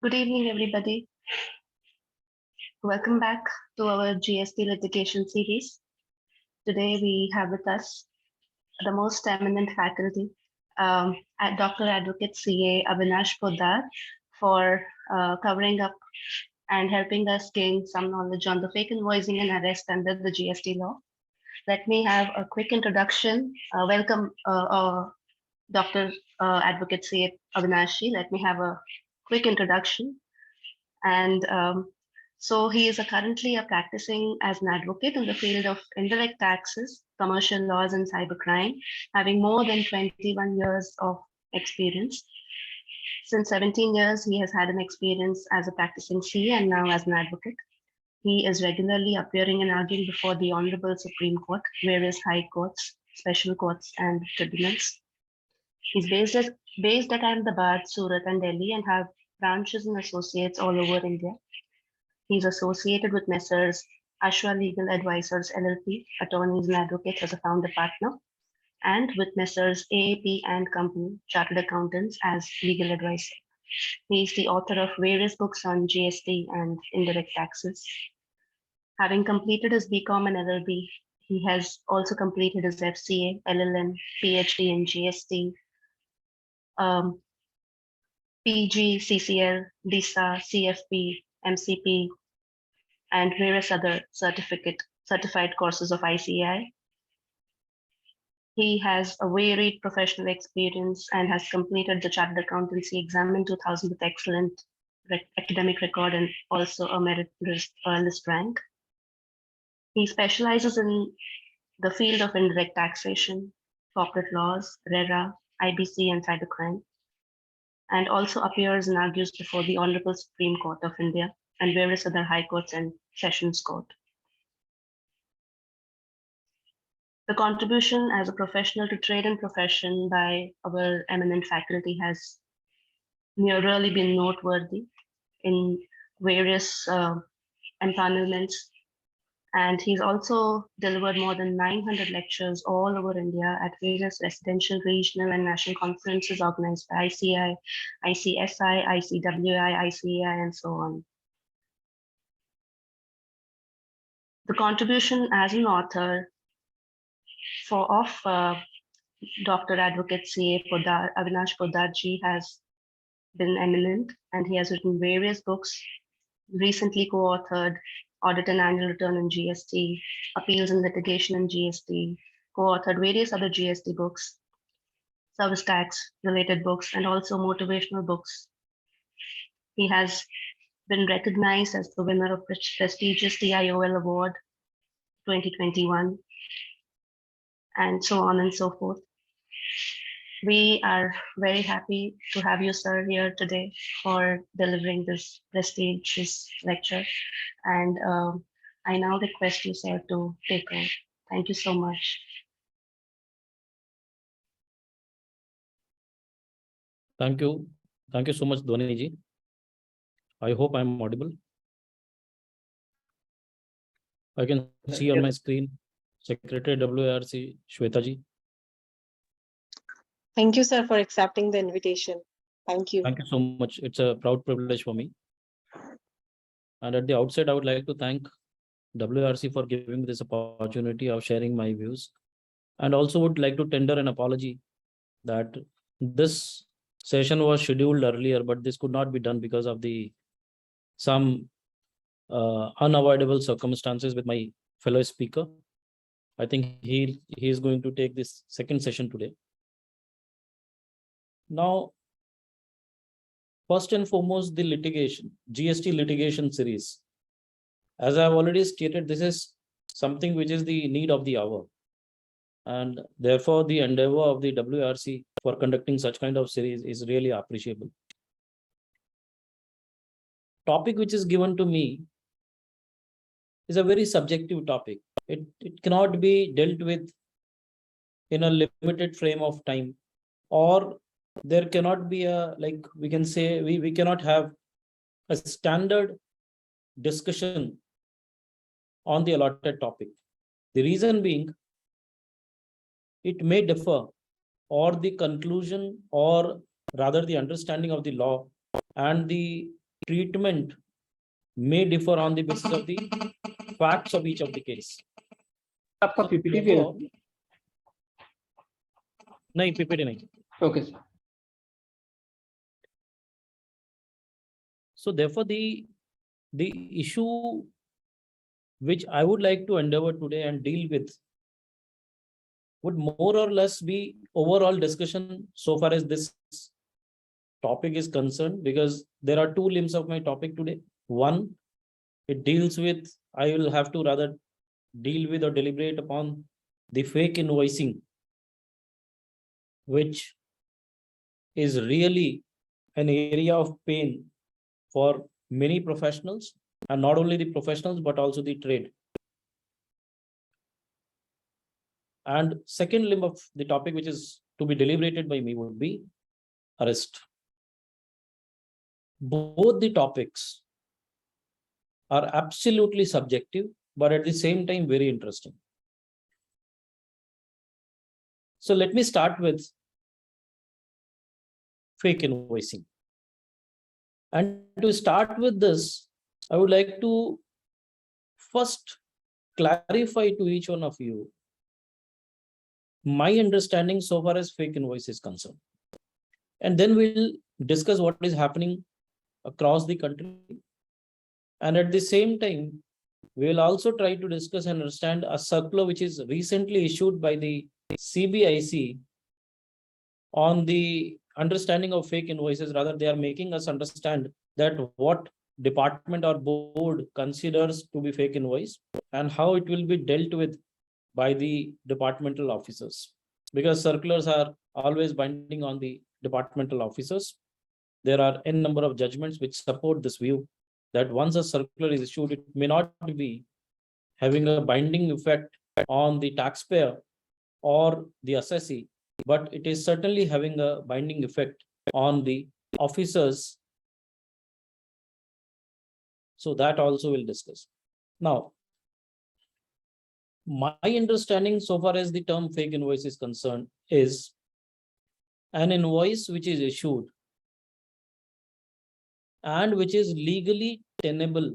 Good evening, everybody. Welcome back to our GST litigation series. Today we have with us the most eminent faculty, Dr. Advocate CA Avinash Poddar, for covering up and helping us gain some knowledge on the fake invoicing and arrest under the GST law. Let me have a quick introduction. Welcome, Dr. Advocate CA Avinashi. Let me have a quick introduction. And so he is currently practicing as an advocate in the field of indirect taxes, commercial laws, and cybercrime, having more than 21 years of experience. Since 17 years, he has had an experience as a practicing CA and now as an advocate. He is regularly appearing and arguing before the Honorable Supreme Court, various high courts, special courts, and tribunals. He's based at Ahmedabad, Surat, and Delhi, and have branches and associates all over India. He's associated with Messrs. Ashwa Legal Advisors LLP, attorneys and advocates as a founder partner, and with Messrs. AAP and Company, chartered accountants as legal advisor. He is the author of various books on GST and indirect taxes. Having completed his BCom and LLB, he has also completed his FCA, LLM, PhD in GST, PG, CCL, DISA, CFP, MCP, and various other certified courses of ICAI. He has a varied professional experience and has completed the Chartered Accountancy exam in 2000 with excellent academic record and also a merit list rank. He specializes in the field of indirect taxation, corporate laws, RERA, IBC, and cybercrime, and also appears and argues before the Honorable Supreme Court of India and various other high courts and sessions court. The contribution as a professional to trade and profession by our eminent faculty has really been noteworthy in various empanelments. And he's also delivered more than 900 lectures all over India at various residential, regional, and national conferences organized by ICI, ICSI, ICWI, ICAI, and so on. The contribution as an author of Dr. Advocate CA Poddar, Avinash Poddarji has been eminent, and he has written various books, recently co-authored Audit and Annual Return in GST, Appeals and Litigation in GST, co-authored various other GST books, service tax related books, and also motivational books. He has been recognized as the winner of prestigious TIOL Award 2021, and so on and so forth. We are very happy to have you, sir, here today for delivering this prestigious lecture. And I now request you, sir, to take over. Thank you so much. Thank you. Thank you so much, Dhwani ji. I hope I'm audible. I can see on my screen Secretary WRC Shweta ji. Thank you, sir, for accepting the invitation. Thank you. Thank you so much. It's a proud privilege for me. And at the outset, I would like to thank WRC for giving me this opportunity of sharing my views. And also would like to tender an apology that this session was scheduled earlier, but this could not be done because of some unavoidable circumstances with my fellow speaker. I think he is going to take this second session today. Now, first and foremost, the litigation, GST litigation series. As I've already stated, this is something which is the need of the hour. And therefore, the endeavor of the WRC for conducting such kind of series is really appreciable. Topic which is given to me is a very subjective topic. It cannot be dealt with in a limited frame of time, or there cannot be we can say, we cannot have a standard discussion on the allotted topic. The reason being, it may differ, or the conclusion, or rather the understanding of the law and the treatment may differ on the basis of the facts of each of the case. आपका So, PPT भी है? therefore- नहीं, PPT नहीं. Okay, sir. So therefore, the issue which I would like to endeavor today and deal with would more or less be overall discussion so far as this topic is concerned, because there are two limbs of my topic today. One, it deals with, I will have to rather deal with or deliberate upon the fake invoicing, which is really an area of pain for many professionals, and not only the professionals, but also the trade. And second limb of the topic, which is to be deliberated by me, would be arrest. Both the topics are absolutely subjective, but at the same time, very interesting. So let me start with fake invoicing. And to start with this, I would like to first clarify to each one of you my understanding so far as fake invoice is concerned. And then we'll discuss what is happening across the country. And at the same time, we will also try to discuss and understand a circular which is recently issued by the CBIC on the understanding of fake invoices. Rather, they are making us understand that what department or board considers to be fake invoice and how it will be dealt with by the departmental officers, because circulars are always binding on the departmental officers. There are n number of judgments which support this view that once a circular is issued, it may not be having a binding effect on the taxpayer or the assessee, but it is certainly having a binding effect on the officers. So that also we'll discuss. Now, my understanding so far as the term fake invoice is concerned is an invoice which is issued and which is legally tenable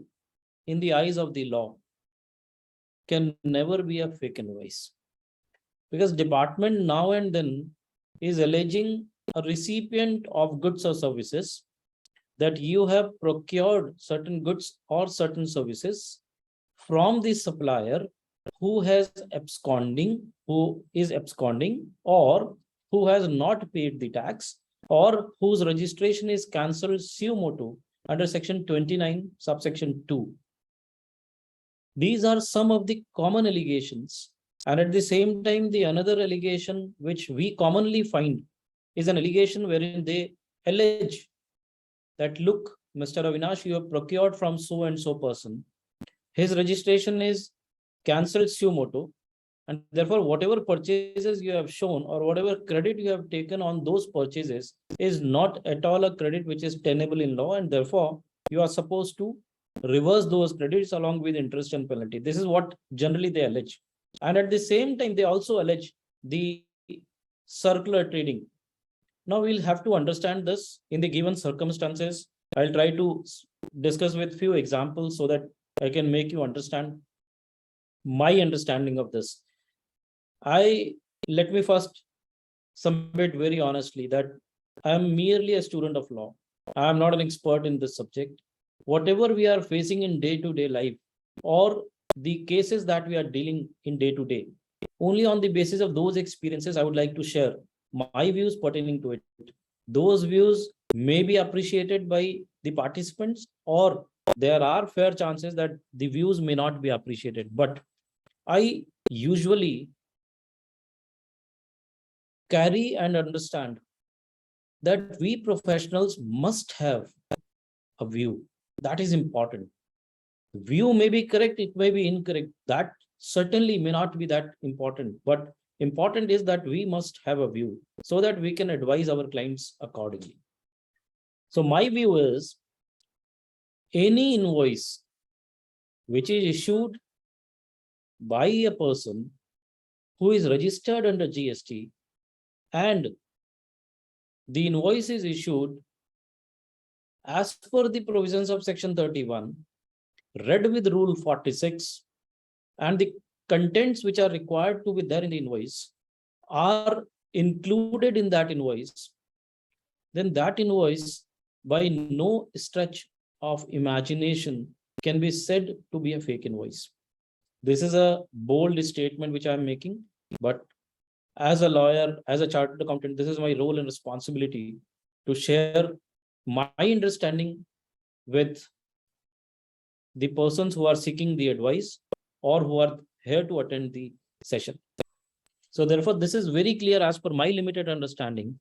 in the eyes of the law can never be a fake invoice, because department now and then is alleging a recipient of goods or services that you have procured certain goods or certain services from the supplier who is absconding, or who has not paid the tax, or whose registration is cancelled suo motu under section 29 subsection 2. These are some of the common allegations. And at the same time, the another allegation which we commonly find is an allegation wherein they allege that, look, Mr. Avinash, you have procured from so and so person. His registration is cancelled suo motu, and therefore whatever purchases you have shown or whatever credit you have taken on those purchases is not at all a credit which is tenable in law, and therefore you are supposed to reverse those credits along with interest and penalty. This is what generally they allege. And at the same time, they also allege the circular trading. Now we'll have to understand this in the given circumstances. I'll try to discuss with few examples so that I can make you understand my understanding of this. Let me first submit very honestly that I am merely a student of law. I am not an expert in this subject. Whatever we are facing in day-to-day life, or the cases that we are dealing in day-to-day, only on the basis of those experiences, I would like to share my views pertaining to it. Those views may be appreciated by the participants, or there are fair chances that the views may not be appreciated. But I usually carry and understand that we professionals must have a view. That is important. View may be correct, it may be incorrect. That certainly may not be that important. But important is that we must have a view so that we can advise our clients accordingly. So my view is, any invoice which is issued by a person who is registered under GST, and the invoice is issued as per the provisions of section 31, read with rule 46, and the contents which are required to be there in the invoice are included in that invoice, then that invoice by no stretch of imagination can be said to be a fake invoice. This is a bold statement which I'm making, but as a lawyer, as a chartered accountant, this is my role and responsibility to share my understanding with the persons who are seeking the advice or who are here to attend the session. So therefore, this is very clear as per my limited understanding.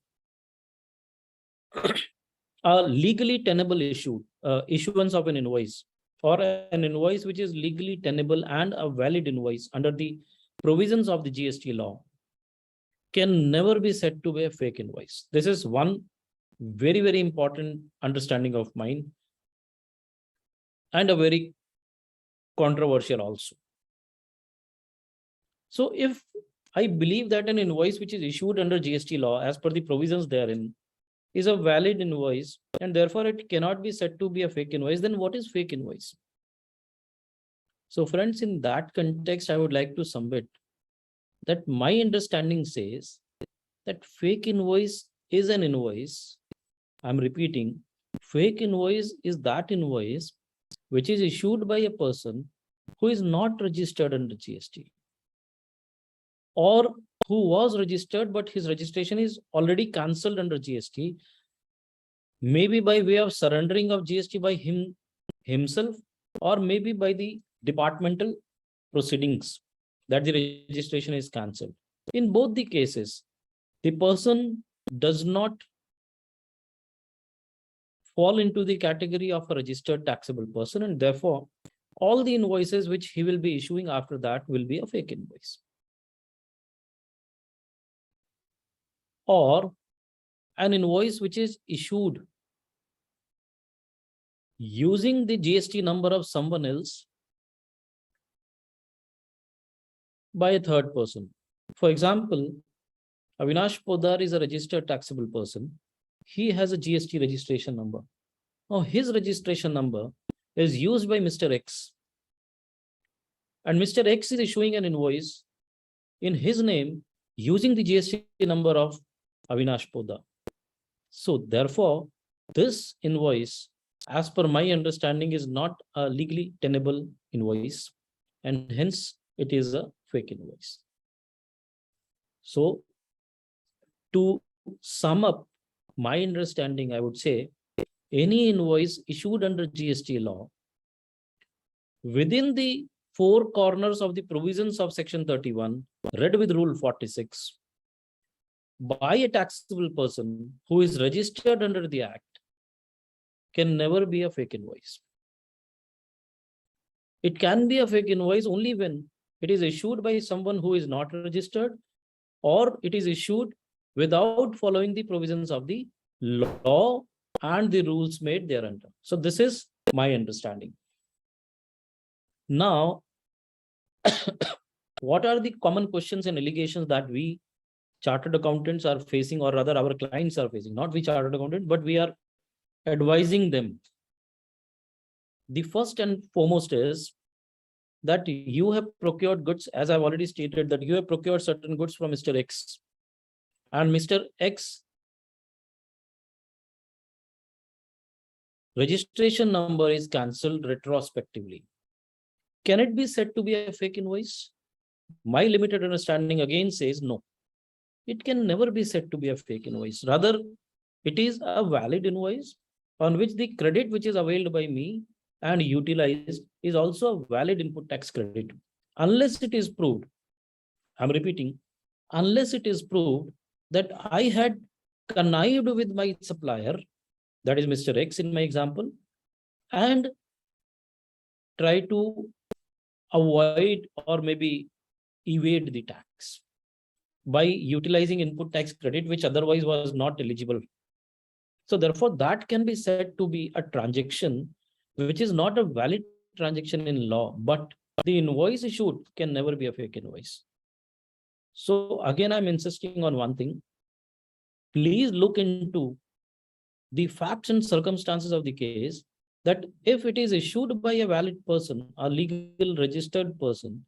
A legally tenable issuance of an invoice or an invoice which is legally tenable and a valid invoice under the provisions of the GST law can never be said to be a fake invoice. This is one very, very important understanding of mine, and a very controversial also. So if I believe that an invoice which is issued under GST law as per the provisions therein is a valid invoice and therefore it cannot be said to be a fake invoice, then what is fake invoice? So friends, in that context, I would like to submit that my understanding says that fake invoice is an invoice. I'm repeating, fake invoice is that invoice which is issued by a person who is not registered under GST, or who was registered but his registration is already cancelled under GST, maybe by way of surrendering of GST by himself, or maybe by the departmental proceedings that the registration is cancelled. In both the cases, the person does not fall into the category of a registered taxable person, and therefore all the invoices which he will be issuing after that will be a fake invoice. Or an invoice which is issued using the GST number of someone else by a third person. For example, Avinash Poddar is a registered taxable person. He has a GST registration number. Now his registration number is used by Mr. X. And Mr. X is issuing an invoice in his name using the GST number of Avinash Poddar. So therefore, this invoice, as per my understanding, is not a legally tenable invoice, and hence it is a fake invoice. So to sum up my understanding, I would say any invoice issued under GST law within the four corners of the provisions of section 31, read with rule 46, by a taxable person who is registered under the act, can never be a fake invoice. It can be a fake invoice only when it is issued by someone who is not registered, or it is issued without following the provisions of the law and the rules made thereunder. So this is my understanding. Now, what are the common questions and allegations that we chartered accountants are facing, or rather our clients are facing? Not we chartered accountants, but we are advising them. The first and foremost is that you have procured goods, as I've already stated, that you have procured certain goods from Mr. X, and Mr. X registration number is cancelled retrospectively. Can it be said to be a fake invoice? My limited understanding again says no. It can never be said to be a fake invoice. Rather, it is a valid invoice on which the credit which is availed by me and utilized is also a valid input tax credit. Unless it is proved, I'm repeating, unless it is proved that I had connived with my supplier, that is Mr. X in my example, and try to avoid or maybe evade the tax by utilizing input tax credit, which otherwise was not eligible. So therefore, that can be said to be a transaction which is not a valid transaction in law, but the invoice issued can never be a fake invoice. So again, I'm insisting on one thing. Please look into the facts and circumstances of the case, that if it is issued by a valid person, a legal registered person,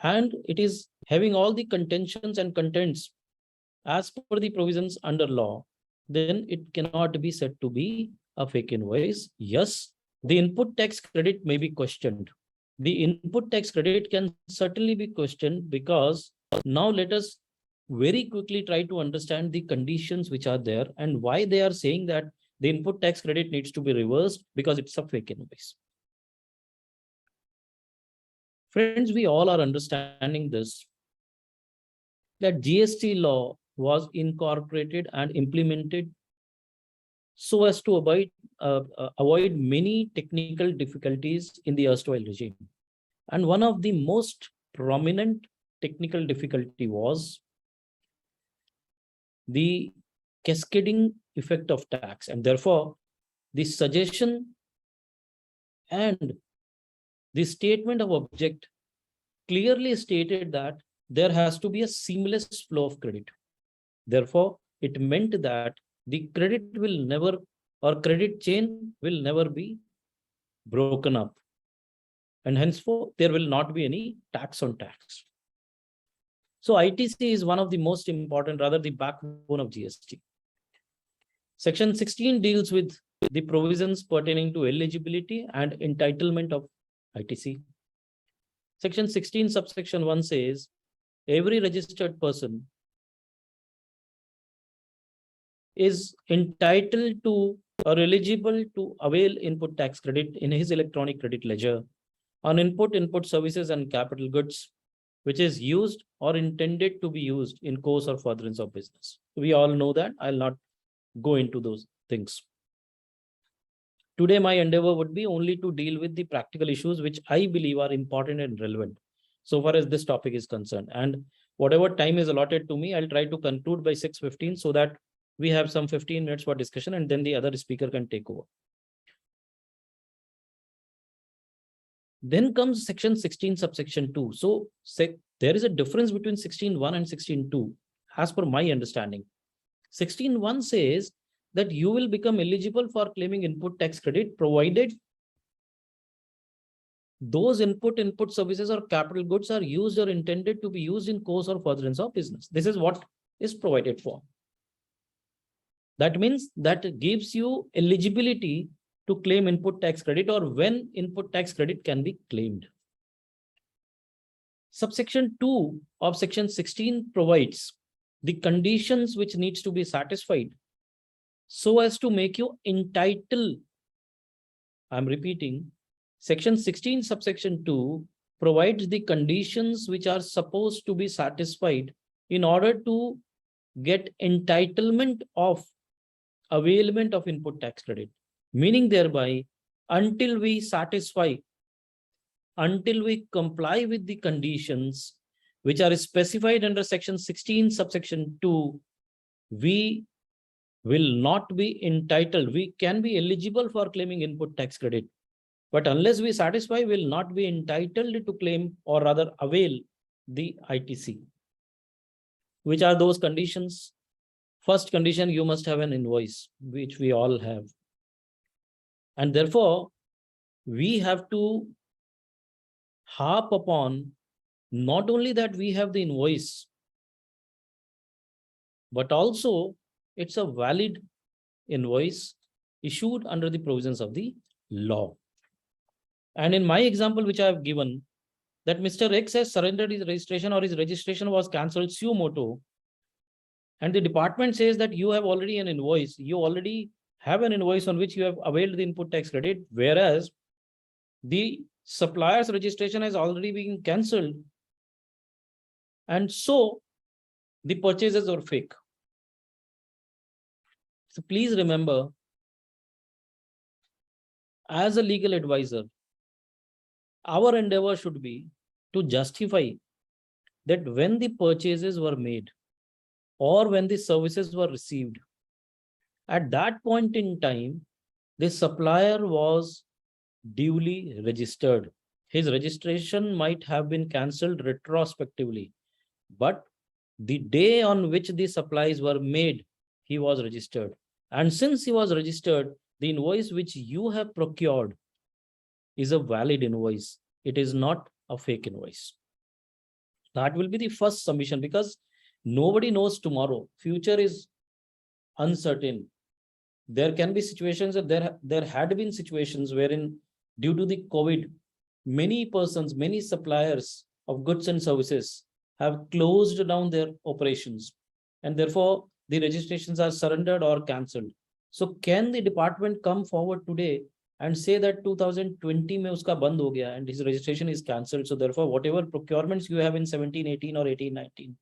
and it is having all the contentions and contents as per the provisions under law, then it cannot be said to be a fake invoice. Yes, the input tax credit may be questioned. The input tax credit can certainly be questioned, because now let us very quickly try to understand the conditions which are there and why they are saying that the input tax credit needs to be reversed because it's a fake invoice. Friends, we all are understanding this, that GST law was incorporated and implemented so as to avoid many technical difficulties in the erstwhile regime. And one of the most prominent technical difficulty was the cascading effect of tax. And therefore, the suggestion and the statement of object clearly stated that there has to be a seamless flow of credit. Therefore, it meant that the credit will never, or credit chain will never be broken up. And henceforth, there will not be any tax on tax. So ITC is one of the most important, rather the backbone of GST. Section 16 deals with the provisions pertaining to eligibility and entitlement of ITC. Section 16 subsection 1 says, every registered person is entitled to or eligible to avail input tax credit in his electronic credit ledger on input services and capital goods, which is used or intended to be used in course or furtherance of business. We all know that. I'll not go into those things. Today, my endeavor would be only to deal with the practical issues which I believe are important and relevant so far as this topic is concerned. And whatever time is allotted to me, I'll try to conclude by 6:15 so that we have some 15 minutes for discussion and then the other speaker can take over. Then comes section 16 subsection 2. So there is a difference between 16.1 and 16.2 as per my understanding. 16.1 says that you will become eligible for claiming input tax credit provided those input services or capital goods are used or intended to be used in course or furtherance of business. This is what is provided for. That means that gives you eligibility to claim input tax credit, or when input tax credit can be claimed. Subsection 2 of section 16 provides the conditions which needs to be satisfied so as to make you entitled. I'm repeating, section 16 subsection 2 provides the conditions which are supposed to be satisfied in order to get entitlement of availment of input tax credit, meaning thereby until we comply with the conditions which are specified under section 16 subsection 2, we will not be entitled. We can be eligible for claiming input tax credit, but unless we satisfy, will not be entitled to claim or rather avail the ITC. Which are those conditions? First condition, you must have an invoice, which we all have. And therefore, we have to harp upon not only that we have the invoice, but also it's a valid invoice issued under the provisions of the law. And in my example, which I have given, that Mr. X has surrendered his registration or his registration was cancelled suo motu, and the department says that you have already an invoice, you already have an invoice on which you have availed the input tax credit, whereas the supplier's registration has already been cancelled, and so the purchases are fake. So please remember, as a legal advisor, our endeavor should be to justify that when the purchases were made or when the services were received, at that point in time, the supplier was duly registered. His registration might have been cancelled retrospectively, but the day on which the supplies were made, he was registered. And since he was registered, the invoice which you have procured is a valid invoice. It is not a fake invoice. That will be the first submission, because nobody knows tomorrow. Future is uncertain. There can be situations that there had been situations wherein, due to the COVID, many persons, many suppliers of goods and services have closed down their operations, and therefore the registrations are surrendered or cancelled. So can the department come forward today and say that 2020 mein uska band ho gaya and his registration is cancelled, so therefore whatever procurements you have in 17, 18 or 18, 19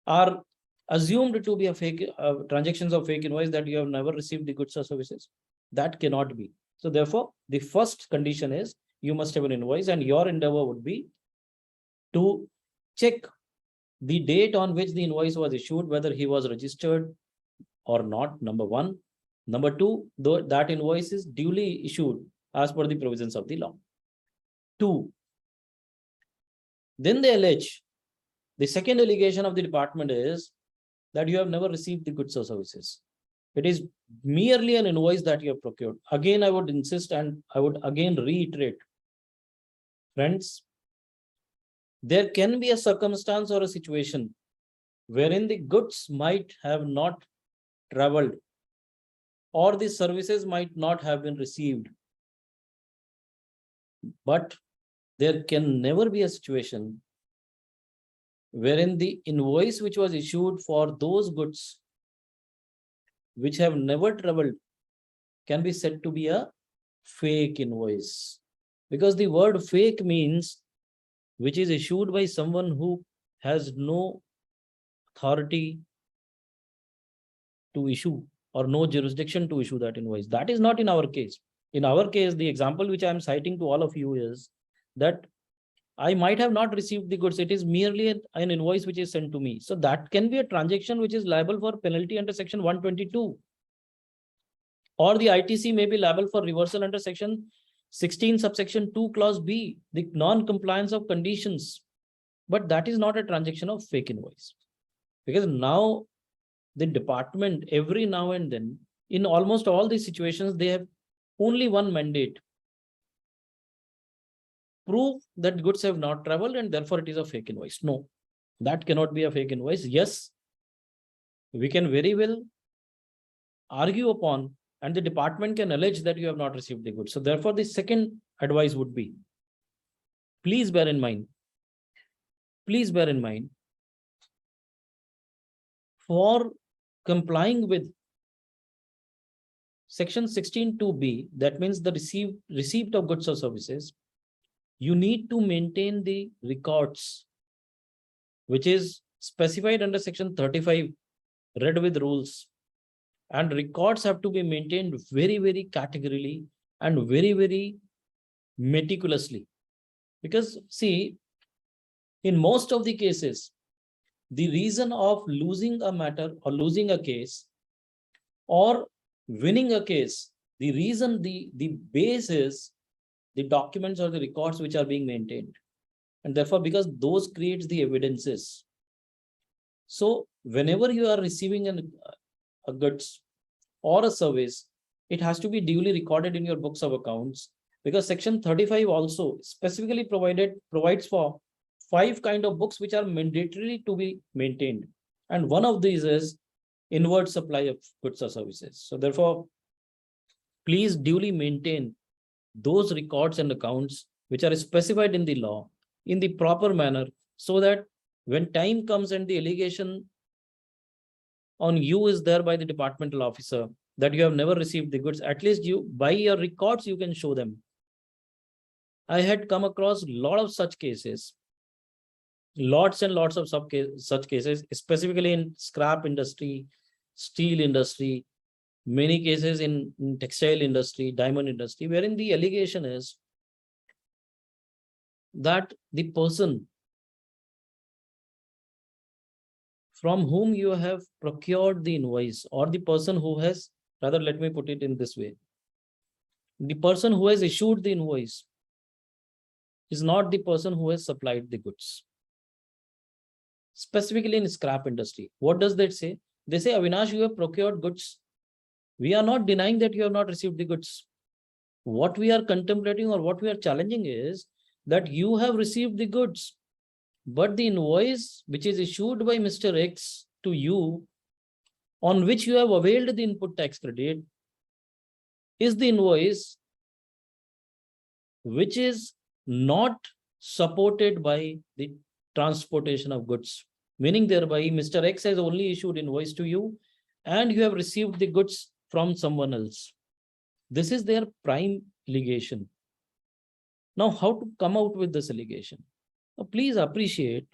are assumed to be a fake transactions of fake invoice, that you have never received the goods or services? That cannot be. So therefore, the first condition is you must have an invoice, and your endeavor would be to check the date on which the invoice was issued, whether he was registered or not, number one. Number two, though that invoice is duly issued as per the provisions of the law. Two, then they allege, the second allegation of the department is that you have never received the goods or services. It is merely an invoice that you have procured. Again, I would insist and I would again reiterate, friends, there can be a circumstance or a situation wherein the goods might have not traveled or the services might not have been received. But there can never be a situation wherein the invoice which was issued for those goods which have never traveled can be said to be a fake invoice. Because the word fake means which is issued by someone who has no authority to issue or no jurisdiction to issue that invoice. That is not in our case. In our case, the example which I am citing to all of you is that I might have not received the goods. It is merely an invoice which is sent to me. So that can be a transaction which is liable for penalty under section 122. Or the ITC may be liable for reversal under section 16 subsection 2 clause B, the non-compliance of conditions. But that is not a transaction of fake invoice. Because now the department, every now and then, in almost all these situations, they have only one mandate: prove that goods have not traveled and therefore it is a fake invoice. No, that cannot be a fake invoice. Yes, we can very well argue upon, and the department can allege that you have not received the goods. So therefore, the second advice would be, please bear in mind, for complying with section 16(2)(b), that means the receipt of goods or services, you need to maintain the records, which is specified under section 35, read with rules. And records have to be maintained very, very categorically and very, very meticulously. Because see, in most of the cases, the reason of losing a matter or losing a case or winning a case, the reason, the base is the documents or the records which are being maintained. And therefore, because those creates the evidences. So whenever you are receiving a goods or a service, it has to be duly recorded in your books of accounts, because section 35 also specifically provides for 5 kind of books which are mandatory to be maintained. And one of these is inward supply of goods or services. So therefore, please duly maintain those records and accounts which are specified in the law in the proper manner, so that when time comes and the allegation on you is there by the departmental officer that you have never received the goods, at least you, by your records, you can show them. I had come across a lot of such cases, lots and lots of such cases, specifically in scrap industry, steel industry, many cases in textile industry, diamond industry, wherein the allegation is that the person from whom you have procured the invoice, or the person who has, rather, let me put it in this way, the person who has issued the invoice is not the person who has supplied the goods. Specifically in scrap industry, what does that say? They say, Avinash, you have procured goods We are not denying that you have not received the goods. What we are contemplating or what we are challenging is that you have received the goods, but the invoice which is issued by Mr. X to you, on which you have availed the input tax credit, is the invoice which is not supported by the transportation of goods. Meaning thereby, Mr. X has only issued invoice to you and you have received the goods from someone else. This is their prime allegation. Now, how to come out with this allegation? Now, please appreciate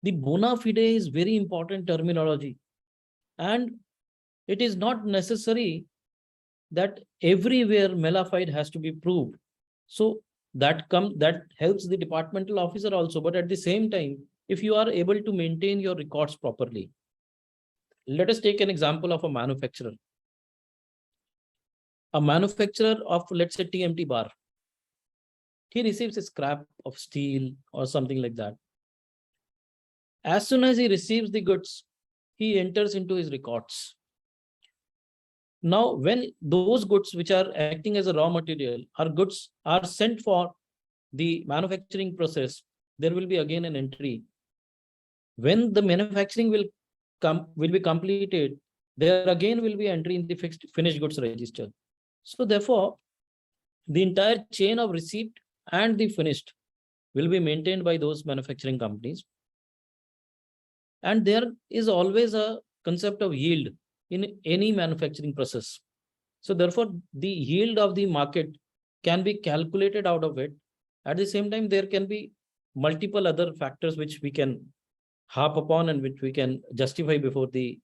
the bona fide is very important terminology, and it is not necessary that everywhere mala fide has to be proved. So that helps the departmental officer also. But at the same time, if you are able to maintain your records properly, let us take an example of a manufacturer. A manufacturer of, let's say, TMT bar. He receives a scrap of steel or something like that. As soon as he receives the goods, he enters into his records. Now, when those goods which are acting as a raw material are sent for the manufacturing process, there will be again an entry. When the manufacturing will be completed, there again will be entry in the finished goods register. So therefore, the entire chain of receipt and the finished will be maintained by those manufacturing companies. And there is always a concept of yield in any manufacturing process. So therefore, the yield of the market can be calculated out of it. At the same time, there can be multiple other factors which we can harp upon and which we can justify before the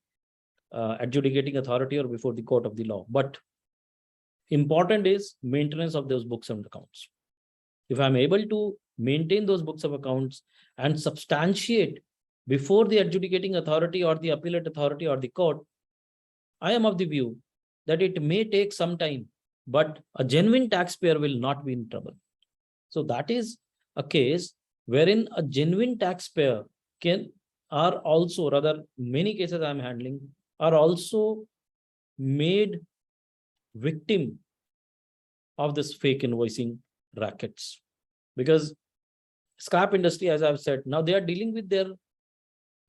adjudicating authority or before the court of the law. But important is maintenance of those books and accounts. If I'm able to maintain those books of accounts and substantiate before the adjudicating authority or the appellate authority or the court, I am of the view that it may take some time, but a genuine taxpayer will not be in trouble. So that is a case wherein a genuine taxpayer many cases I'm handling are also made victim of this fake invoicing rackets. Because scrap industry, as I've said, now they are dealing with their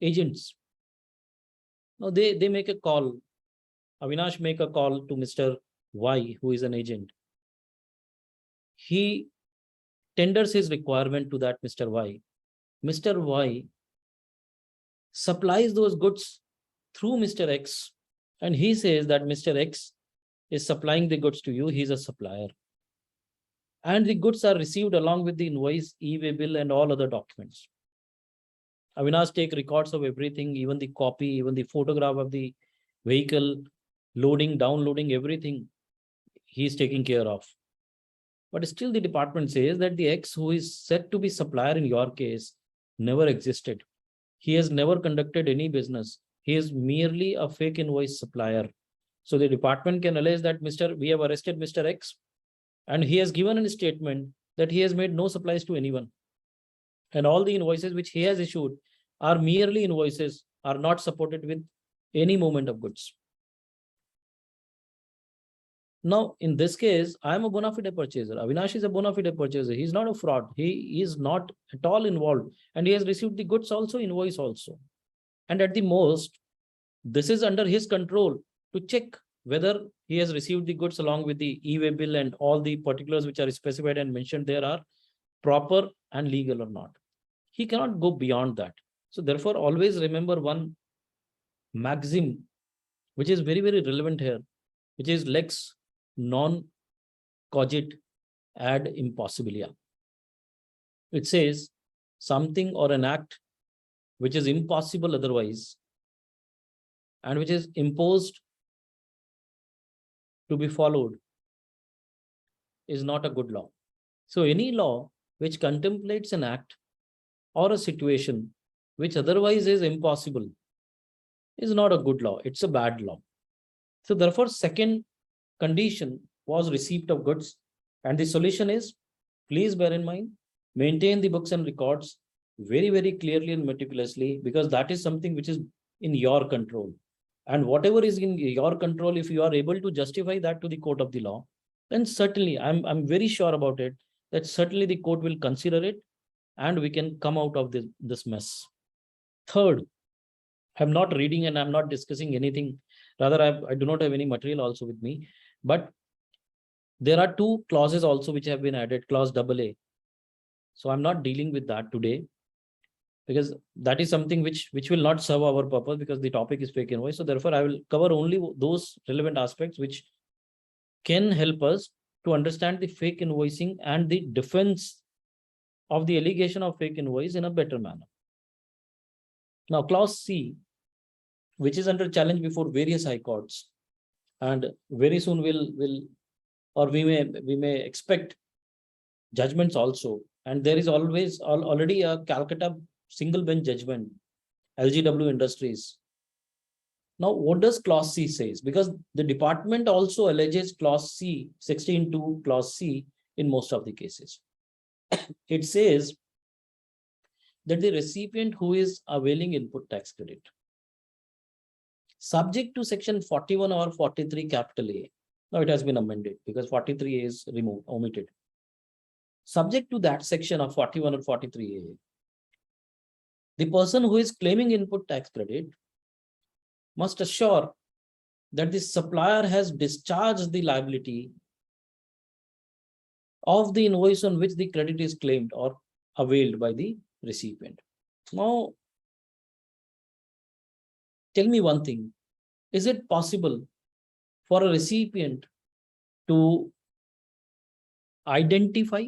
agents. Now they make a call. Avinash make a call to Mr. Y, who is an agent. He tenders his requirement to that Mr. Y. Mr. Y supplies those goods through Mr. X, and he says that Mr. X is supplying the goods to you. He's a supplier. And the goods are received along with the invoice, e-way bill, and all other documents. Avinash take records of everything, even the copy, even the photograph of the vehicle, loading, downloading, everything he is taking care of. But still the department says that the X, who is said to be supplier in your case, never existed. He has never conducted any business. He is merely a fake invoice supplier. So the department can allege that we have arrested Mr. X, and he has given a statement that he has made no supplies to anyone. And all the invoices which he has issued are merely invoices, are not supported with any movement of goods. Now, in this case, I am a bona fide purchaser. Avinash is a bona fide purchaser. He is not a fraud. He is not at all involved. And he has received the goods also, invoice also. And at the most, this is under his control to check whether he has received the goods along with the e-way bill and all the particulars which are specified and mentioned there are proper and legal or not. He cannot go beyond that. So therefore, always remember one maxim, which is very, very relevant here, which is lex non cogit ad impossibilia. It says something or an act which is impossible otherwise and which is imposed to be followed is not a good law. So any law which contemplates an act or a situation which otherwise is impossible is not a good law. It's a bad law. So therefore, second condition was receipt of goods. And the solution is, please bear in mind, maintain the books and records very, very clearly and meticulously, because that is something which is in your control. And whatever is in your control, if you are able to justify that to the court of the law, then certainly I'm very sure about it, that certainly the court will consider it and we can come out of this mess. Third, I'm not reading and I'm not discussing anything. Rather, I do not have any material also with me. But there are two clauses also which have been added, clause AA. So I'm not dealing with that today, because that is something which will not serve our purpose, because the topic is fake invoice. So therefore, I will cover only those relevant aspects which can help us to understand the fake invoicing and the defense of the allegation of fake invoice in a better manner. Now, clause C, which is under challenge before various high courts, and very soon we may expect judgments also. And there is already a Calcutta single bench judgment, LGW Industries. Now, what does clause C says? Because the department also alleges clause C, 16(2) clause C in most of the cases. It says that the recipient who is availing input tax credit, subject to section 41 or 43 capital A. Now it has been amended because 43A is removed, omitted. Subject to that section of 41 or 43A, the person who is claiming input tax credit must assure that the supplier has discharged the liability of the invoice on which the credit is claimed or availed by the recipient. Now, tell me one thing. Is it possible for a recipient to identify,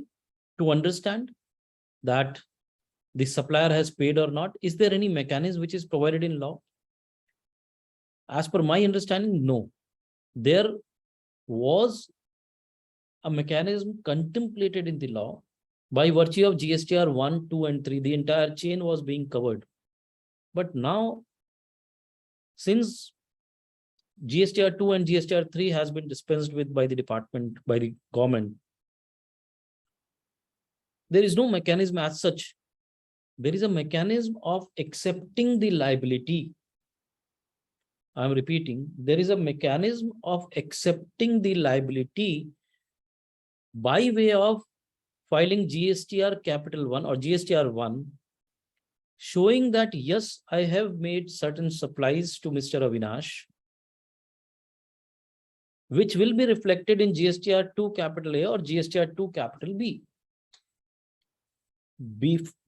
to understand that the supplier has paid or not? Is there any mechanism which is provided in law? As per my understanding, no. There was a mechanism contemplated in the law by virtue of GSTR 1, 2, and 3. The entire chain was being covered. But now, since GSTR 2 and GSTR 3 has been dispensed with by the department, by the government, there is no mechanism as such. There is a mechanism of accepting the liability. I'm repeating, there is a mechanism of accepting the liability by way of filing GSTR capital 1 or GSTR 1, showing that yes, I have made certain supplies to Mr. Avinash, which will be reflected in GSTR 2 capital A or GSTR 2 capital B.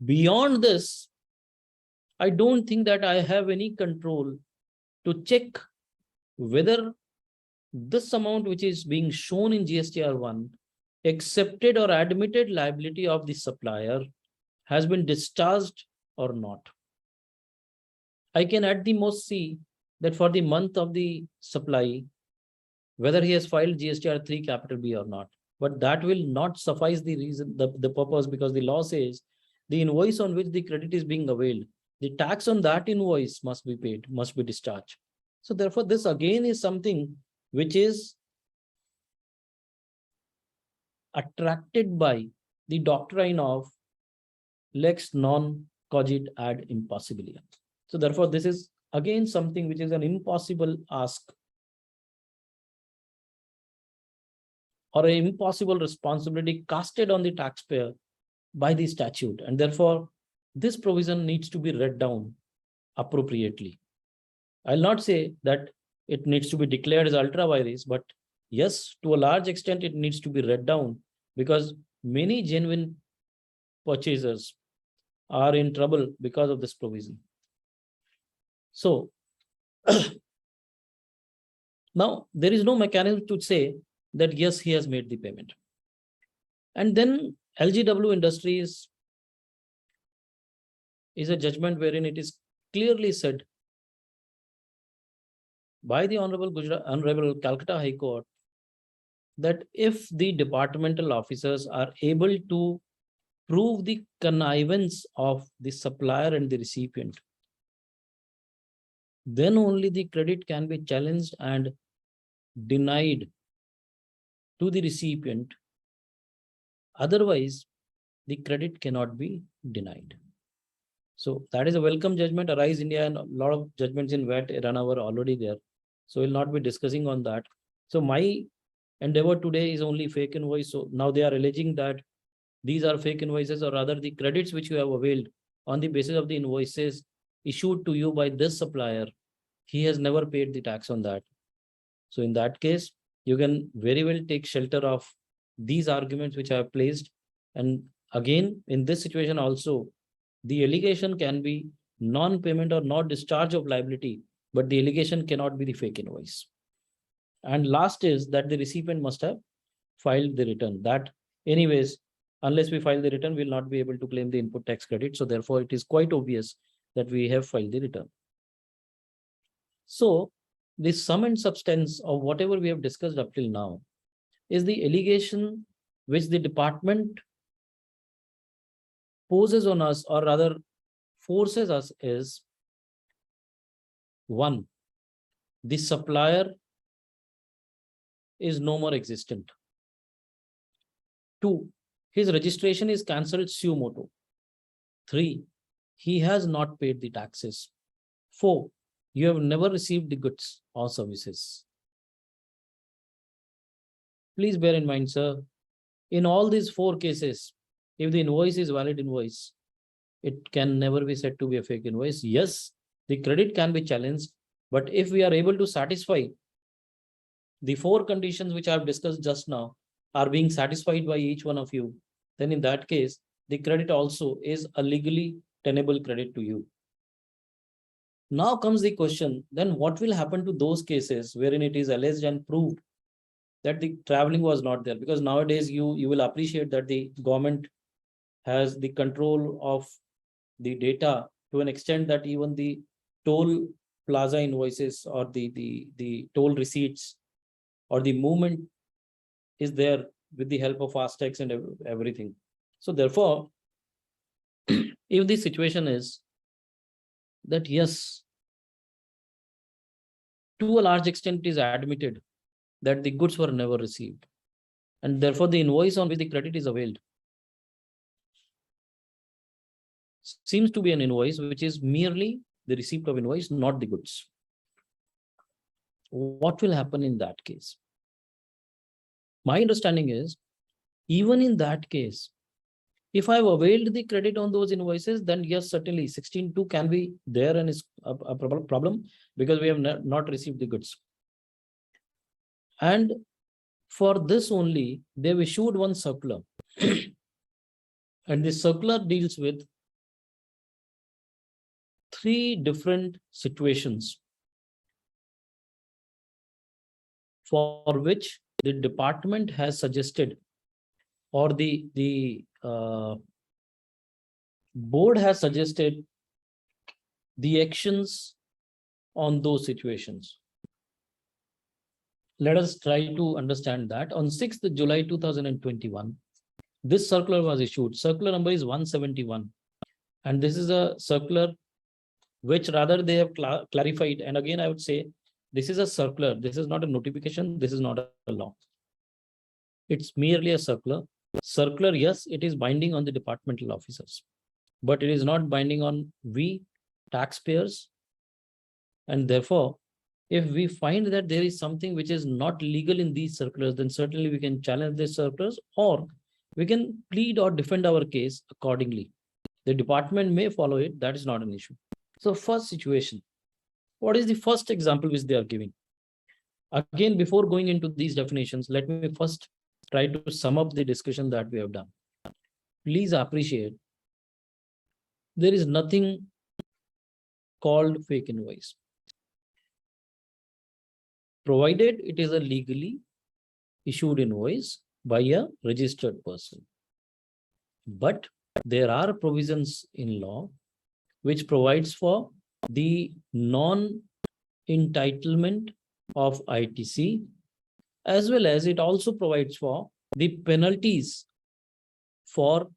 Beyond this, I don't think that I have any control to check whether this amount which is being shown in GSTR 1, accepted or admitted liability of the supplier, has been discharged or not. I can at the most see that for the month of the supply, whether he has filed GSTR 3 capital B or not. But that will not suffice the reason, the purpose, because the law says the invoice on which the credit is being availed, the tax on that invoice must be paid, must be discharged. So therefore, this again is something which is attracted by the doctrine of lex non cogit ad impossibilia. So therefore, this is again something which is an impossible ask or an impossible responsibility casted on the taxpayer by the statute. And therefore, this provision needs to be read down appropriately. I'll not say that it needs to be declared as ultra vires, but yes, to a large extent, it needs to be read down, because many genuine purchasers are in trouble because of this provision. So now there is no mechanism to say that yes, he has made the payment. And then LGW Industries is a judgment wherein it is clearly said by the Honorable Calcutta High Court that if the departmental officers are able to prove the connivance of the supplier and the recipient, then only the credit can be challenged and denied to the recipient. Otherwise, the credit cannot be denied. So that is a welcome judgment. Arise India and a lot of judgments in VAT era were already there. So we'll not be discussing on that. So my endeavor today is only fake invoice. So now they are alleging that these are fake invoices, or rather the credits which you have availed on the basis of the invoices issued to you by this supplier. He has never paid the tax on that. So in that case, you can very well take shelter of these arguments which I have placed. And again, in this situation also, the allegation can be non-payment or not discharge of liability, but the allegation cannot be the fake invoice. And last is that the recipient must have filed the return. That anyways, unless we file the return, we'll not be able to claim the input tax credit. So therefore, it is quite obvious that we have filed the return. So the sum and substance of whatever we have discussed up till now is the allegation which the department poses on us, or rather forces us, is one, the supplier is no more existent. Two, his registration is cancelled suo motu. Three, he has not paid the taxes. Four, you have never received the goods or services. Please bear in mind, sir, in all these four cases, if the invoice is valid invoice, it can never be said to be a fake invoice. Yes, the credit can be challenged, but if we are able to satisfy the four conditions which I have discussed just now are being satisfied by each one of you, then in that case, the credit also is a legally tenable credit to you. Now comes the question, then what will happen to those cases wherein it is alleged and proved that the traveling was not there? Because nowadays you will appreciate that the government has the control of the data to an extent that even the toll plaza invoices or the toll receipts or the movement is there with the help of FASTags and everything. So therefore, if the situation is that yes, to a large extent it is admitted that the goods were never received, and therefore the invoice on which the credit is availed seems to be an invoice which is merely the receipt of invoice, not the goods. What will happen in that case? My understanding is, even in that case, if I have availed the credit on those invoices, then yes, certainly 16.2 can be there and is a problem because we have not received the goods. And for this only, they've issued one circular. And this circular deals with three different situations for which the department has suggested, or the board has suggested the actions on those situations. Let us try to understand that. On 6th July 2021, this circular was issued. Circular number is 171. And this is a circular which rather they have clarified. And again, I would say, this is a circular. This is not a notification. This is not a law. It's merely a circular. Circular, yes, it is binding on the departmental officers, but it is not binding on we taxpayers. And therefore, if we find that there is something which is not legal in these circulars, then certainly we can challenge these circulars, or we can plead or defend our case accordingly. The department may follow it. That is not an issue. So first situation, what is the first example which they are giving? Again, before going into these definitions, let me first try to sum up the discussion that we have done. Please appreciate, there is nothing called fake invoice, provided it is a legally issued invoice by a registered person. But there are provisions in law which provides for the non-entitlement of ITC, as well as it also provides for the penalties for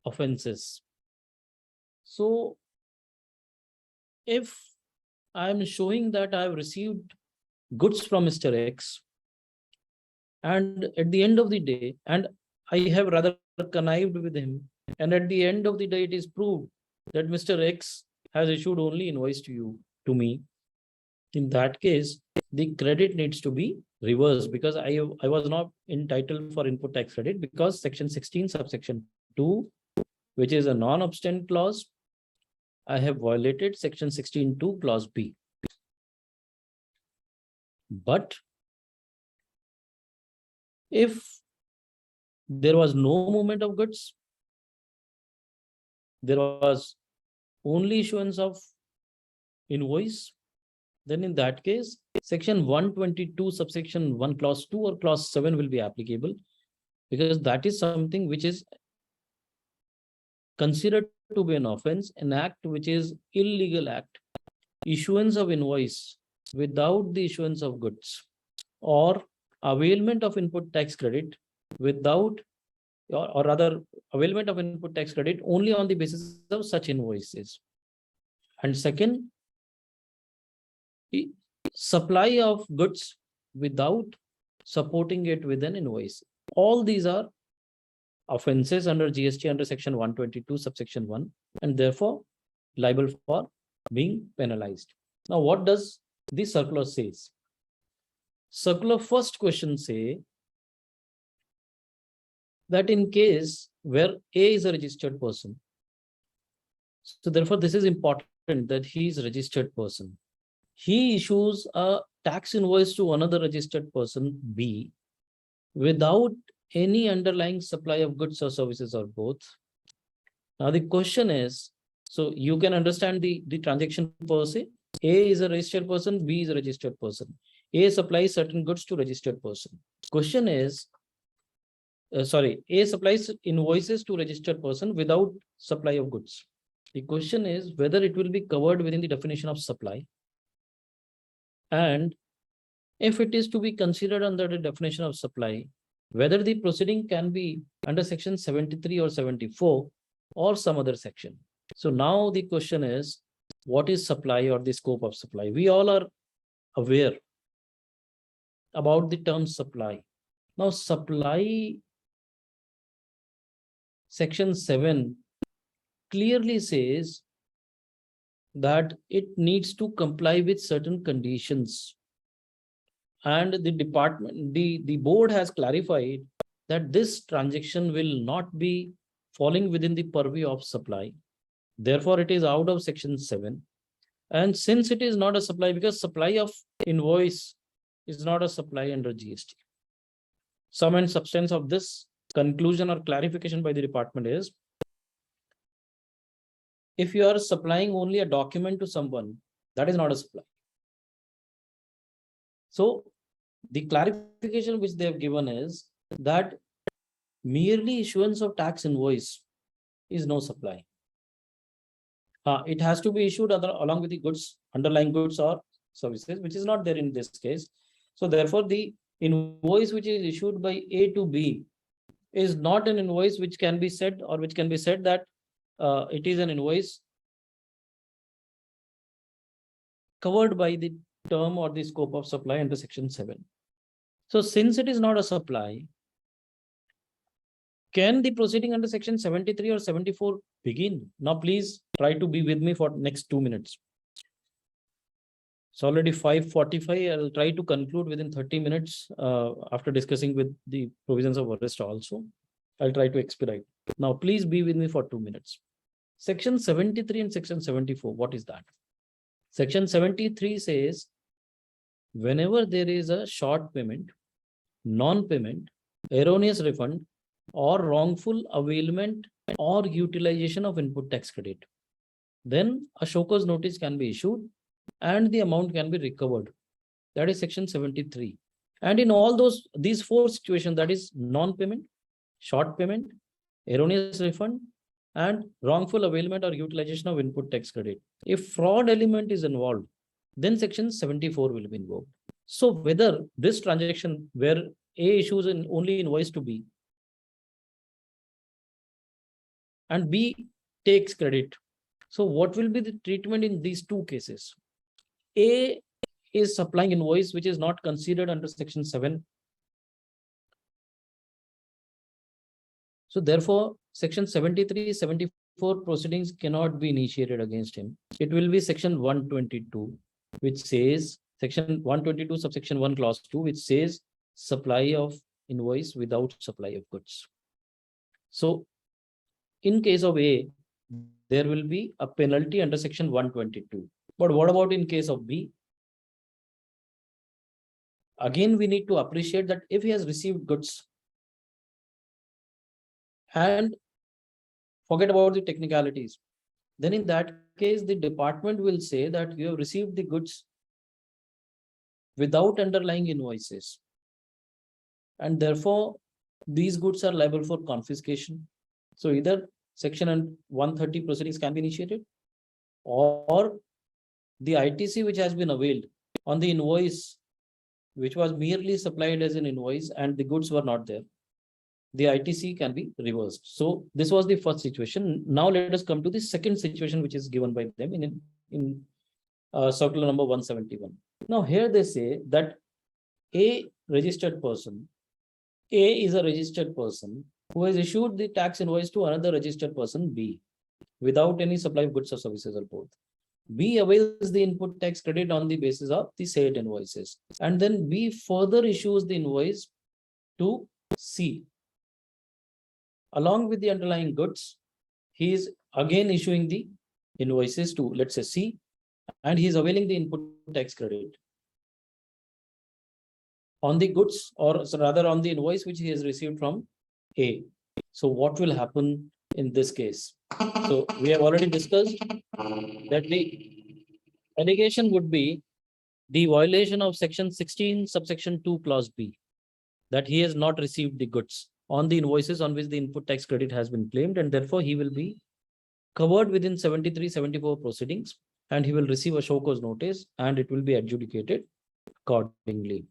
offenses. So if I'm showing that I've received goods from Mr. X, and at the end of the day, and I have rather connived with him and at the end of the day, it is proved that Mr. X has issued only invoice to me. In that case, the credit needs to be reversed because I was not entitled for input tax credit because section 16 subsection 2, which is a non-obstant clause, I have violated section 16(2) clause B. But if there was no movement of goods, there was only issuance of invoice, then in that case, section 122 subsection 1 clause 2 or clause 7 will be applicable, because that is something which is considered to be an offense, an act which is illegal act, issuance of invoice without the issuance of goods, or availment of input tax credit without, or rather availment of input tax credit only on the basis of such invoices. And second, supply of goods without supporting it with an invoice. All these are offenses under GST under section 122 subsection 1, and therefore liable for being penalized. Now, what does the circular says? Circular first question say that in case where A is a registered person, so therefore this is important that he is a registered person. He issues a tax invoice to another registered person B without any underlying supply of goods or services or both. Now the question is, so you can understand the transaction per se. A is a registered person, B is a registered person. A supplies certain goods to registered person. Question is, A supplies invoices to registered person without supply of goods. The question is whether it will be covered within the definition of supply. And if it is to be considered under the definition of supply, whether the proceeding can be under section 73 or 74 or some other section. So now the question is, what is supply or the scope of supply? We all are aware about the term supply. Now, supply section 7 clearly says that it needs to comply with certain conditions. And the department, the board has clarified that this transaction will not be falling within the purview of supply. Therefore, it is out of section 7. And since it is not a supply, because supply of invoice is not a supply under GST. Sum and substance of this conclusion or clarification by the department is, if you are supplying only a document to someone, that is not a supply. So the clarification which they have given is that merely issuance of tax invoice is no supply. It has to be issued along with the goods, underlying goods or services, which is not there in this case. So therefore, the invoice which is issued by A to B is not an invoice which can be said, or which can be said that it is an invoice covered by the term or the scope of supply under section 7. So since it is not a supply, can the proceeding under section 73 or 74 begin? Now, please try to be with me for next 2 minutes. It's already 5:45. I'll try to conclude within 30 minutes after discussing with the provisions of arrest also. I'll try to expedite. Now, please be with me for 2 minutes. Section 73 and section 74, what is that? Section 73 says, whenever there is a short payment, non-payment, erroneous refund, or wrongful availment or utilization of input tax credit, then a show cause notice can be issued and the amount can be recovered. That is section 73. And in all these 4 situations, that is non-payment, short payment, erroneous refund, and wrongful availment or utilization of input tax credit, if fraud element is involved, then section 74 will be invoked. So whether this transaction where A issues an only invoice to B and B takes credit, so what will be the treatment in these 2 cases? A is supplying invoice which is not considered under section 7. So therefore, section 73, 74 proceedings cannot be initiated against him. It will be section 122, which says section 122 subsection 1 clause 2, which says supply of invoice without supply of goods. So in case of A, there will be a penalty under section 122. But what about in case of B? Again, we need to appreciate that if he has received goods, and forget about the technicalities, then in that case, the department will say that you have received the goods without underlying invoices. And therefore, these goods are liable for confiscation. So either section 130 proceedings can be initiated, or the ITC which has been availed on the invoice, which was merely supplied as an invoice and the goods were not there, the ITC can be reversed. So this was the first situation. Now let us come to the second situation, which is given by them in circular number 171. Now here they say that A registered person, A is a registered person who has issued the tax invoice to another registered person, B, without any supply of goods or services or both. B avails the input tax credit on the basis of the said invoices. And then B further issues the invoice to C. Along with the underlying goods, he is again issuing the invoices to, let's say, C, and he is availing the input tax credit on the goods, or rather on the invoice which he has received from A. So what will happen in this case? So we have already discussed that the allegation would be the violation of section 16 subsection 2 clause B, that he has not received the goods on the invoices on which the input tax credit has been claimed, and therefore he will be covered within 73, 74 proceedings, and he will receive a show cause notice and it will be adjudicated accordingly.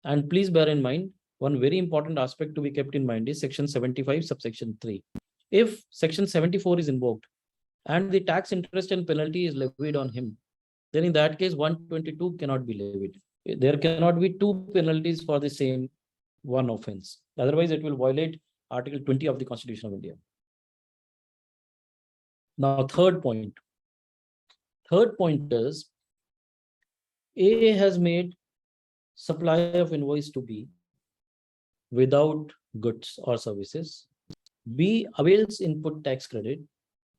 And please bear in mind, one very important aspect to be kept in mind is section 75 subsection 3. If section 74 is invoked and the tax interest and penalty is levied on him, then in that case 122 cannot be levied. There cannot be two penalties for the same one offense. Otherwise, it will violate Article 20 of the Constitution of India. Now, third point. Third point is A has made supply of invoice to B without goods or services. B avails input tax credit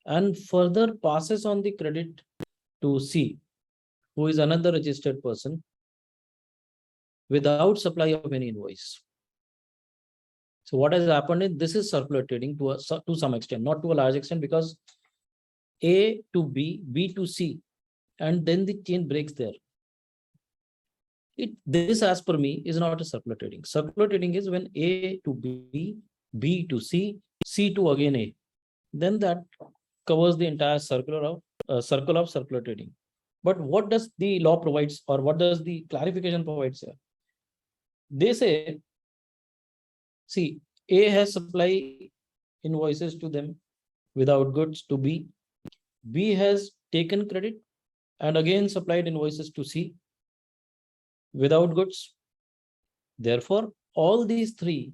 and further passes on the credit to C, who is another registered person, without supply of any invoice. So what has happened is this is circular trading to some extent, not to a large extent, because A to B, B to C, and then the chain breaks there. This, as per me, is not a circular trading. Circular trading is when A to B, B to C, C to again A. Then that covers the entire circle of circular trading. But what does the law provides, or what does the clarification provides here? They say, see, A has supply invoices to them without goods to B. B has taken credit and again supplied invoices to C without goods. Therefore, all these three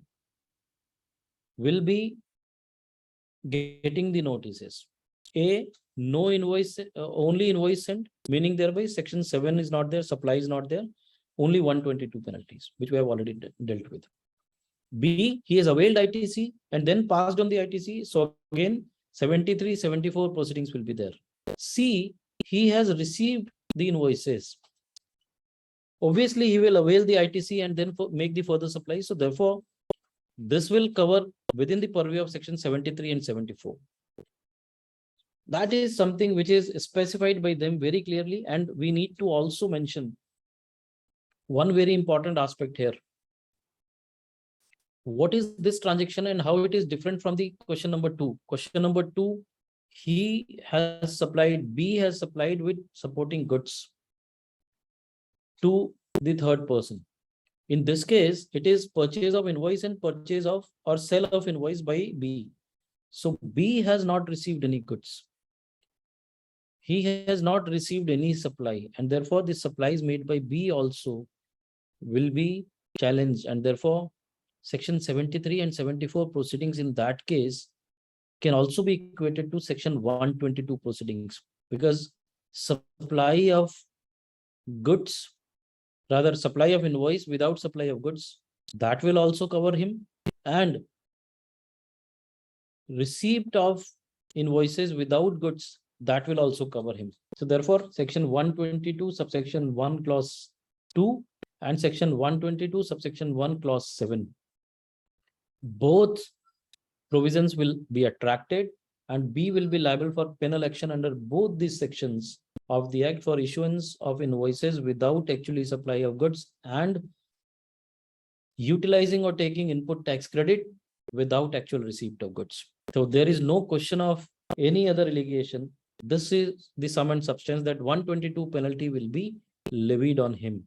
will be getting the notices. A, no invoice, only invoice sent, meaning thereby section 7 is not there, supply is not there, only 122 penalties, which we have already dealt with. B, he has availed ITC and then passed on the ITC. So again, 73, 74 proceedings will be there. C, he has received the invoices. Obviously, he will avail the ITC and then make the further supply. So therefore, this will cover within the purview of section 73 and 74. That is something which is specified by them very clearly. And we need to also mention one very important aspect here. What is this transaction and how it is different from the question number 2? Question number 2, he has supplied, B has supplied with supporting goods to the third person. In this case, it is purchase of invoice and purchase of or sell of invoice by B. So B has not received any goods. He has not received any supply, and therefore the supplies made by B also will be challenged, and therefore section 73 and 74 proceedings in that case can also be equated to section 122 proceedings, because supply of goods, rather supply of invoice without supply of goods, that will also cover him, and receipt of invoices without goods, that will also cover him. So therefore, section 122 subsection 1 clause 2 and section 122 subsection 1 clause 7, both provisions will be attracted, and B will be liable for penal action under both these sections of the Act for issuance of invoices without actually supply of goods and utilizing or taking input tax credit without actual receipt of goods. So there is no question of any other allegation. This is the sum and substance that 122 penalty will be levied on him.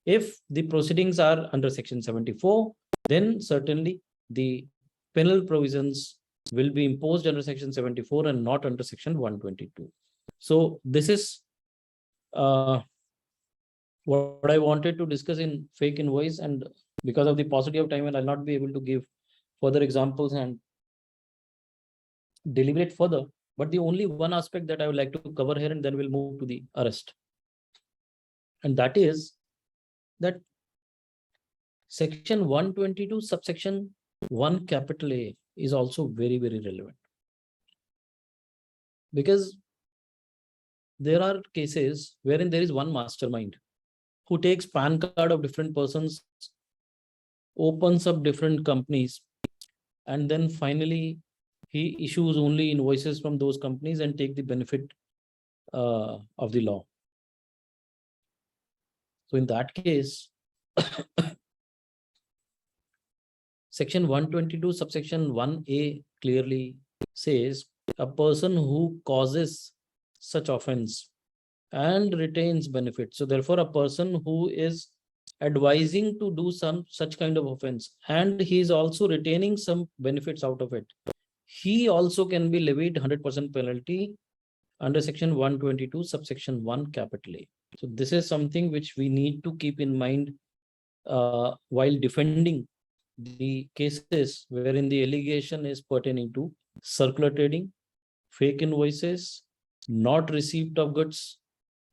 If the proceedings are under section 74, then certainly the penal provisions will be imposed under section 74 and not under section 122. So this is what I wanted to discuss in fake invoice, and because of the paucity of time, and I'll not be able to give further examples and deliberate further. But the only one aspect that I would like to cover here, and then we'll move to the arrest. And that is that section 122 subsection 1 capital A is also very, very relevant. Because there are cases wherein there is one mastermind who takes PAN card of different persons, opens up different companies, and then finally he issues only invoices from those companies and take the benefit of the law. So in that case, section 122 subsection 1A clearly says a person who causes such offense and retains benefit. So therefore, a person who is advising to do some such kind of offense and he is also retaining some benefits out of it, he also can be levied 100% penalty under section 122 subsection 1 capital A. So this is something which we need to keep in mind while defending the cases wherein the allegation is pertaining to circular trading, fake invoices, not receipt of goods,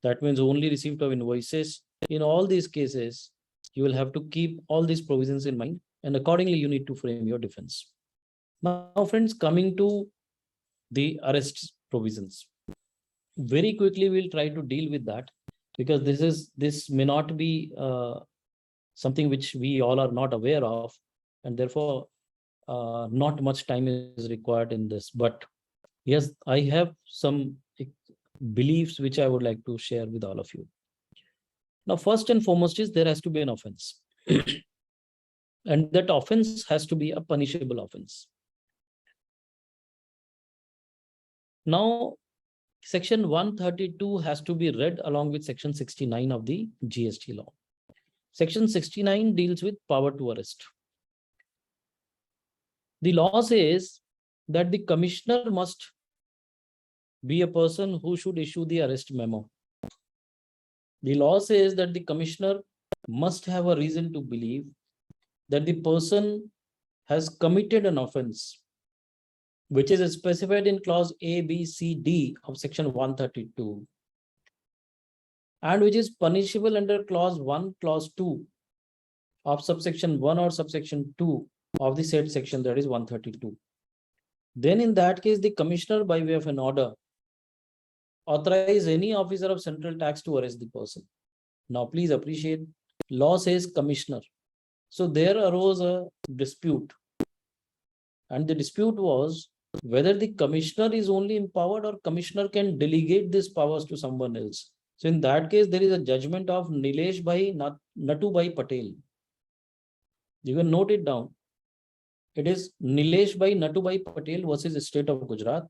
that means only receipt of invoices. In all these cases, you will have to keep all these provisions in mind, and accordingly you need to frame your defense. Now friends, coming to the arrest provisions, very quickly we'll try to deal with that, because this may not be something which we all are not aware of, and therefore not much time is required in this. But yes, I have some beliefs which I would like to share with all of you. Now, first and foremost is there has to be an offense. And that offense has to be a punishable offense. Now, section 132 has to be read along with section 69 of the GST law. Section 69 deals with power to arrest. The law says that the commissioner must be a person who should issue the arrest memo. The law says that the commissioner must have a reason to believe that the person has committed an offense, which is specified in clause A, B, C, D of section 132, and which is punishable under clause 1, clause 2 of subsection 1 or subsection 2 of the said section, that is 132. Then in that case, the commissioner by way of an order authorize any officer of central tax to arrest the person. Now please appreciate, law says commissioner. So there arose a dispute, and the dispute was whether the commissioner is only empowered or commissioner can delegate these powers to someone else. So in that case, there is a judgment of Nilesh Bhai Natu Bhai Patel. You can note it down. It is Nilesh Bhai Natu Bhai Patel versus State of Gujarat,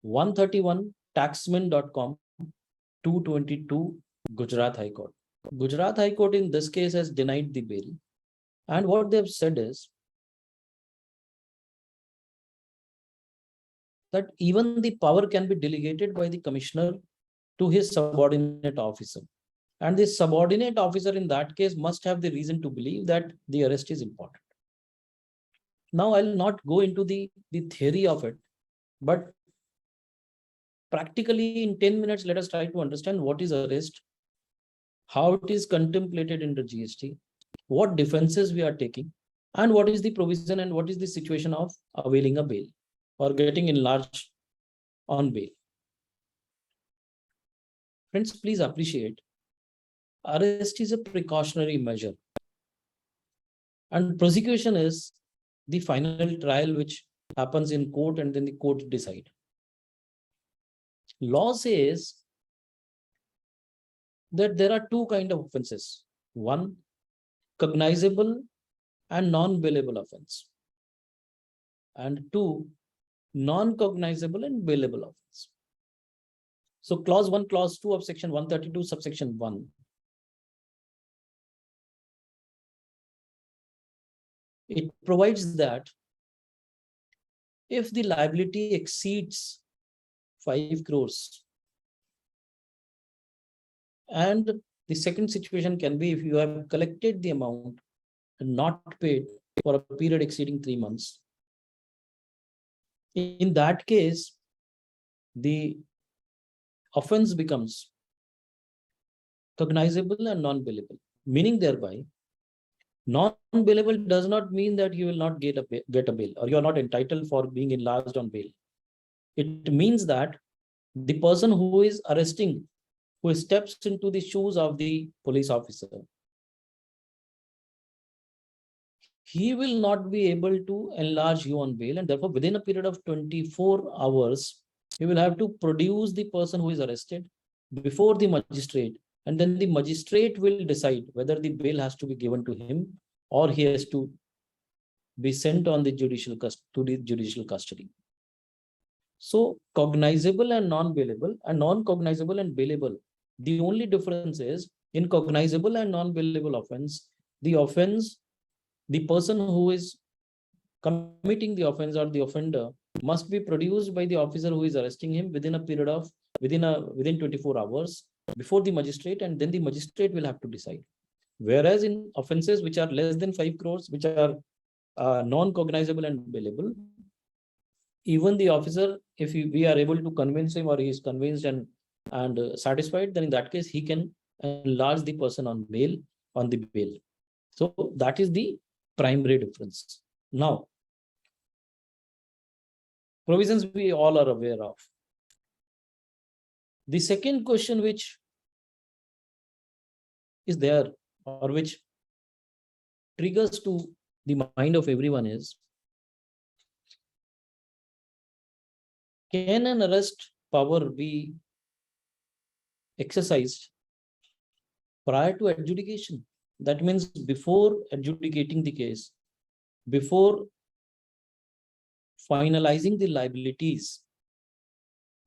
131 taxman.com, 222 Gujarat High Court. Gujarat High Court in this case has denied the bail. And what they have said is that even the power can be delegated by the commissioner to his subordinate officer. And the subordinate officer in that case must have the reason to believe that the arrest is important. Now, I'll not go into the theory of it, but practically in 10 minutes, let us try to understand what is arrest, how it is contemplated in the GST, what defenses we are taking, and what is the provision and what is the situation of availing a bail or getting enlarged on bail. Friends, please appreciate, arrest is a precautionary measure, and prosecution is the final trial which happens in court and then the court decide. Law says that there are two kinds of offenses. One, cognizable and non-bailable offense. And two, non-cognizable and bailable offense. So clause 1, clause 2 of section 132, subsection 1. It provides that if the liability exceeds 5 crores, and the second situation can be if you have collected the amount and not paid for a period exceeding 3 months. In that case, the offense becomes cognizable and non-bailable, meaning thereby non-bailable does not mean that you will not get a bail or you are not entitled for being enlarged on bail. It means that the person who is arresting, who steps into the shoes of the police officer, he will not be able to enlarge you on bail, and therefore within a period of 24 hours, he will have to produce the person who is arrested before the magistrate, and then the magistrate will decide whether the bail has to be given to him or he has to be sent on the judicial custody. So cognizable and non-bailable, and non-cognizable and bailable. The only difference is in cognizable and non-bailable offense, the person who is committing the offense or the offender must be produced by the officer who is arresting him within a period of within 24 hours before the magistrate, and then the magistrate will have to decide. Whereas in offenses which are less than 5 crores, which are non-cognizable and bailable, even the officer, if we are able to convince him or he is convinced and satisfied, then in that case he can enlarge the person on bail, on the bail. So that is the primary difference. Now, provisions we all are aware of. The second question which is there or which triggers to the mind of everyone is, can an arrest power be exercised prior to adjudication? That means before adjudicating the case, before finalizing the liabilities,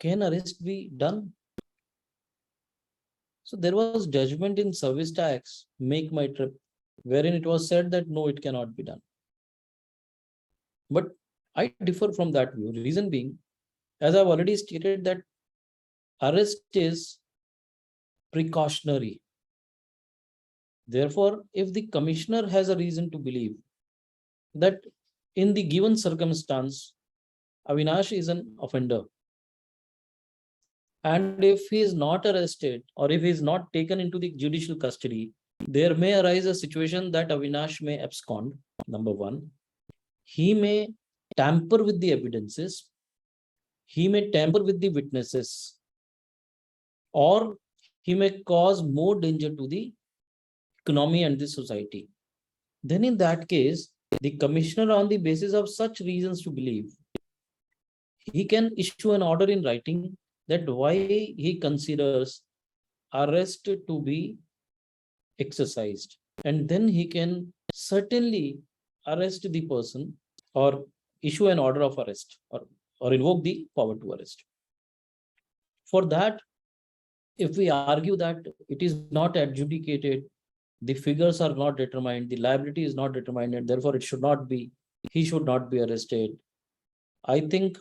can arrest be done? So there was judgment in service tax, Make My Trip, wherein it was said that no, it cannot be done. But I differ from that view. Reason being, as I've already stated, that arrest is precautionary. Therefore, if the commissioner has a reason to believe that in the given circumstance, Avinash is an offender, and if he is not arrested or if he is not taken into the judicial custody, there may arise a situation that Avinash may abscond, number one. He may tamper with the evidences, he may tamper with the witnesses, or he may cause more danger to the economy and the society. Then in that case, the commissioner, on the basis of such reasons to believe, he can issue an order in writing that why he considers arrest to be exercised, and then he can certainly arrest the person or issue an order of arrest or invoke the power to arrest. For that, if we argue that it is not adjudicated, the figures are not determined, the liability is not determined, and therefore he should not be arrested, I think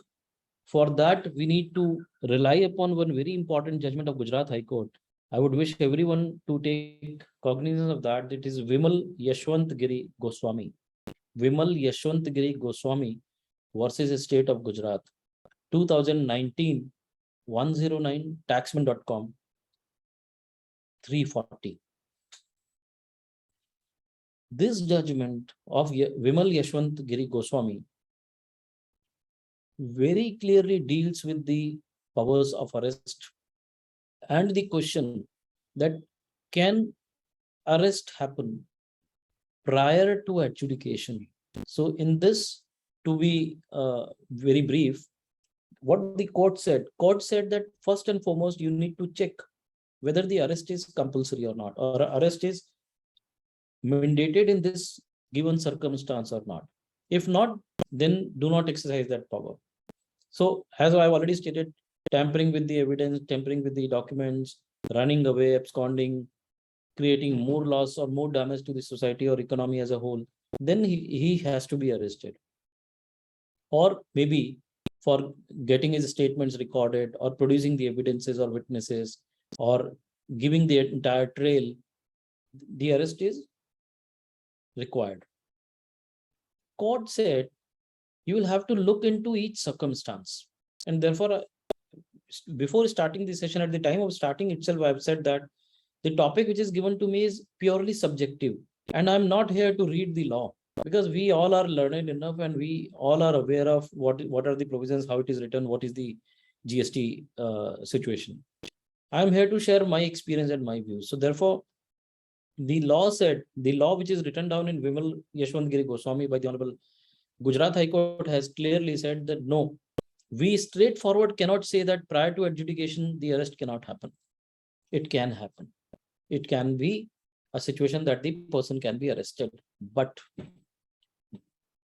for that we need to rely upon one very important judgment of Gujarat High Court, I would wish everyone to take cognizance of that. It is Vimal Yashwant Giri Goswami. Vimal Yashwant Giri Goswami versus State of Gujarat. 2019 109 taxman.com 340. This judgment of Vimal Yashwant Giri Goswami very clearly deals with the powers of arrest and the question that can arrest happen prior to adjudication. So in this, to be very brief, what the court said that first and foremost, you need to check whether the arrest is compulsory or not, or arrest is mandated in this given circumstance or not. If not, then do not exercise that power. So as I've already stated, tampering with the evidence, tampering with the documents, running away, absconding, creating more loss or more damage to the society or economy as a whole, then he has to be arrested. Or maybe for getting his statements recorded or producing the evidences or witnesses or giving the entire trail, the arrest is required. Court said you will have to look into each circumstance. And therefore, before starting the session, at the time of starting itself, I've said that the topic which is given to me is purely subjective. And I'm not here to read the law, because we all are learned enough and we all are aware of what are the provisions, how it is written, what is the GST situation. I'm here to share my experience and my views. So therefore, the law which is written down in Vimal Yashwant Giri Goswami by the Honorable Gujarat High Court has clearly said that no, we straightforward cannot say that prior to adjudication, the arrest cannot happen. It can happen. It can be a situation that the person can be arrested, but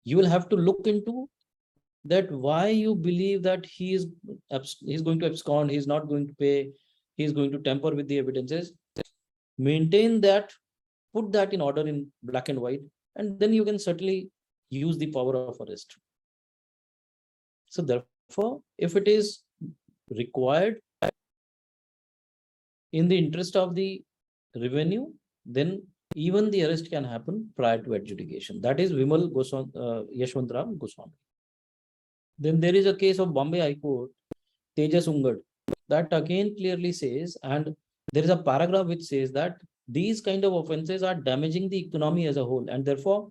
you will have to look into that why you believe that he's going to abscond, he's not going to pay, he's going to tamper with the evidences. Maintain that, put that in order in black and white, and then you can certainly use the power of arrest. So therefore, if it is required in the interest of the revenue, then even the arrest can happen prior to adjudication. That is Vimal Yashwantram Goswami. Then there is a case of Bombay High Court, Tejas Ungad, that again clearly says, and there is a paragraph which says that these kind of offenses are damaging the economy as a whole, and therefore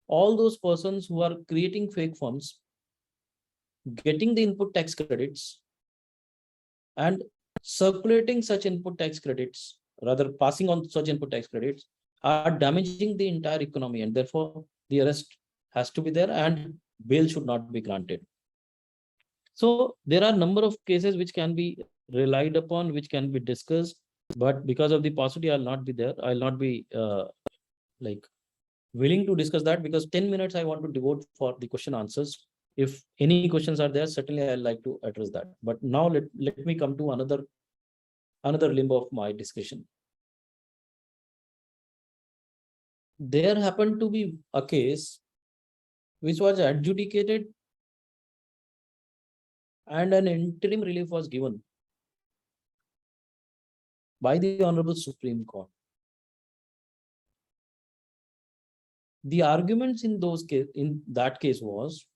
all those persons who are creating fake forms, getting the input tax credits, and circulating such input tax credits, rather passing on such input tax credits, are damaging the entire economy, and therefore the arrest has to be there and bail should not be granted. So there are a number of cases which can be relied upon, which can be discussed, but because of the paucity, I'll not be there. I'll not be like willing to discuss that, because 10 minutes I want to devote for the question answers. If any questions are there, certainly I'd like to address that. But now let me come to another limb of my discussion. There happened to be a case which was adjudicated and an interim relief was given by the Honorable Supreme Court. The arguments in that case was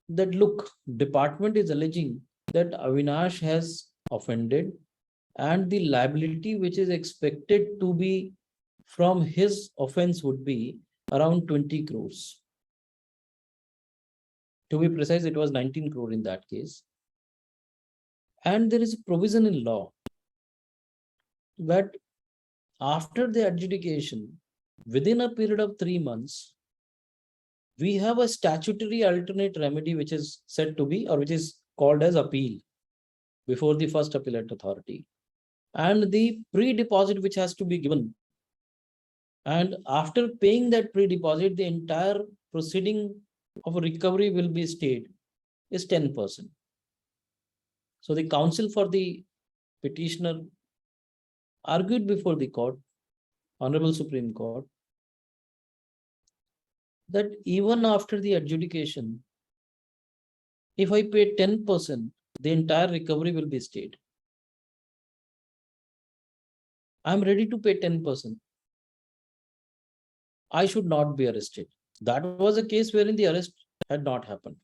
that, look, department is alleging that Avinash has offended and the liability which is expected to be from his offense would be around 20 crores. To be precise, it was 19 crore in that case. And there is a provision in law that after the adjudication, within a period of 3 months, we have a statutory alternate remedy which is said to be, or which is called as appeal before the first appellate authority, and the pre-deposit which has to be given. And after paying that pre-deposit, the entire proceeding of recovery will be stayed is 10%. So the counsel for the petitioner argued before the court, Honorable Supreme Court, that even after the adjudication, if I pay 10%, the entire recovery will be stayed. I'm ready to pay 10%. I should not be arrested. That was a case wherein the arrest had not happened.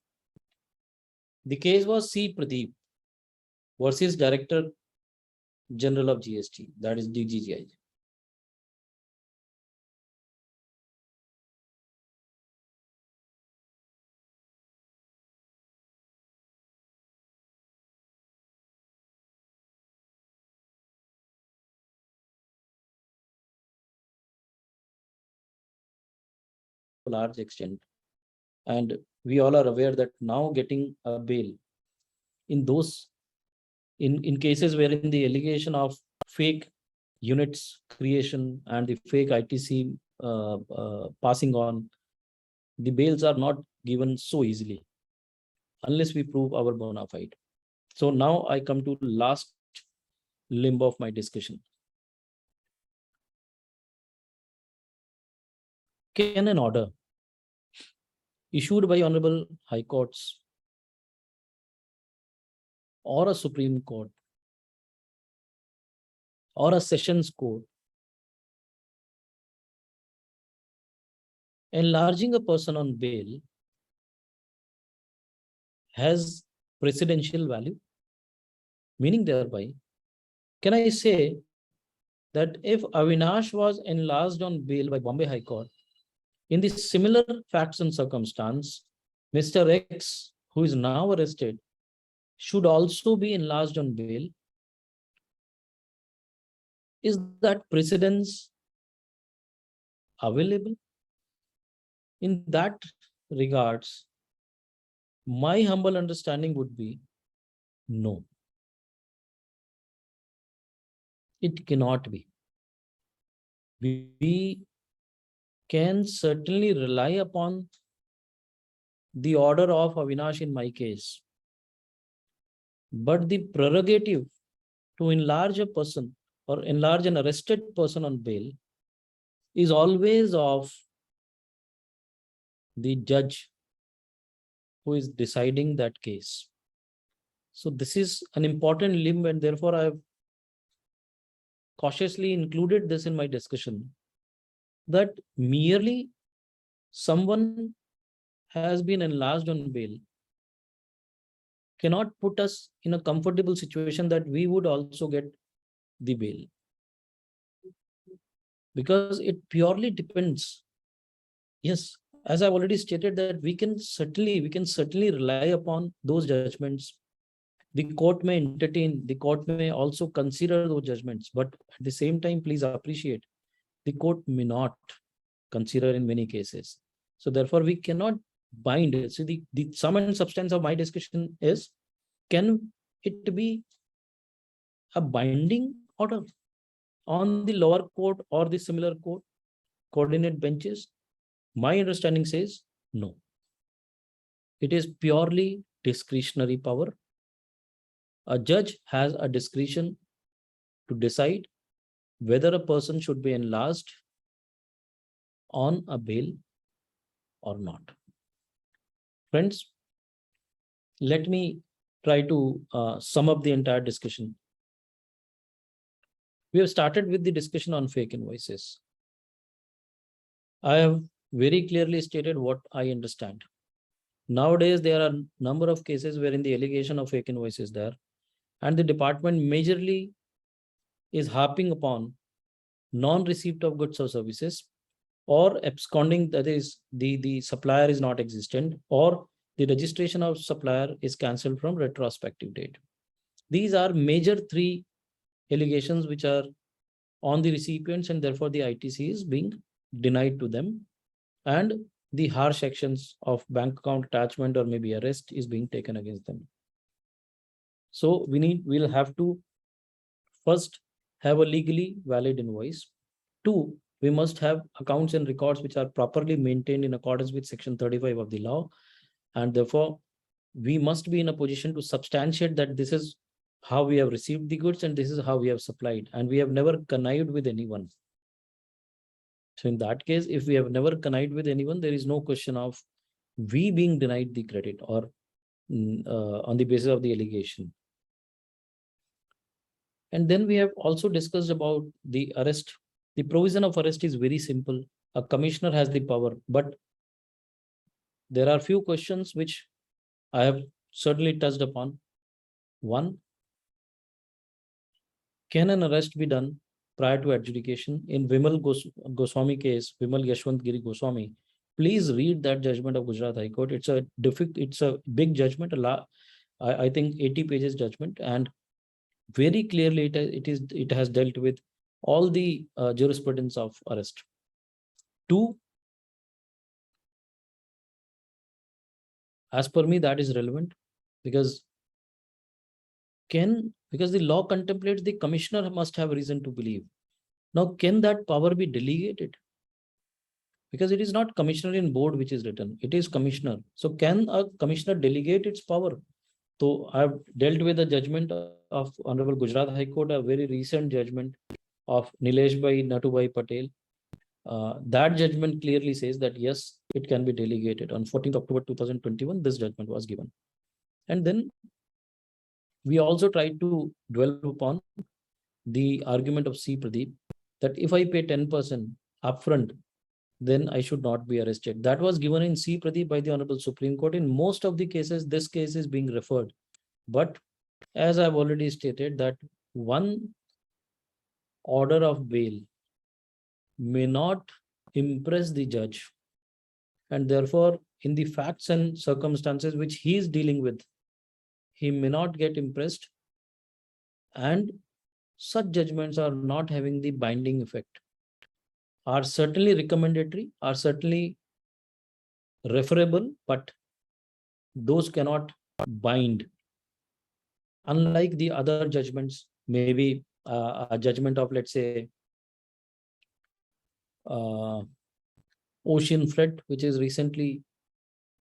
The case was C. Pradeep versus Director General of GST, that is DGGI. Large extent, and we all are aware that now getting a bail in those in cases wherein the allegation of fake units creation and the fake ITC passing on, the bails are not given so easily unless we prove our bona fide. So now I come to last limb of my discussion. Can an order issued by Honorable High Courts or a Supreme Court or a Sessions Court enlarging a person on bail has precedential value? Meaning thereby, can I say that if Avinash was enlarged on bail by Bombay High Court, in the similar facts and circumstance, Mr. X, who is now arrested, should also be enlarged on bail? Is that precedence available? In that regards, my humble understanding would be no. It cannot be. We can certainly rely upon the order of Avinash in my case, but the prerogative to enlarge a person or enlarge an arrested person on bail is always of the judge who is deciding that case. So this is an important limb, and therefore I have cautiously included this in my discussion, that merely someone has been enlarged on bail cannot put us in a comfortable situation that we would also get the bail, because it purely depends. Yes, as I've already stated, that we can certainly rely upon those judgments. The court may entertain, the court may also consider those judgments, but at the same time, please appreciate, the court may not consider in many cases. So therefore, we cannot bind it. So the sum and substance of my discussion is, can it be a binding order on the lower court or the similar court, coordinate benches? My understanding says no. It is purely discretionary power. A judge has a discretion to decide whether a person should be enlarged on a bail or not. Friends, let me try to sum up the entire discussion. We have started with the discussion on fake invoices. I have very clearly stated what I understand. Nowadays, there are a number of cases wherein the allegation of fake invoice is there, and the department majorly is harping upon non-receipt of goods or services, or absconding, that is the supplier is not existent, or the registration of supplier is cancelled from retrospective date. These are major three allegations which are on the recipients, and therefore the ITC is being denied to them, and the harsh actions of bank account attachment or maybe arrest is being taken against them. So we'll have to first have a legally valid invoice. Two, we must have accounts and records which are properly maintained in accordance with Section 35 of the law. And therefore, we must be in a position to substantiate that this is how we have received the goods and this is how we have supplied. And we have never connived with anyone. So in that case, if we have never connived with anyone, there is no question of we being denied the credit, or on the basis of the allegation. The third, we must have a legally valid invoice. And fourth, we must have accounts and records which are properly maintained in accordance with Section 35 of the law. And therefore, we must be in a position to substantiate that this is how we have received the goods and this is how we have supplied. And we have never connived with anyone. So in that case, if we have never connived with anyone, there is no question of we being denied the credit, or on the basis of the allegation. And then we have also discussed about the arrest. The provision of arrest is very simple. A commissioner has the power, but there are few questions which I have certainly touched upon. One, can an arrest be done prior to adjudication? In Vimal Goswami case, Vimal Yashwant Giri Goswami, please read that judgment of Gujarat High Court. It's a big judgment, I think 80 pages judgment, and very clearly it has dealt with all the jurisprudence of arrest. Two, as per me, that is relevant because the law contemplates the commissioner must have reason to believe. Now, can that power be delegated? Because it is not commissioner in board which is written, it is commissioner. So can a commissioner delegate its power? So I've dealt with the judgment of Honorable Gujarat High Court, a very recent judgment of Nilesh Bhai Natubai Patel. That judgment clearly says that yes, it can be delegated. On 14th October 2021, this judgment was given. And then we also tried to dwell upon the argument of C. Pradeep that if I pay 10% upfront, then I should not be arrested. That was given in C. Pradeep by the Honorable Supreme Court. In most of the cases, this case is being referred. But as I've already stated, that one order of bail may not impress the judge. And therefore, in the facts and circumstances which he is dealing with, he may not get impressed. And such judgments are not having the binding effect, are certainly recommendatory, are certainly referable, but those cannot bind. Unlike the other judgments, maybe a judgment of, let's say, ocean flood, which is recently,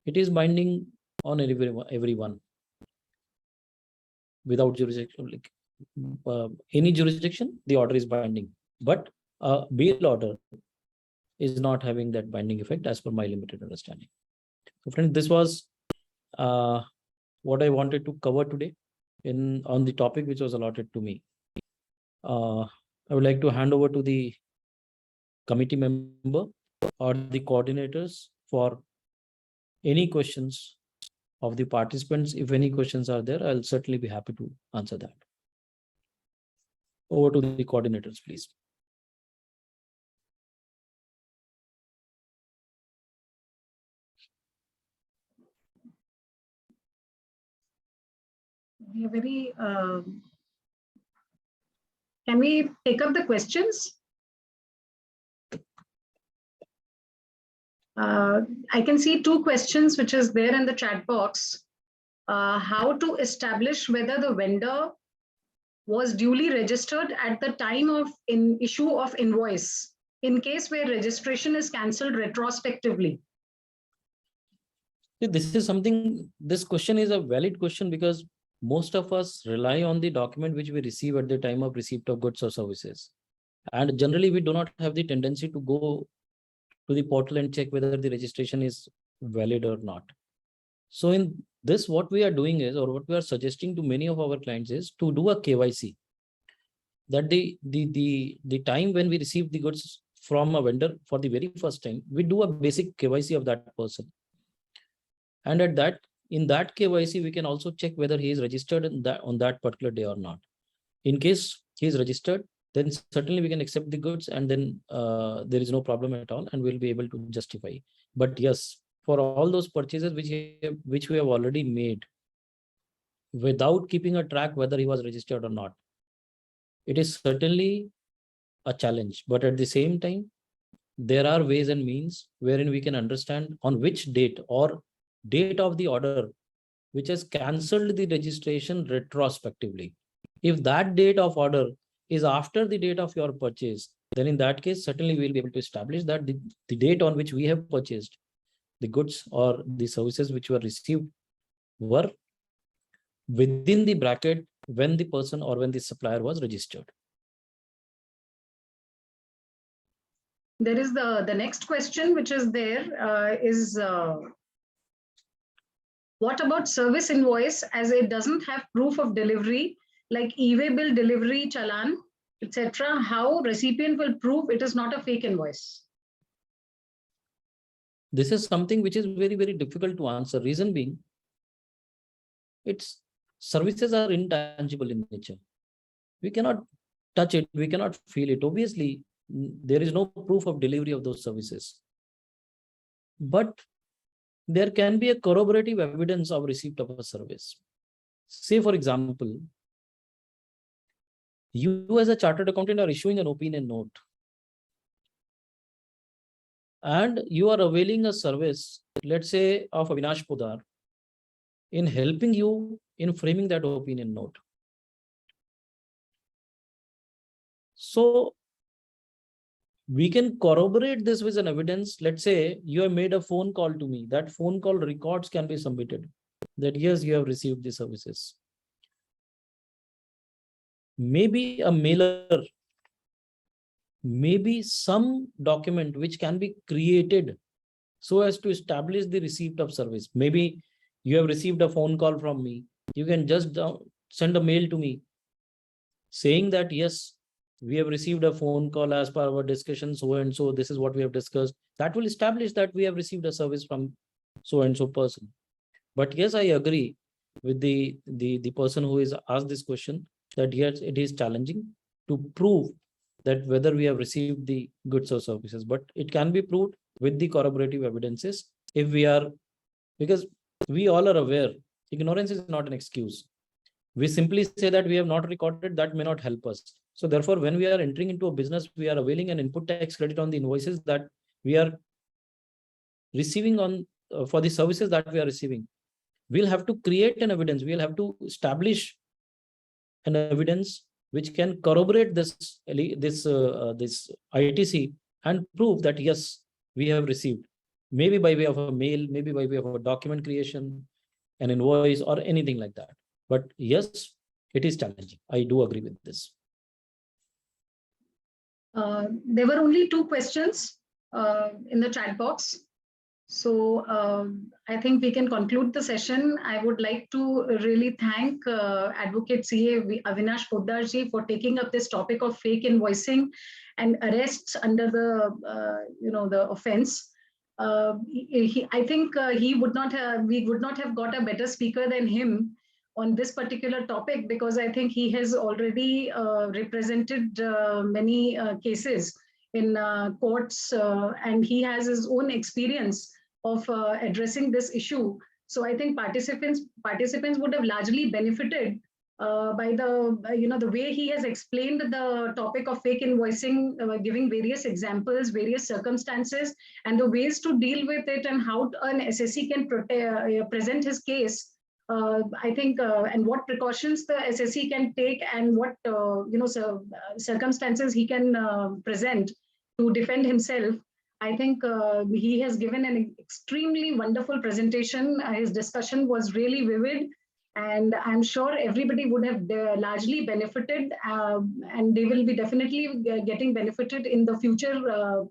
it is binding on everyone without jurisdiction. Like, any jurisdiction, the order is binding, but a bail order is not having that binding effect as per my limited understanding. So friends, this was what I wanted to cover today on the topic which was allotted to me. I would like to hand over to the committee member or the coordinators for any questions of the participants. If any questions are there, I'll certainly be happy to answer that. Over to the coordinators, please. We are very. Can we take up the questions? I can see two questions which is there in the chat box. How to establish whether the vendor was duly registered at the time of issue of invoice in case where registration is cancelled retrospectively? This question is a valid question because most of us rely on the document which we receive at the time of receipt of goods or services. And generally, we do not have the tendency to go to the portal and check whether the registration is valid or not. So in this, what we are doing is, or what we are suggesting to many of our clients is to do a KYC. That the time when we receive the goods from a vendor for the very first time, we do a basic KYC of that person. And in that KYC, we can also check whether he is registered on that particular day or not. In case he is registered, then certainly we can accept the goods, and then there is no problem at all, and we'll be able to justify. But yes, for all those purchases which we have already made, without keeping a track whether he was registered or not, it is certainly a challenge. But at the same time, there are ways and means wherein we can understand on which date or date of the order which has cancelled the registration retrospectively. If that date of order is after the date of your purchase, then in that case, certainly we'll be able to establish that the date on which we have purchased the goods or the services which were received were within the bracket when the person or when the supplier was registered. There is the next question which is there is what about service invoice as it doesn't have proof of delivery like e-way bill delivery challan, etc., how recipient will prove it is not a fake invoice? This is something which is very, very difficult to answer. Reason being, its services are intangible in nature. We cannot touch it, we cannot feel it. Obviously, there is no proof of delivery of those services. But there can be a corroborative evidence of receipt of a service. Say, for example, you as a chartered accountant are issuing an opinion note, and you are availing a service, let's say, of Avinash Poddar in helping you in framing that opinion note. So we can corroborate this with an evidence. Let's say you have made a phone call to me. That phone call records can be submitted that yes, you have received the services. Maybe a mailer, maybe some document which can be created so as to establish the receipt of service. Maybe you have received a phone call from me. You can just send a mail to me saying that, yes, we have received a phone call as per our discussion, so and so, this is what we have discussed. That will establish that we have received a service from so and so person. But yes, I agree with the person who is asked this question that yes, it is challenging to prove that whether we have received the goods or services, but it can be proved with the corroborative evidences if we are, because we all are aware, ignorance is not an excuse. We simply say that we have not recorded, that may not help us. So therefore, when we are entering into a business, we are availing an input tax credit on the invoices that we are receiving on for the services that we are receiving. We'll have to create an evidence. We'll have to establish an evidence which can corroborate this ITC and prove that yes, we have received, maybe by way of a mail, maybe by way of a document creation, an invoice, or anything like that. But yes, it is challenging. I do agree with this. There were only 2 questions in the chat box. So I think we can conclude the session. I would like to really thank Advocate CA Avinash Poddar ji for taking up this topic of fake invoicing and arrests under the offense. I think we would not have got a better speaker than him on this particular topic, because I think he has already represented many cases in courts, and he has his own experience of addressing this issue. So I think participants would have largely benefited by the way he has explained the topic of fake invoicing, giving various examples, various circumstances, and the ways to deal with it, and how an SSE can present his case. I think, and what precautions the SSE can take, and what circumstances he can present to defend himself. I think he has given an extremely wonderful presentation. His discussion was really vivid, and I'm sure everybody would have largely benefited, and they will be definitely getting benefited in the future,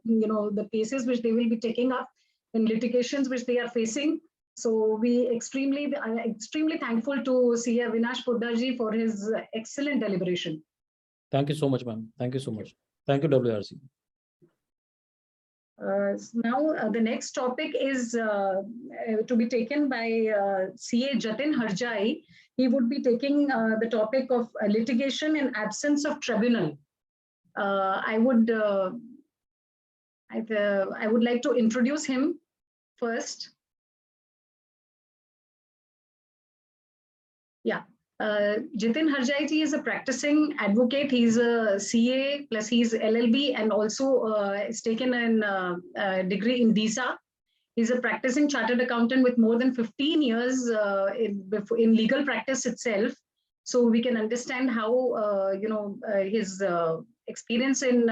the cases which they will be taking up in litigations which they are facing. So we are extremely thankful to CA Avinash Poddar ji for his excellent deliberation. Thank you so much, ma'am. Thank you so much. Thank you, WRC. Now, the next topic is to be taken by CA Jatin Harjai. He would be taking the topic of litigation in absence of tribunal. I would like to introduce him first. Yeah. Jatin Harjai ji is a practicing advocate. He's a CA plus he's LLB, and also has taken a degree in DISA. He's a practicing chartered accountant with more than 15 years in legal practice itself. So we can understand how his experience in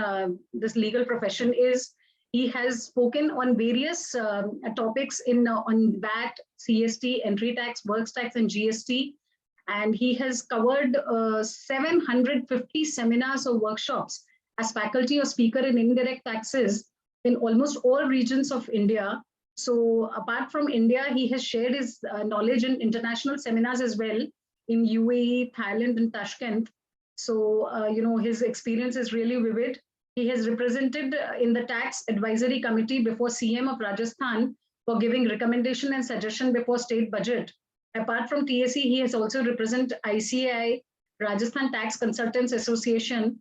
this legal profession is. He has spoken on various topics on VAT, CST, entry tax, works tax, and GST. And he has covered 750 seminars or workshops as faculty or speaker in indirect taxes in almost all regions of India. So apart from India, he has shared his knowledge in international seminars as well. in UAE, Thailand, and Tashkent. So, his experience is really vivid. He has represented in the Tax Advisory Committee before CM of Rajasthan for giving recommendation and suggestion before state budget. Apart from TAC, he has also represented ICAI, Rajasthan Tax Consultants Association,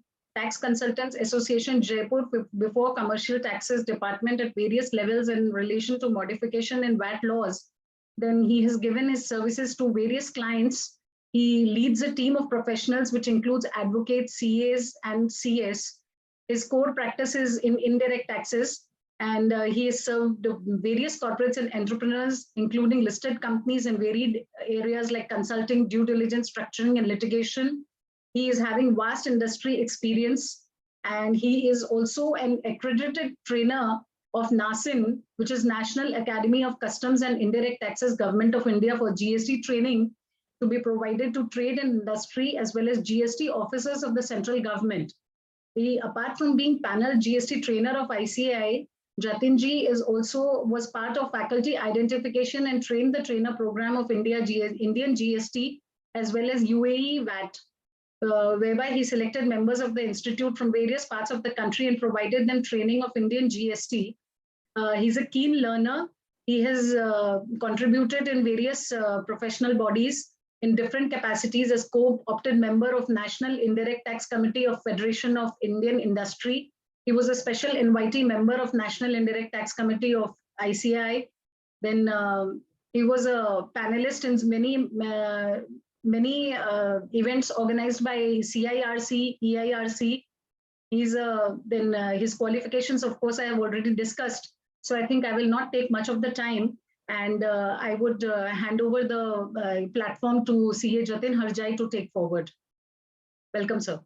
Jaipur before Commercial Taxes Department at various levels in relation to modification in VAT laws. Then he has given his services to various clients. He leads a team of professionals, which includes advocates, CAs, and CS. His core practice is in indirect taxes, and he has served various corporates and entrepreneurs, including listed companies in varied areas like consulting, due diligence, structuring, and litigation. He is having vast industry experience, and he is also an accredited trainer of NASIN, which is National Academy of Customs and Indirect Taxes, Government of India, for GST training to be provided to trade and industry as well as GST officers of the central government. He, apart from being panel GST trainer of ICAI, Jatin ji was part of faculty identification and trained the trainer program of Indian GST as well as UAE VAT, whereby he selected members of the institute from various parts of the country and provided them training of Indian GST. He's a keen learner. He has contributed in various professional bodies in different capacities as co-opted member of National Indirect Tax Committee of Federation of Indian Industry. He was a special invitee member of National Indirect Tax Committee of ICI. Then he was a panelist in many events organized by CIRC, EIRC. His qualifications, of course, I have already discussed. So I think I will not take much of the time, and I would hand over the platform to CA Jatin Harjai to take forward. Welcome, sir.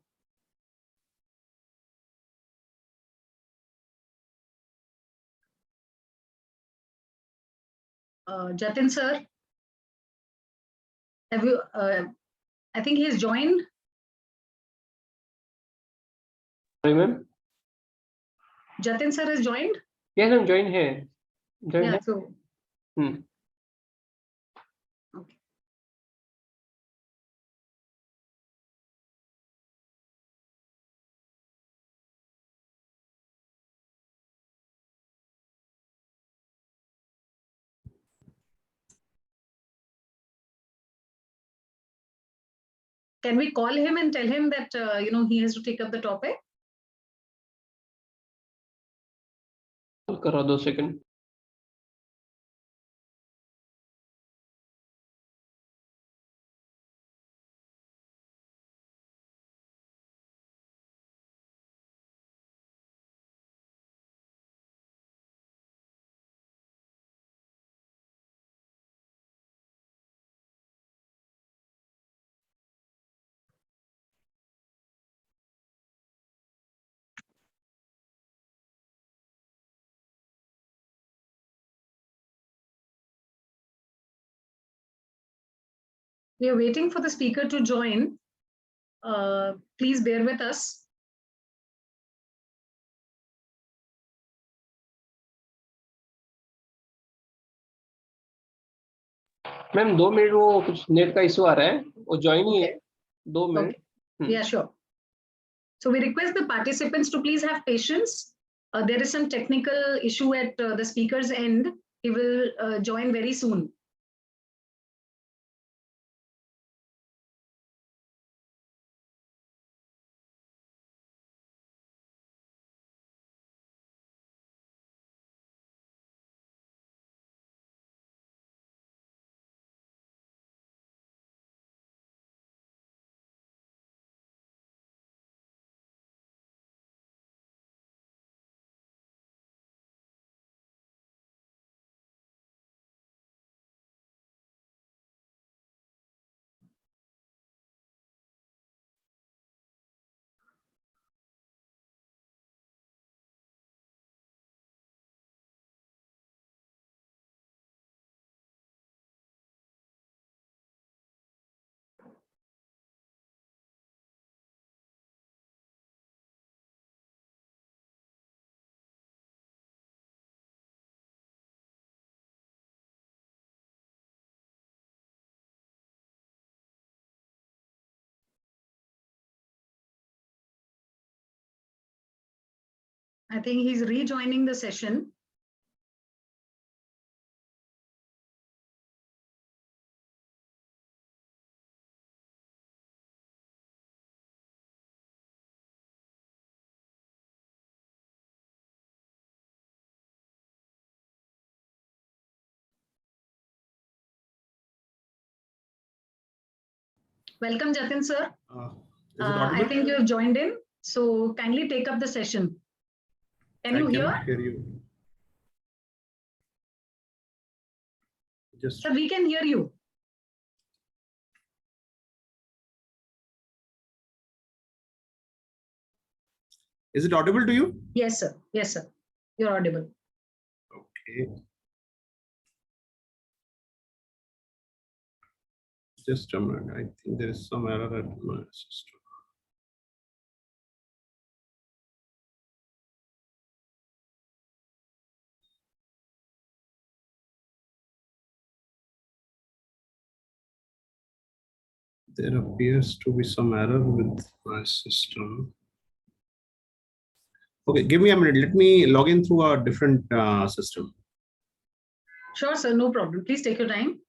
Jatin, sir, have you? I think he has joined. Sorry, ma'am. Jatin, sir, has joined. Yes, I'm joined here. Yeah. So. Okay. Can we call him and tell him that he has to take up the topic? करो 2 second. We are waiting for the speaker to join. Please bear with us. Ma'am 2 minute, वो कुछ net का issue आ रहा है, वो join ही है. 2 minute. Yeah, sure. So we request the participants to please have patience. There is some technical issue at the speaker's end. He will join very soon. I think he's rejoining the session. Welcome, Jatin sir. Is it I audible? think you have joined in, so kindly take up the session. Can you I hear? cannot hear you. Just Sir, we can hear you. is it audible to you? Yes, sir. Yes, sir. You're audible. Okay. Just a minute. I think there is some error at my system. There appears to be some error with my system. Okay, give me a minute. Let me log in through a different system. Sure, sir. No problem. Please take your time.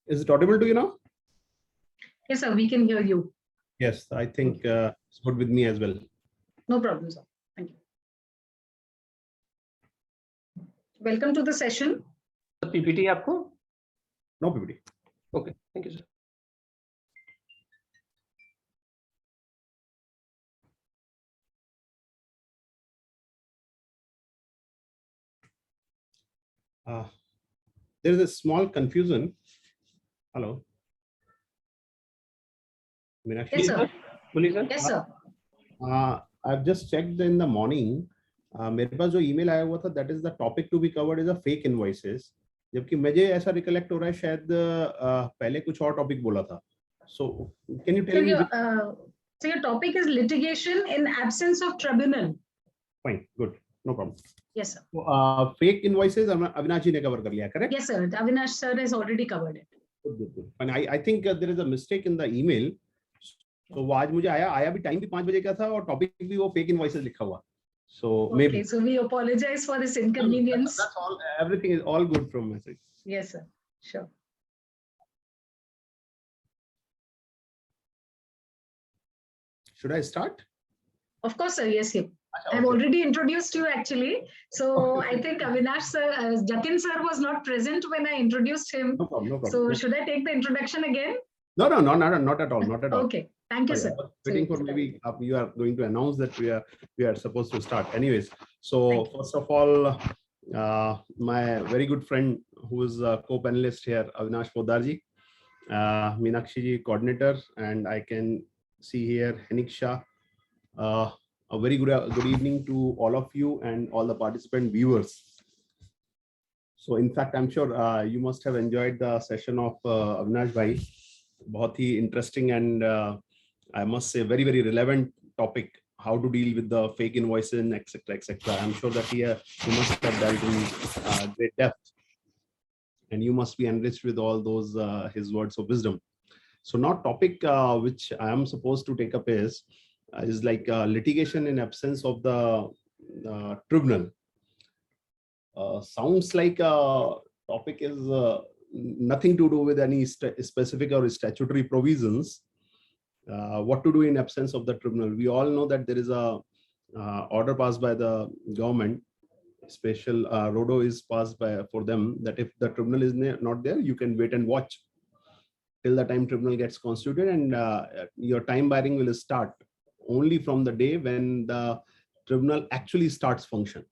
Is it audible to you now? Yes, sir. We can hear you. Yes, I think it's good with me as well. No problem, sir. Thank you. Welcome to the session. PPT आपको? No PPT. Okay, thank you, sir. There is a small confusion. Hello. Meenakshi? Yes, sir. बोलिए sir. Yes, sir. I've just checked in the morning. मेरे पास जो email आया हुआ था, that is the topic to be covered is a fake invoices. जबकि मुझे ऐसा recollect हो रहा है शायद पहले कुछ और topic बोला था. So can you tell me? So your topic is litigation in absence of tribunal. Fine, good, no problem. Yes, sir. So, fake invoices Avinash ji ने cover कर लिया, correct? Yes, sir. Avinash sir has already covered it. Good. And I think there is a mistake in the email. So वो आज मुझे आया भी time भी 5 बजे का था और टॉपिक भी वो फेक इनवॉइसेस लिखा हुआ. So maybe. Okay, so we apologize for this inconvenience. That's all. Everything is all good from my side. Yes, sir. Sure. Should I start? Of course, sir. Yes, yes. Okay. I've already introduced you actually. So I think Avinash sir, Jatin sir was not present when I introduced him. No problem. So should I take the introduction again? No, not at all. Okay. Thank you, Sorry, sir. I was waiting for maybe you are going to announce that we are supposed to start. Anyways, so first of all, my very good friend who is a co-panelist here, Avinash Poddar ji, Meenakshi ji, coordinator, and I can see here Heniksha. A very good evening to all of you and all the participant viewers. So in fact, I'm sure you must have enjoyed the session of Avinash bhai. बहुत ही interesting and I must say very relevant topic, how to deal with the fake invoices, etc. I'm sure that he must have dealt in great depth and you must be enriched with all those his words of wisdom. So now topic which I am supposed to take up is like litigation in absence of the tribunal. sounds like a topic is nothing to do with any specific or statutory provisions. What to do in absence of the tribunal? We all know that there is a order passed by the government. Special RODO is passed for them that if the tribunal is not there, you can wait and watch till the time tribunal gets constituted, and your time barring will start only from the day when the tribunal actually starts function.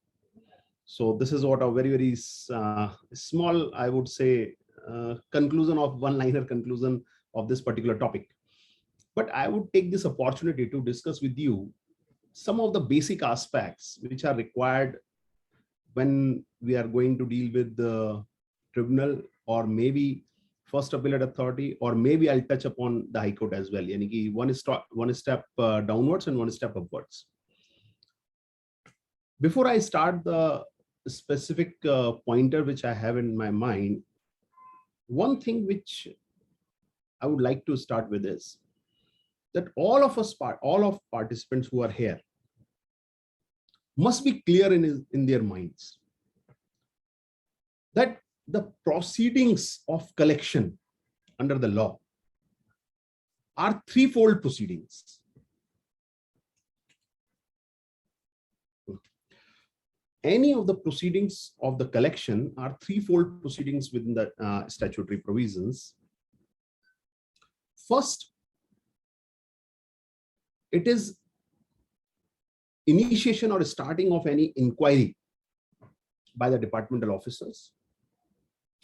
So this is what a very, very small, I would say, conclusion of one-liner conclusion of this particular topic. But I would take this opportunity to discuss with you some of the basic aspects which are required when we are going to deal with the tribunal, or maybe first appellate authority, or maybe I'll touch upon the High Court as well. Yani ki one step downwards and one step upwards. Before I start the specific pointer which I have in my mind, one thing which I would like to start with is that all of participants who are here must be clear in their minds that the proceedings of collection under the law are threefold proceedings. Any of the proceedings of the collection are threefold proceedings within the statutory provisions. First, it is initiation or starting of any inquiry by the departmental officers,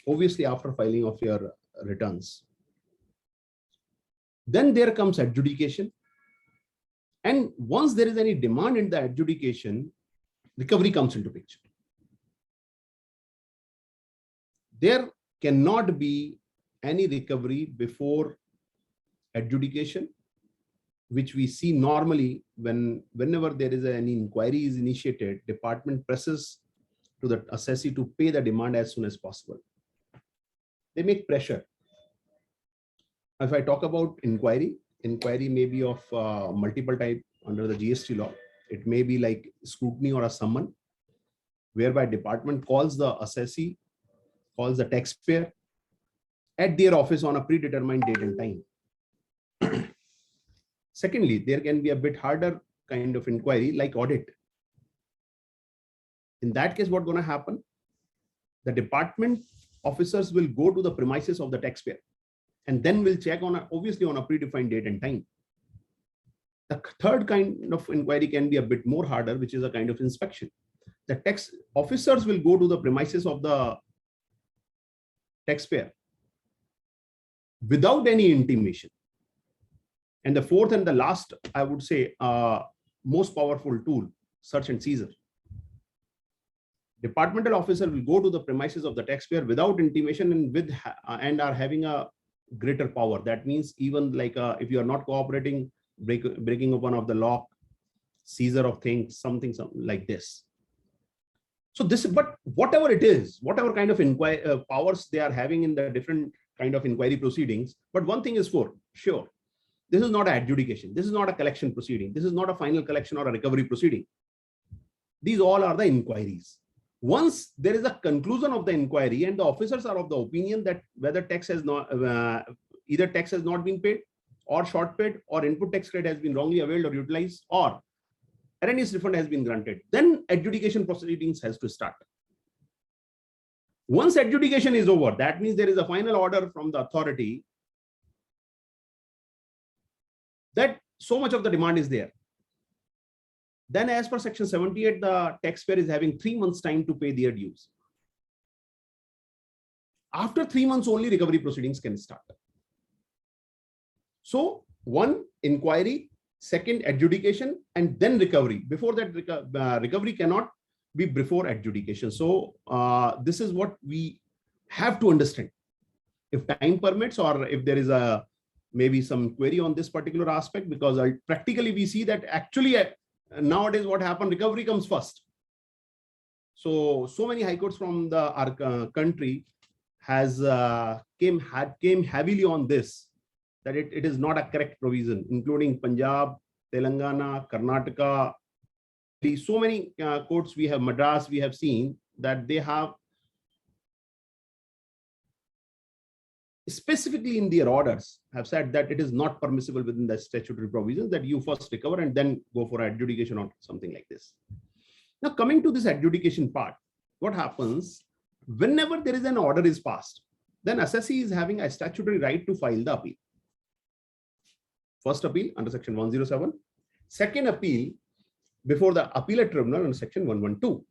obviously after filing of your returns. Then there comes adjudication. And once there is any demand in the adjudication, recovery comes into picture. There cannot be any recovery before adjudication, which we see normally whenever there is any inquiry is initiated, department presses to the assessee to pay the demand as soon as possible. They make pressure. If I talk about inquiry may be of multiple type under the GST law. It may be like scrutiny or a summon, whereby department calls the assessee, calls the taxpayer at their office on a predetermined date and time. Secondly, there can be a bit harder kind of inquiry like audit. In that case, what's going to happen? The department officers will go to the premises of the taxpayer and then will check obviously on a predefined date and time. The third kind of inquiry can be a bit more harder, which is a kind of inspection. The tax officers will go to the premises of the taxpayer without any intimation. And the fourth and the last, I would say, most powerful tool, search and seizure. Departmental officer will go to the premises of the taxpayer without intimation and are having a greater power. That means even like if you are not cooperating, breaking up one of the lock, seizure of things, something like this. So this, but whatever it is, whatever kind of inquiry powers they are having in the different kind of inquiry proceedings, but one thing is for sure, this is not an adjudication. This is not a collection proceeding. This is not a final collection or a recovery proceeding. These all are the inquiries. Once there is a conclusion of the inquiry and the officers are of the opinion that whether tax has not, either tax has not been paid or short paid, or input tax credit has been wrongly availed or utilized, or erroneous refund has been granted, then adjudication proceedings has to start. Once adjudication is over, that means there is a final order from the authority that so much of the demand is there. Then as per section 78, the taxpayer is having 3 months time to pay their dues. After 3 months only recovery proceedings can start. So one, inquiry, second, adjudication, and then recovery. Before that, recovery cannot be before adjudication. So this is what we have to understand. If time permits, or if there is a maybe some query on this particular aspect, because practically we see that actually nowadays what happened, recovery comes first. So many high courts from our country has came heavily on this, that it is not a correct provision, including Punjab, Telangana, Karnataka. So many courts we have, Madras we have seen, that they have specifically in their orders have said that it is not permissible within the statutory provisions that you first recover and then go for adjudication or something like this. Now, coming to this adjudication part, what happens whenever there is an order is passed, then assessee is having a statutory right to file the appeal. First appeal under section 107, second appeal before the appellate tribunal under section 112.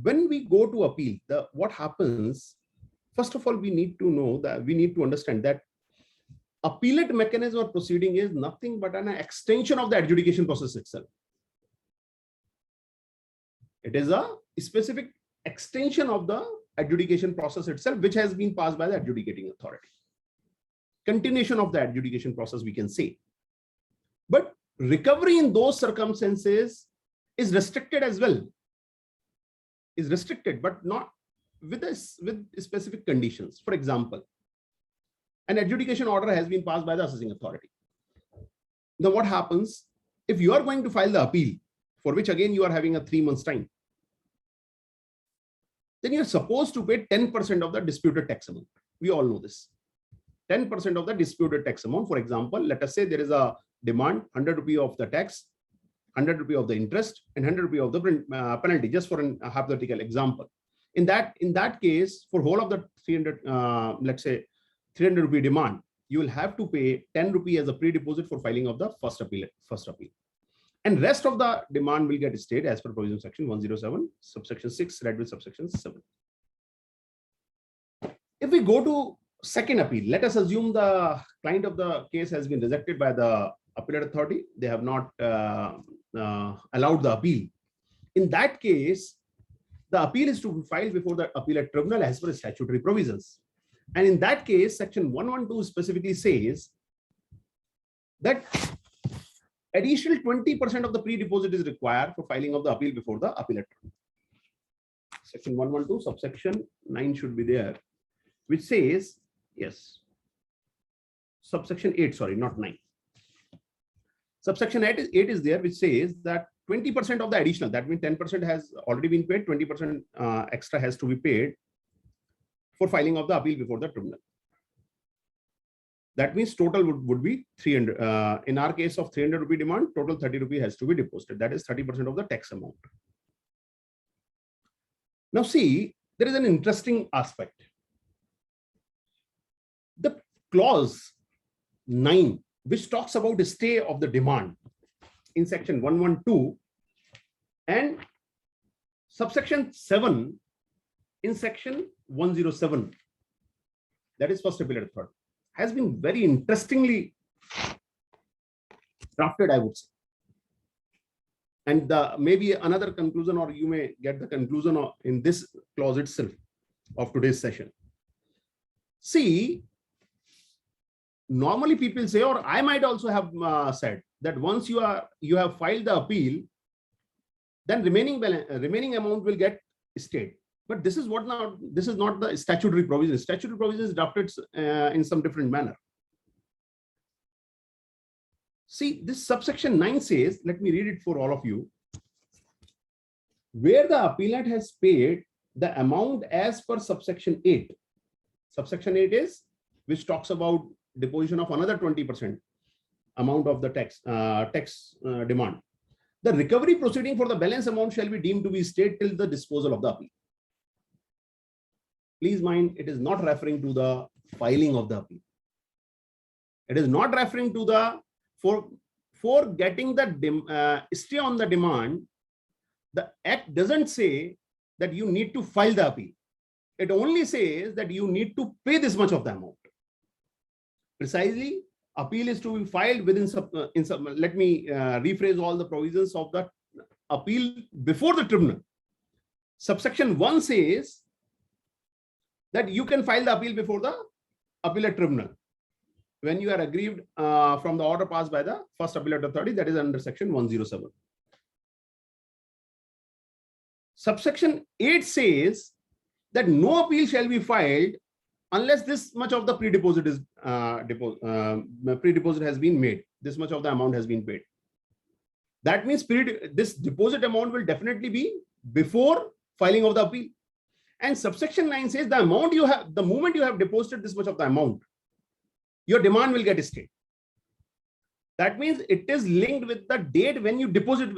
When we go to appeal, what happens, first of all, we need to know that we need to understand that appellate mechanism or proceeding is nothing but an extension of the adjudication process itself. It is a specific extension of the adjudication process itself, which has been passed by the adjudicating authority. Continuation of the adjudication process, we can say. But recovery in those circumstances is restricted as well. Is restricted, but not with specific conditions. For example, an adjudication order has been passed by the assessing authority. Now, what happens if you are going to file the appeal, for which again you are having a 3 months time? Then you are supposed to pay 10% of the disputed tax amount. We all know this. 10% of the disputed tax amount. For example, let us say there is a demand 100 rupee of the tax, 100 rupee of the interest, and 100 rupee of the penalty, just for a hypothetical example. In that case, for whole of the 300, let's say 300 rupee demand, you will have to pay 10 rupee as a pre-deposit for filing of the first appeal. And rest of the demand will get stayed as per provision section 107, subsection 6, read with subsection 7. If we go to second appeal, let us assume the client of the case has been rejected by the appellate authority. They have not allowed the appeal. In that case, the appeal is to be filed before the appellate tribunal as per statutory provisions. And in that case, section 112 specifically says that additional 20% of the pre-deposit is required for filing of the appeal before the appellate tribunal. Section 112, subsection 9 should be there, which says, yes, subsection 8, sorry, not 9. Subsection 8 is there, which says that 20% of the additional, that means 10% has already been paid, 20% extra has to be paid for filing of the appeal before the tribunal. That means total would be 300. In our case of 300 rupee demand, total 30 rupee has to be deposited. That is 30% of the tax amount. Now see, there is an interesting aspect. The clause 9, which talks about the stay of the demand in section 112 and subsection 7 in section 107, that is first appellate authority, has been very interestingly drafted, I would say. And maybe another conclusion, or you may get the conclusion in this clause itself of today's session. See, normally people say, or I might also have said, that once you have filed the appeal, then remaining amount will get stayed. But this is not the statutory provision. Statutory provision is drafted in some different manner. See, this subsection 9 says, let me read it for all of you. Where the appellant has paid the amount as per subsection 8. Subsection 8 is, which talks about deposition of another 20% amount of the tax demand. The recovery proceeding for the balance amount shall be deemed to be stayed till the disposal of the appeal. Please mind, it is not referring to the filing of the appeal. It is not referring to the for getting the stay on the demand. The act doesn't say that you need to file the appeal. It only says that you need to pay this much of the amount. Precisely, appeal is to be filed within let me rephrase all the provisions of the appeal before the tribunal. Subsection 1 says that you can file the appeal before the appellate tribunal when you are aggrieved from the order passed by the first appellate authority, that is under section 107. Subsection 8 says that no appeal shall be filed unless this much of the pre-deposit is pre-deposit has been made. This much of the amount has been paid. That means this deposit amount will definitely be before filing of the appeal. And subsection 9 says the amount you have, the moment you have deposited this much of the amount, your demand will get stayed. That means it is linked with the date when you deposit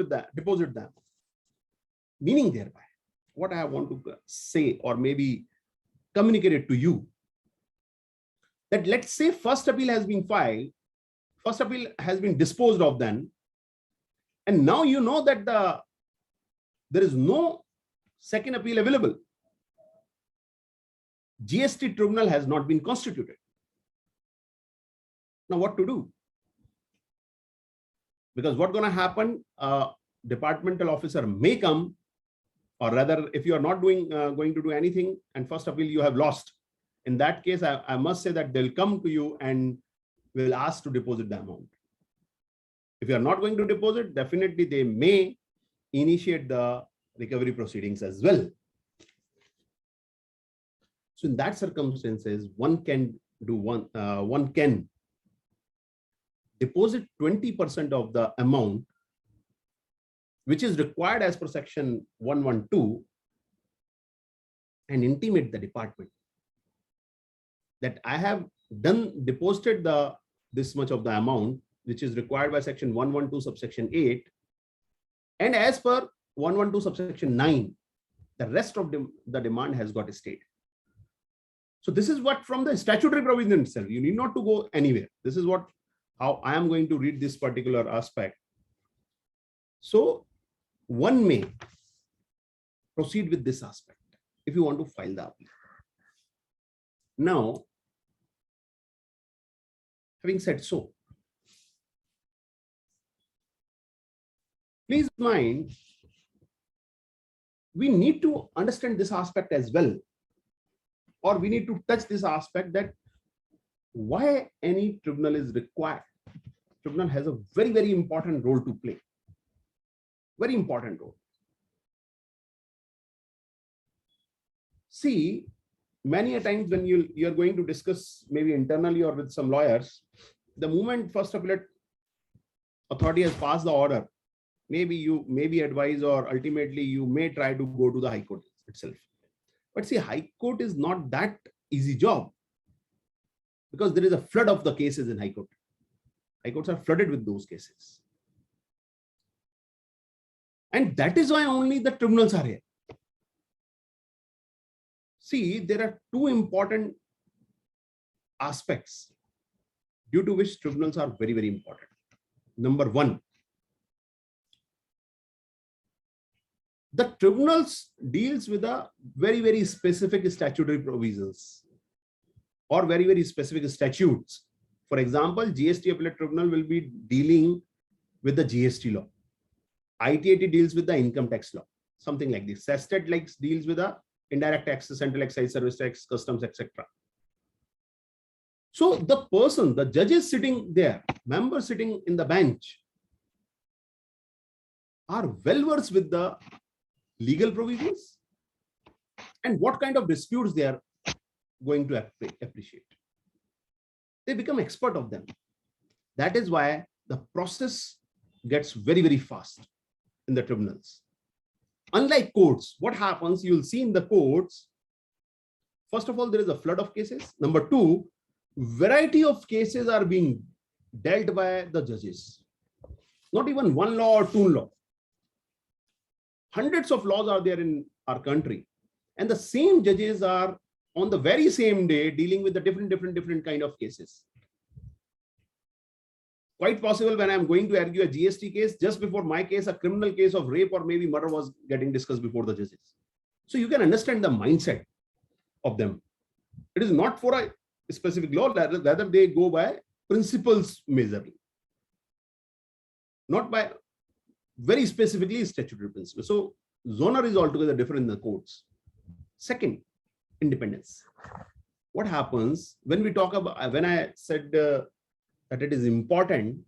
them. Meaning thereby, what I want to say or maybe communicate it to you, that let's say first appeal has been filed, first appeal has been disposed of then, and now you know that there is no second appeal available. GST tribunal has not been constituted. Now what to do? Because what's going to happen, departmental officer may come, or rather if you are not going to do anything and first appeal you have lost, in that case, I must say that they'll come to you and will ask to deposit the amount. If you are not going to deposit, definitely they may initiate the recovery proceedings as well. So in that circumstances, one can deposit 20% of the amount which is required as per section 112 and intimate the department that I have deposited this much of the amount which is required by section 112 subsection 8, and as per 112 subsection 9, the rest of the demand has got stayed. So this is what from the statutory provision itself, you need not to go anywhere. This is how I am going to read this particular aspect. So one may proceed with this aspect if you want to file the appeal. Now, having said so, please mind, we need to understand this aspect as well, or we need to touch this aspect that why any tribunal is required. Tribunal has a very, very important role to play. Very important role. See, many a times when you're going to discuss maybe internally or with some lawyers, the moment first appellate authority has passed the order, maybe you may be advised or ultimately you may try to go to the High Court itself. But see, High Court is not that easy job because there is a flood of the cases in High Court. High Courts are flooded with those cases. And that is why only the tribunals are here. See, there are two important aspects due to which tribunals are very, very important. Number one, the tribunals deals with a very, very specific statutory provisions or very, very specific statutes. For example, GST Appellate Tribunal will be dealing with the GST law. ITAT deals with the income tax law, something like this. SESTAT deals with the indirect taxes, central excise service tax, customs, etc. So the person, the judges sitting there, members sitting in the bench are well versed with the legal provisions and what kind of disputes they are going to appreciate. They become expert of them. That is why the process gets very, very fast in the tribunals. Unlike courts, what happens, you'll see in the courts, first of all, there is a flood of cases. Number two, variety of cases are being dealt by the judges. Not even one law or two law. Hundreds of laws are there in our country. And the same judges are on the very same day dealing with the different kind of cases. Quite possible when I'm going to argue a GST case, just before my case, a criminal case of rape or maybe murder was getting discussed before the judges. So you can understand the mindset of them. It is not for a specific law, rather they go by principles majorly. Not by very specifically statutory principles. So zonal is altogether different in the courts. Second, independence. What happens when we talk about, when I said that it is important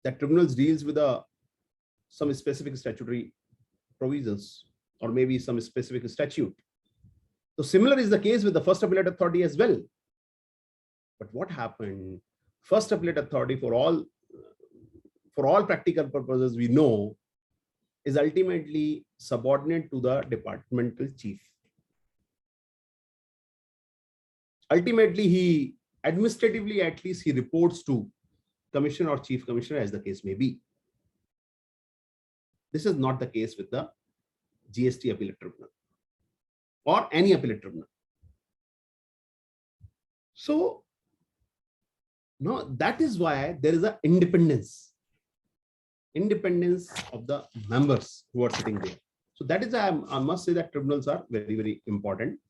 that tribunals deals with some specific statutory provisions or maybe some specific statute. So similar is the case with the first appellate authority as well. But what happened? First appellate authority for all for all practical purposes, we know is ultimately subordinate to the departmental chief. Ultimately, he administratively, at least, he reports to commissioner or chief commissioner, as the case may be. This is not the case with the GST appellate tribunal or any appellate tribunal. So, no, that is why there is an independence of the members who are sitting there. So that is, I must say that tribunals are very, very important.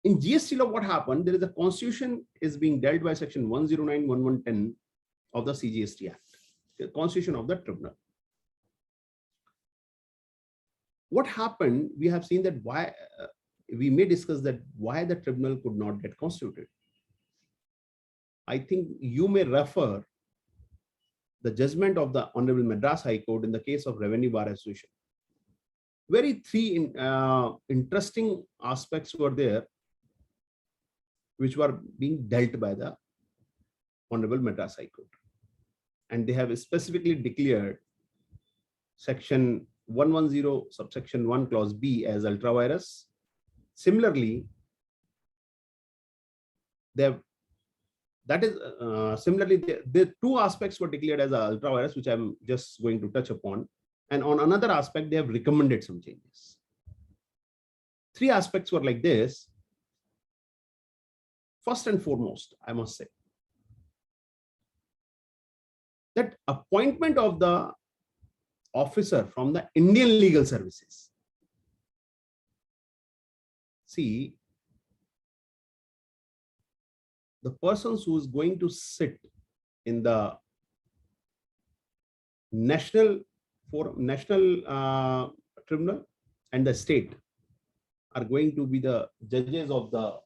In GST law, what happened? There is a constitution is being dealt by section 109, 1110 of the CGST Act, the constitution of the tribunal. What happened? We have seen that why we may discuss that why the tribunal could not get constituted. I think you may refer the judgment of the Honorable Madras High Court in the case of Revenue Bar Association. Very three interesting aspects were there, which were being dealt by the Honorable Madras High Court. And they have specifically declared section 110 subsection 1 clause B as ultra virus. Similarly, they have similarly the two aspects were declared as ultra virus, which I'm just going to touch upon. And on another aspect, they have recommended some changes. Three aspects were like this. First and foremost, I must say that appointment of the officer from the Indian legal services. See, the persons who is going to sit in the national tribunal and the state are going to be the judges of the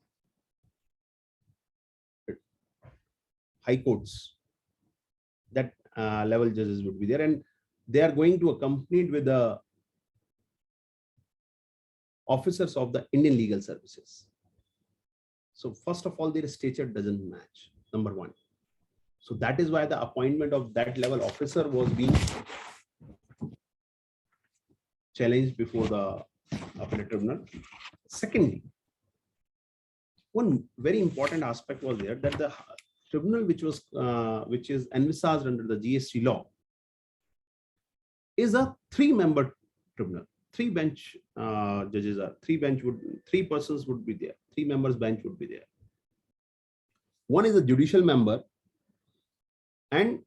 high courts. That level judges would be there, and they are going to accompanied with the officers of the Indian legal services. So first of all, their stature doesn't match, number one. So that is why the appointment of that level officer was being challenged before the appellate tribunal. Secondly, one very important aspect was there that the tribunal which is envisaged under the GST law is a three-member tribunal. Three bench judges are three persons would be there. Three members bench would be there. One is a judicial member, and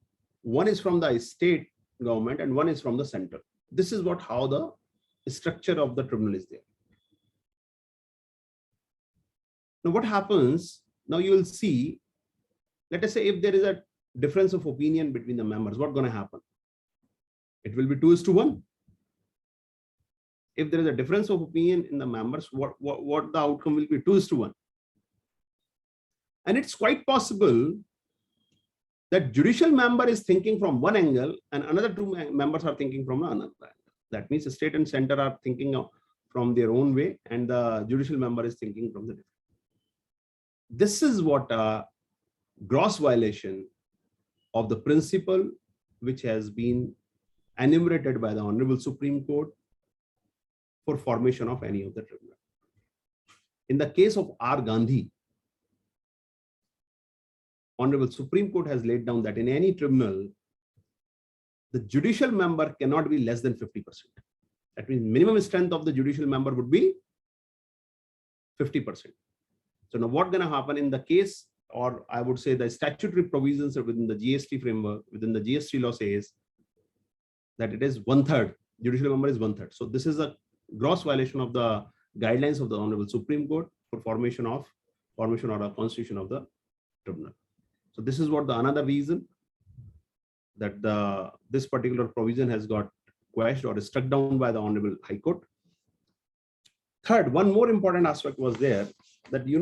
one is from the state government, and one is from the center. This is how the structure of the tribunal is there. Now, what happens? Now you will see. Let us say if there is a difference of opinion between the members, what's going to happen? It will be 2:1. If there is a difference of opinion in the members, what the outcome will be 2:1. And it's quite possible that judicial member is thinking from one angle and another two members are thinking from another angle. That means the state and center are thinking from their own way, and the judicial member is thinking from the different. This is what a gross violation of the principle which has been enumerated by the Honorable Supreme Court for formation of any of the tribunal. In the case of R. Gandhi, Honorable Supreme Court has laid down that in any tribunal, the judicial member cannot be less than 50%. That means minimum strength of the judicial member would be 50%. So now what's going to happen in the case, or I would say the statutory provisions within the GST framework, within the GST law says that it is 1/3, judicial member is 1/3. So this is a gross violation of the guidelines of the Honorable Supreme Court for formation or a constitution of the tribunal. So this is what the another reason that this particular provision has got quashed or struck down by the Honorable High Court. Third, one more important aspect was there that the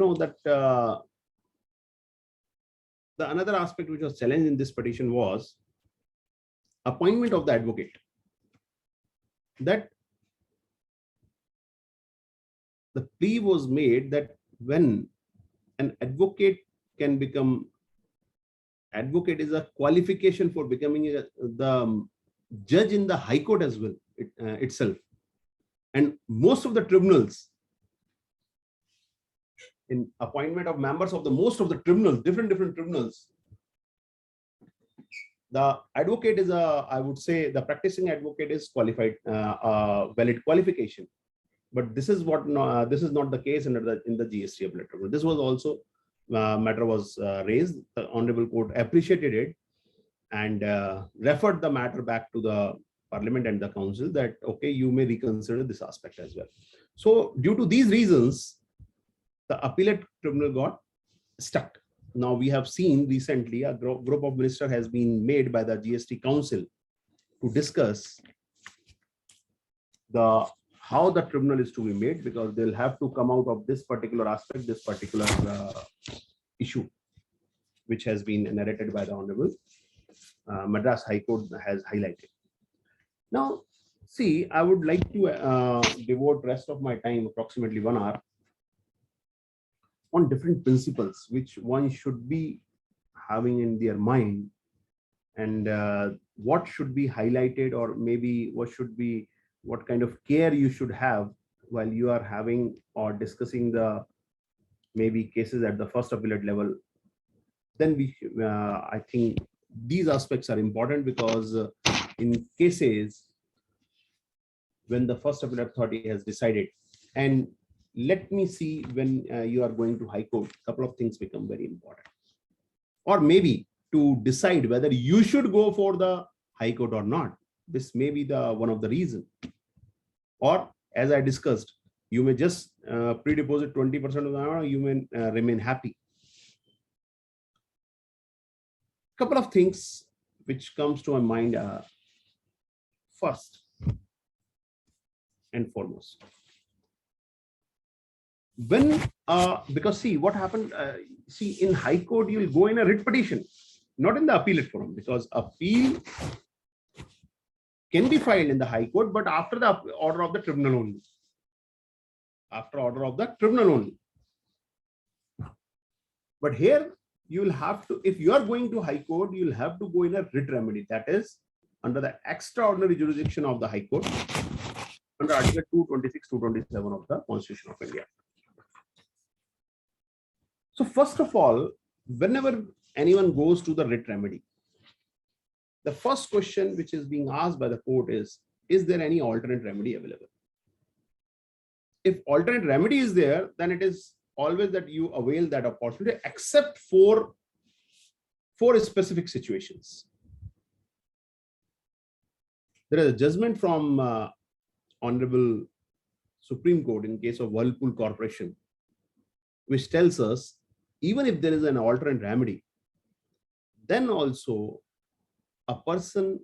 another aspect which was challenged in this petition was appointment of the advocate. That the plea was made that when an advocate can become advocate is a qualification for becoming the judge in the High Court as well itself. And most of the tribunals, in appointment of members of the most of the tribunals, different tribunals, the advocate is I would say the practicing advocate is qualified, valid qualification. But this is what this is not the case in the GST appellate tribunal. This was also matter was raised. The Honorable Court appreciated it and referred the matter back to the Parliament and the Council that okay, you may reconsider this aspect as well. So due to these reasons, the appellate tribunal got stuck. Now we have seen recently a group of ministers has been made by the GST Council to discuss how the tribunal is to be made, because they'll have to come out of this particular aspect, this particular issue, which has been narrated by the Honorable Madras High Court has highlighted. Now, see, I would like to devote rest of my time, approximately 1 hour, on different principles which one should be having in their mind, and what should be highlighted, or maybe what kind of care you should have while you are having or discussing the maybe cases at the first appellate level. Then I think these aspects are important, because in cases when the first appellate authority has decided, and let me see, when you are going to High Court, a couple of things become very important. Or maybe to decide whether you should go for the High Court or not. This may be one of the reasons. Or as I discussed, you may just pre-deposit 20% of the amount, you may remain happy. Couple of things which comes to my mind first and foremost. When because see what happened, see, in High Court you'll go in a writ petition, not in the appellate forum, because appeal can be filed in the High Court, but after the order of the tribunal only. After order of the tribunal only. But here you will have to, if you are going to High Court, you will have to go in a writ remedy, that is under the extraordinary jurisdiction of the High Court under Article 226, 227 of the Constitution of India. So first of all, whenever anyone goes to the writ remedy, the first question which is being asked by the court is there any alternate remedy available? If alternate remedy is there, then it is always that you avail that opportunity, except for specific situations. There is a judgment from Honorable Supreme Court in case of Whirlpool Corporation, which tells us even if there is an alternate remedy, then also a person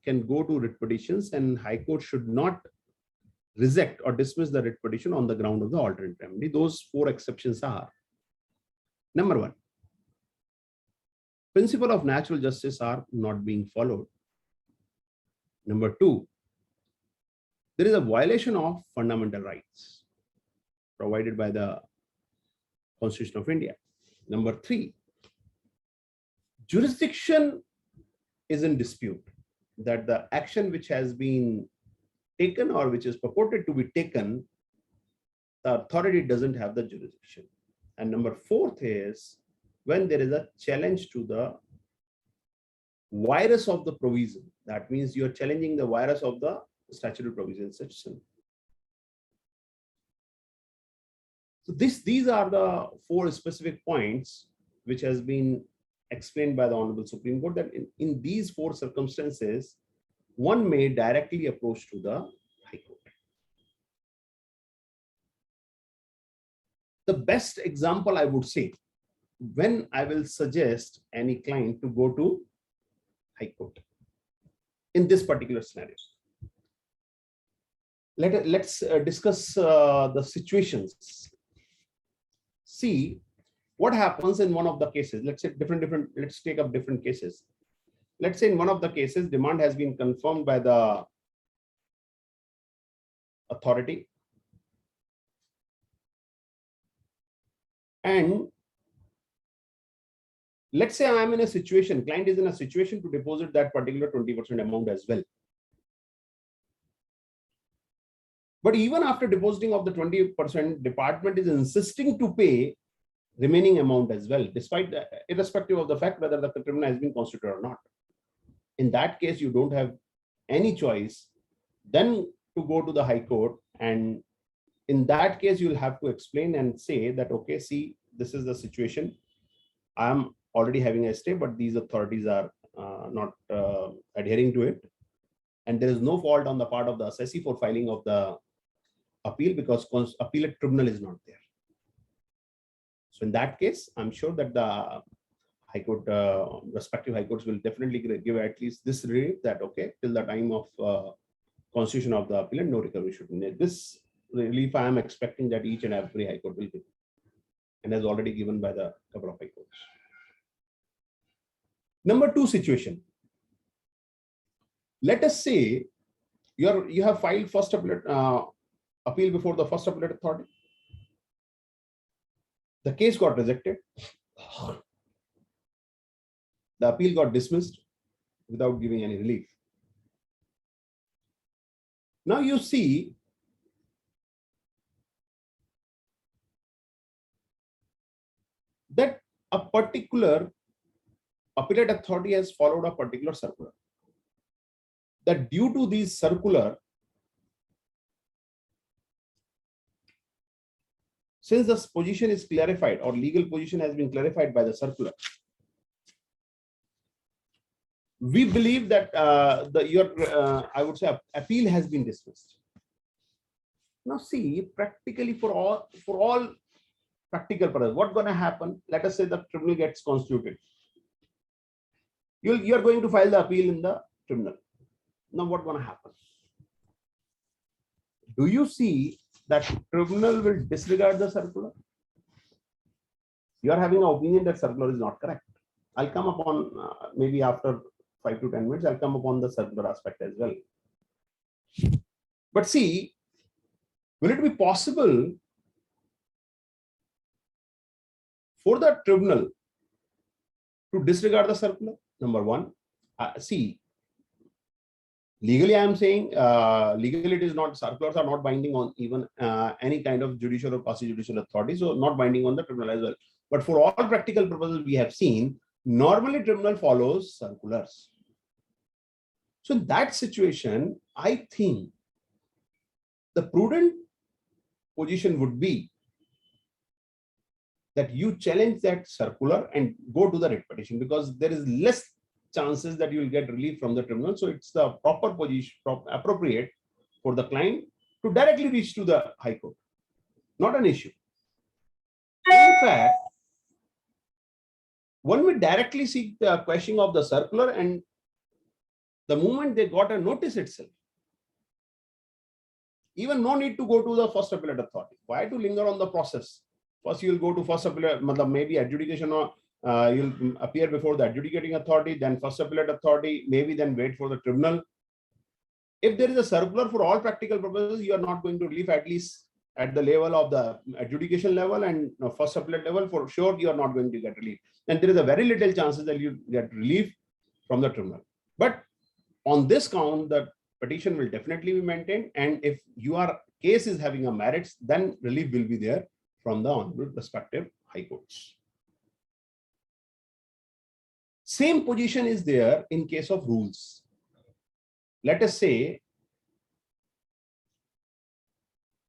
can go to writ petitions, and High Court should not reject or dismiss the writ petition on the ground of the alternate remedy. Those 4 exceptions are: number 1, principle of natural justice are not being followed. Number 2, there is a violation of fundamental rights provided by the Constitution of India. Number 3, jurisdiction is in dispute, that the action which has been taken or which is purported to be taken, the authority doesn't have the jurisdiction. And number 4th is when there is a challenge to the virus of the provision. That means you are challenging the virus of the statutory provision section. So these are the 4 specific points which has been explained by the Honorable Supreme Court, that in these 4 circumstances, one may directly approach to the High Court. The best example I would say, when I will suggest any client to go to High Court in this particular scenario. Let's discuss the situations. See what happens in one of the cases. Let's say let's take up different cases. Let's say in one of the cases, demand has been confirmed by the authority, and let's say I am in a situation, client is in a situation to deposit that particular 20% amount as well. But even after depositing of the 20%, department is insisting to pay remaining amount as well, despite the, irrespective of the fact whether the tribunal has been constituted or not. In that case, you don't have any choice then to go to the High Court, and in that case, you'll have to explain and say that, okay, see, this is the situation. I am already having a stay, but these authorities are not adhering to it. And there is no fault on the part of the assessee for filing of the appeal because appellate tribunal is not there. So in that case, I'm sure that the High Court, respective High Courts will definitely give at least this relief that, okay, till the time of constitution of the appellant, no recovery should be made. This relief I am expecting that each and every High Court will give, and has already given by the couple of High Courts. Number two situation. Let us say you have filed first appeal before the first appellate authority. The case got rejected. The appeal got dismissed without giving any relief. Now you see that a particular appellate authority has followed a particular circular. That due to these circular, since this position is clarified or legal position has been clarified by the circular, we believe that I would say appeal has been dismissed. Now see, practically for all practical purposes, what's going to happen? Let us say the tribunal gets constituted. You're going to file the appeal in the tribunal. Now what's going to happen? Do you see that tribunal will disregard the circular? You are having an opinion that circular is not correct. I'll come upon maybe after 5 to 10 minutes, I'll come upon the circular aspect as well. But see, will it be possible for the tribunal to disregard the circular? Number one, see, legally I am saying legally it is not, circulars are not binding on even any kind of judicial or quasi-judicial authority, so not binding on the tribunal as well. But for all practical purposes, we have seen normally tribunal follows circulars. So in that situation, I think the prudent position would be that you challenge that circular and go to the writ petition, because there is less chances that you will get relief from the tribunal. So it's the proper position, appropriate for the client to directly reach to the High Court. Not an issue. In fact, one will directly seek the questioning of the circular, and the moment they got a notice itself, even no need to go to the first appellate authority. Why to linger on the process? First you will go to first appellate, maybe adjudication, or you'll appear before the adjudicating authority, then first appellate authority, maybe then wait for the tribunal. If there is a circular, for all practical purposes, you are not going to relief, at least at the level of the adjudication level and first appellate level, for sure you are not going to get relief. And there is a very little chances that you get relief from the tribunal. But on this count, the petition will definitely be maintained. And if your case is having a merits, then relief will be there from the respective High Courts. Same position is there in case of rules. Let us say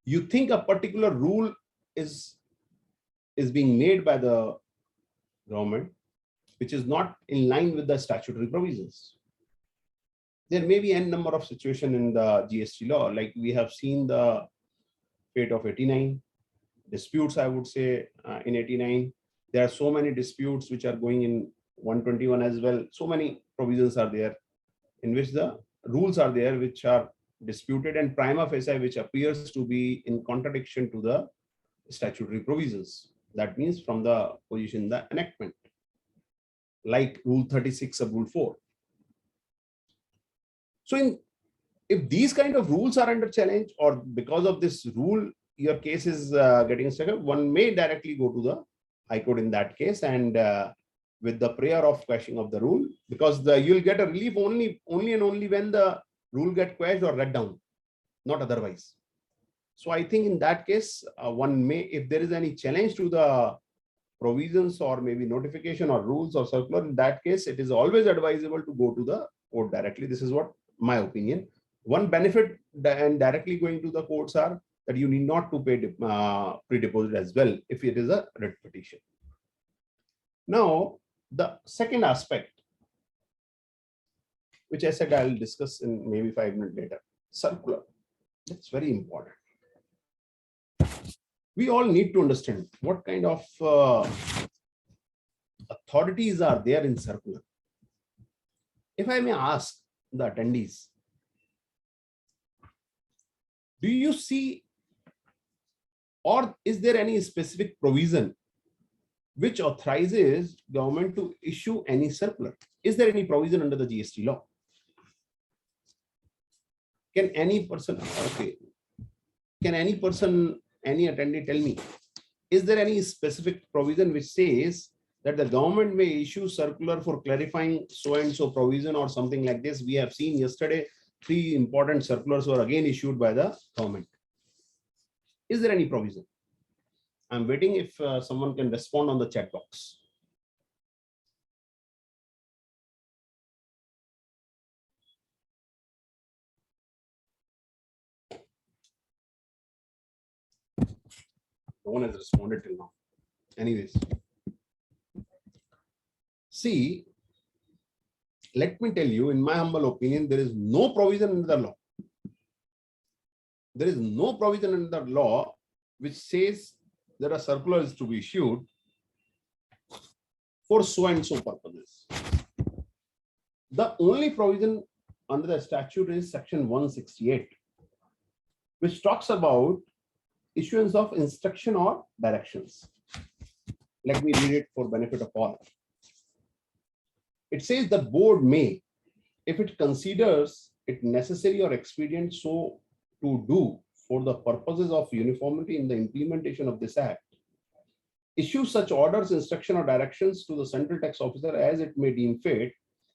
you think a particular rule is being made by the government, which is not in line with the statutory provisions. There may be n number of situations in the GST law, like we have seen the fate of 89 disputes, I would say, in 89. There are so many disputes which are going in 121 as well. So many provisions are there in which the rules are there which are disputed, and prima facie which appears to be in contradiction to the statutory provisions. That means from the position, the enactment, like Rule 36 of Rule 4. So if these kind of rules are under challenge, or because of this rule, your case is getting stuck, one may directly go to the High Court in that case, and with the prayer of quashing of the rule, because you'll get a relief only and only when the rule get quashed or read down, not otherwise. So I think in that case, one may, if there is any challenge to the provisions or maybe notification or rules or circular, in that case, it is always advisable to go to the court directly. This is what my opinion. One benefit and directly going to the courts are that you need not to pay pre-deposit as well if it is a writ petition. Now, the second aspect, which I said I'll discuss in maybe 5 minutes later, circular. That's very important. We all need to understand what kind of authorities are there in circular. If I may ask the attendees, do you see, or is there any specific provision which authorizes government to issue any circular? Is there any provision under the GST law? Can any person, okay, can any person, any attendee tell me, is there any specific provision which says that the government may issue circular for clarifying so and so provision or something like this? We have seen yesterday 3 important circulars were again issued by the government. Is there any provision? I'm waiting if someone can respond on the chat box. No one has responded till now. Anyways, see, let me tell you, in my humble opinion, there is no provision in the law. There is no provision in the law which says that a circular is to be issued for so and so purposes. The only provision under the statute is section 168, which talks about issuance of instruction or directions. Let me read it for benefit of all. It says the board may, if it considers it necessary or expedient so to do for the purposes of uniformity in the implementation of this act, issue such orders, instruction or directions to the central tax officer as it may deem fit,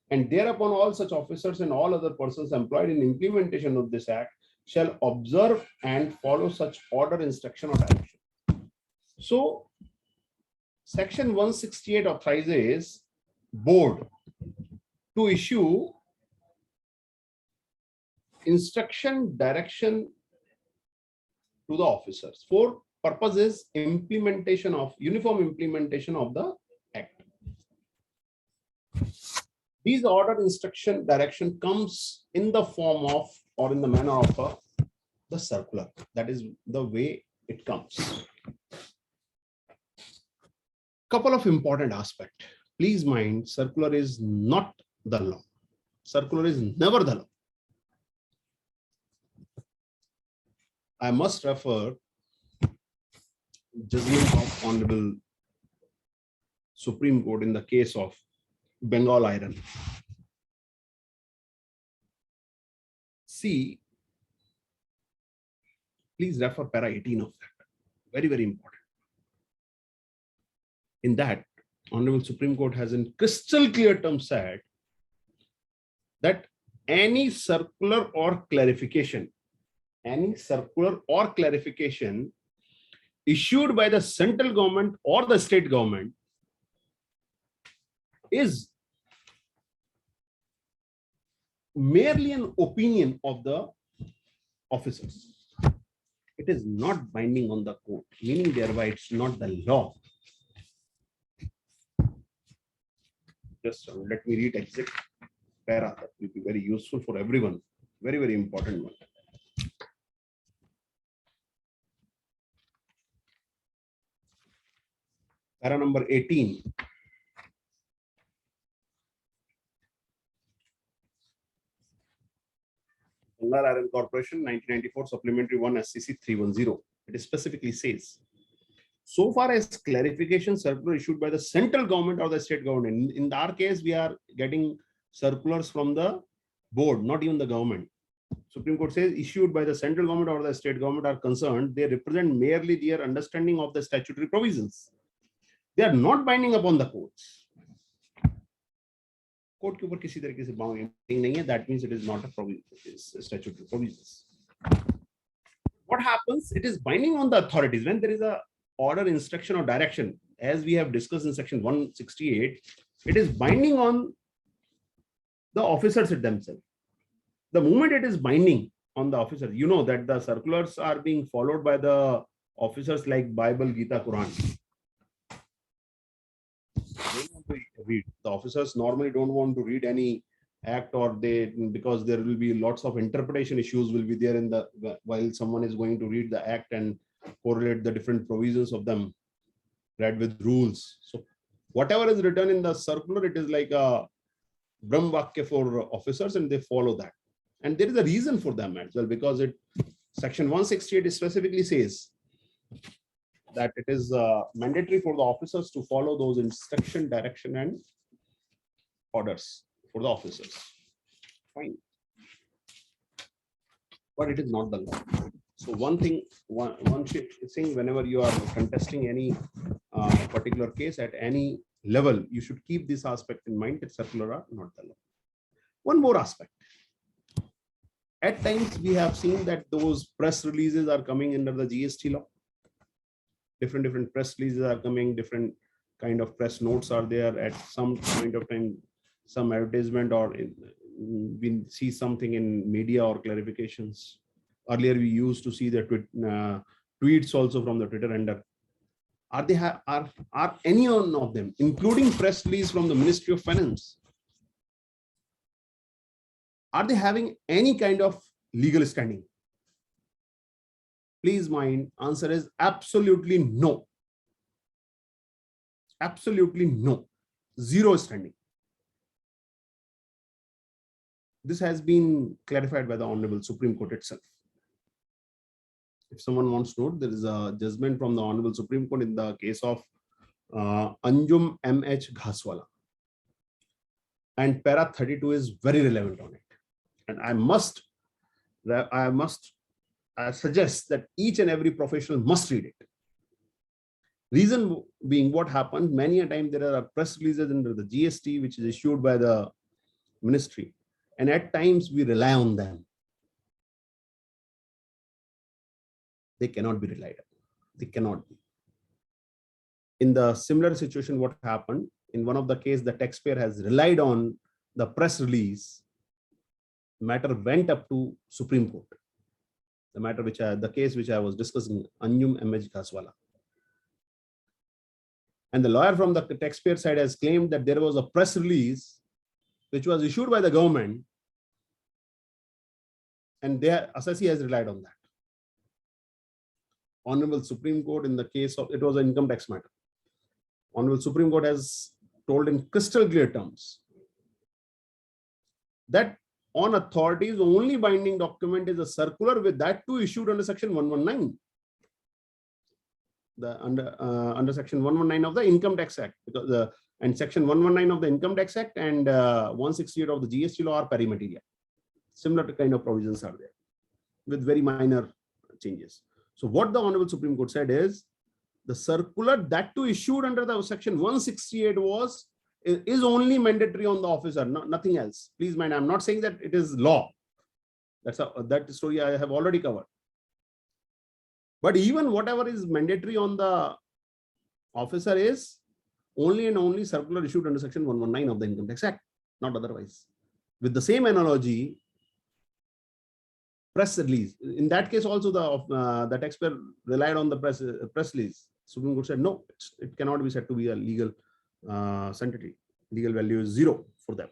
and thereupon all such officers and all other persons employed in implementation of this act shall observe and follow such order, instruction or direction. So section 168 authorizes board to issue instruction, direction to the officers for purposes implementation of uniform implementation of the act. These order, instruction, direction comes in the form of or in the manner of the circular. That is the way it comes. Couple of important aspects. Please mind, circular is not the law. Circular is never the law. I must refer judgment of Honorable Supreme Court in the case of Bengal Iron. See, please refer para 18 of that. Very, very important. In that, Honorable Supreme Court has in crystal clear terms said that any circular or clarification issued by the central government or the state government is merely an opinion of the officers. It is not binding on the court, meaning thereby it's not the law. Just let me read exact para. That will be very useful for everyone. Very, very important one. Para number 18. Poddar Iron Corporation 1994 Supplementary 1 SCC 310. It specifically says, so far as clarification circular issued by the central government or the state government, in our case, we are getting circulars from the board, not even the government. Supreme Court says issued by the central government or the state government are concerned, they represent merely their understanding of the statutory provisions. They are not binding upon the courts. Court के ऊपर किसी तरीके से bounding नहीं है, that means it is not a statutory provisions. What happens? It is binding on the authorities when there is a order, instruction, or direction, as we have discussed in section 168. It is binding on the officers themselves. The moment it is binding on the officers, you know that the circulars are being followed by the officers like Bible, Gita, Quran. They want to read. The officers normally don't want to read any act, or they, because there will be lots of interpretation issues will be there in the while someone is going to read the act and correlate the different provisions of them read with rules. So whatever is written in the circular, it is like a Brahmvakya for officers, and they follow that. And there is a reason for them as well, because section 168 specifically says that it is mandatory for the officers to follow those instruction, direction, and orders for the officers. Fine. But it is not the law. So one thing whenever you are contesting any particular case at any level, you should keep this aspect in mind, that circular are not the law. One more aspect. At times we have seen that those press releases are coming under the GST law. Different press releases are coming, different kind of press notes are there at some point of time, some advertisement, or we see something in media or clarifications. Earlier we used to see the tweets also from the Twitter handle. Are any one of them, including press release from the Ministry of Finance, are they having any kind of legal standing? Please mind, answer is absolutely no. Absolutely no. Zero standing. This has been clarified by the Honorable Supreme Court itself. If someone wants to note, there is a judgment from the Honorable Supreme Court in the case of Anjum M.H. Ghaswala. And para 32 is very relevant on it. And I suggest that each and every professional must read it. Reason being, what happened, many a time there are press releases under the GST, which is issued by the ministry. And at times we rely on them. They cannot be relied on. They cannot be. In the similar situation, what happened, in one of the cases, the taxpayer has relied on the press release. Matter went up to Supreme Court. The case which I was discussing, Anjum M.H. Ghaswala. And the lawyer from the taxpayer side has claimed that there was a press release which was issued by the government, and their assessee has relied on that. Honorable Supreme Court, in the case of, it was an income tax matter. Honorable Supreme Court has told in crystal clear terms that on authorities, only binding document is a circular, with that too issued under section 119. Under section 119 of the Income Tax Act, because and section 119 of the Income Tax Act and 168 of the GST law are pari materia. Similar kind of provisions are there with very minor changes. So what the Honorable Supreme Court said is, the circular that too issued under the section 168 is only mandatory on the officer, nothing else. Please mind, I'm not saying that it is law. That story I have already covered. But even whatever is mandatory on the officer is only and only circular issued under section 119 of the Income Tax Act, not otherwise. With the same analogy, press release. In that case also, the taxpayer relied on the press release. Supreme Court said no, it cannot be said to be a legal entity. Legal value is zero for that.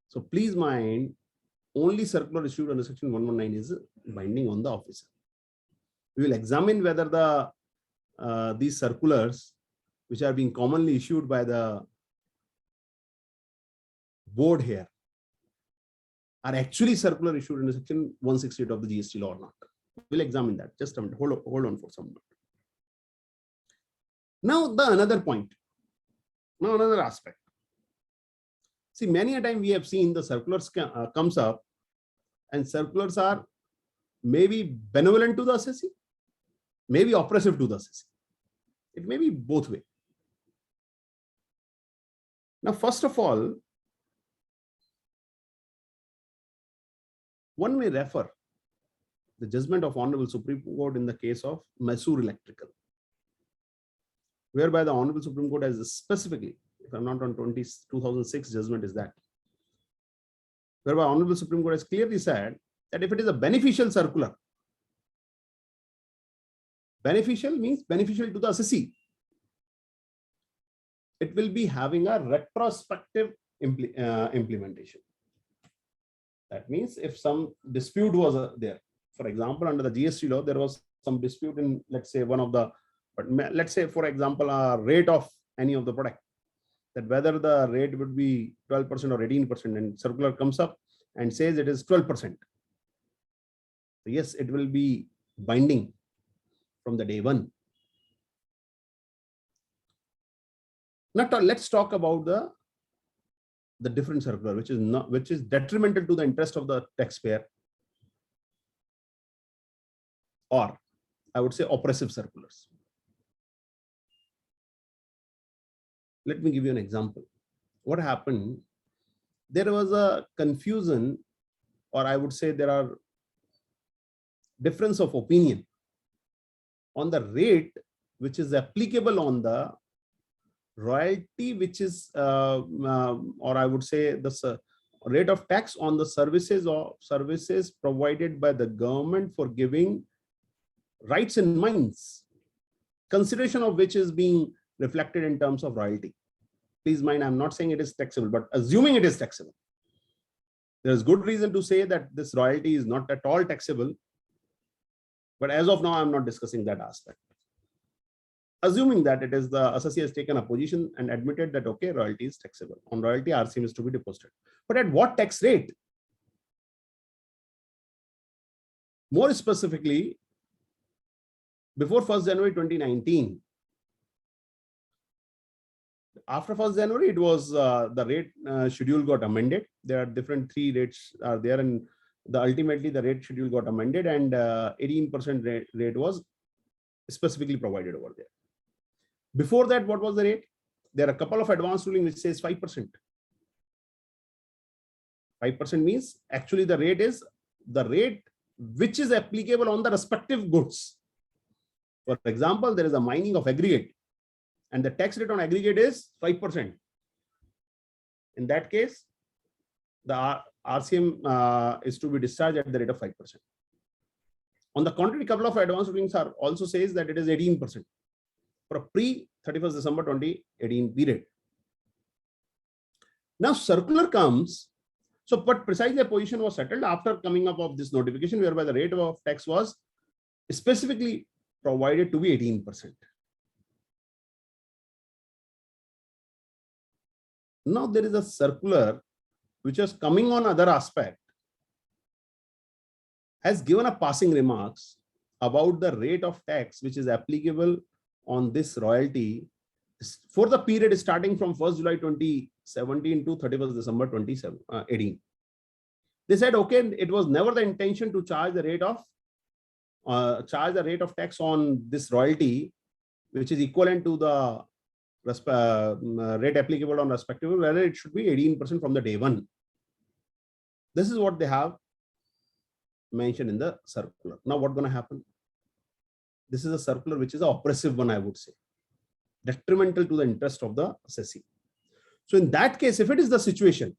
So please mind, only circular issued under section 119 is binding on the officer. We will examine whether these circulars, which are being commonly issued by the board here, are actually circular issued under section 168 of the GST law or not. We'll examine that. Just a minute. Hold on for some minute. Now another point. Now another aspect. See, many a time we have seen the circulars comes up, and circulars are maybe benevolent to the assessee, maybe oppressive to the assessee. It may be both ways. Now, first of all, one may refer the judgment of Honorable Supreme Court in the case of Mysore Electrical, whereby the Honorable Supreme Court has specifically, if I'm not on 2006 judgment is that, whereby Honorable Supreme Court has clearly said that if it is a beneficial circular, beneficial means beneficial to the assessee, it will be having a retrospective implementation. That means if some dispute was there, for example, under the GST law, there was some dispute in, let's say, one of the, but let's say, for example, a rate of any of the product, that whether the rate would be 12% or 18%, and circular comes up and says it is 12%. Yes, it will be binding from the day one. Now let's talk about the different circular, which is detrimental to the interest of the taxpayer, or I would say oppressive circulars. Let me give you an example. What happened? There was a confusion, or I would say there are difference of opinion on the rate which is applicable on the royalty, which is, or I would say the rate of tax on the services or services provided by the government for giving rights and minds, consideration of which is being reflected in terms of royalty. Please mind, I'm not saying it is taxable, but assuming it is taxable, there is good reason to say that this royalty is not at all taxable. But as of now, I'm not discussing that aspect. Assuming that it is the assessee has taken a position and admitted that, okay, royalty is taxable. On royalty, RCM is to be deposited. But at what tax rate? More specifically, before 1st January 2019, after 1st January, it was the rate schedule got amended. There are different 3 rates are there, and ultimately the rate schedule got amended, and 18% rate was specifically provided over there. Before that, what was the rate? There are a couple of advanced ruling which says 5%. 5% means actually the rate is the rate which is applicable on the respective goods. For example, there is a mining of aggregate, and the tax rate on aggregate is 5%. In that case, the RCM is to be discharged at the rate of 5%. On the contrary, couple of advanced rulings are also says that it is 18% for a pre-31st December 2018 period. Now circular comes, so but precisely a position was settled after coming up of this notification, whereby the rate of tax was specifically provided to be 18%. Now there is a circular which is coming on other aspect, has given a passing remarks about the rate of tax which is applicable on this royalty for the period starting from 1st July 2017 to 31st December 2018. They said, okay, it was never the intention to charge the rate of tax on this royalty, which is equivalent to the rate applicable on respective, whether it should be 18% from the day one. This is what they have mentioned in the circular. Now what's going to happen? This is a circular which is an oppressive one, I would say, detrimental to the interest of the assessee. So in that case, if it is the situation,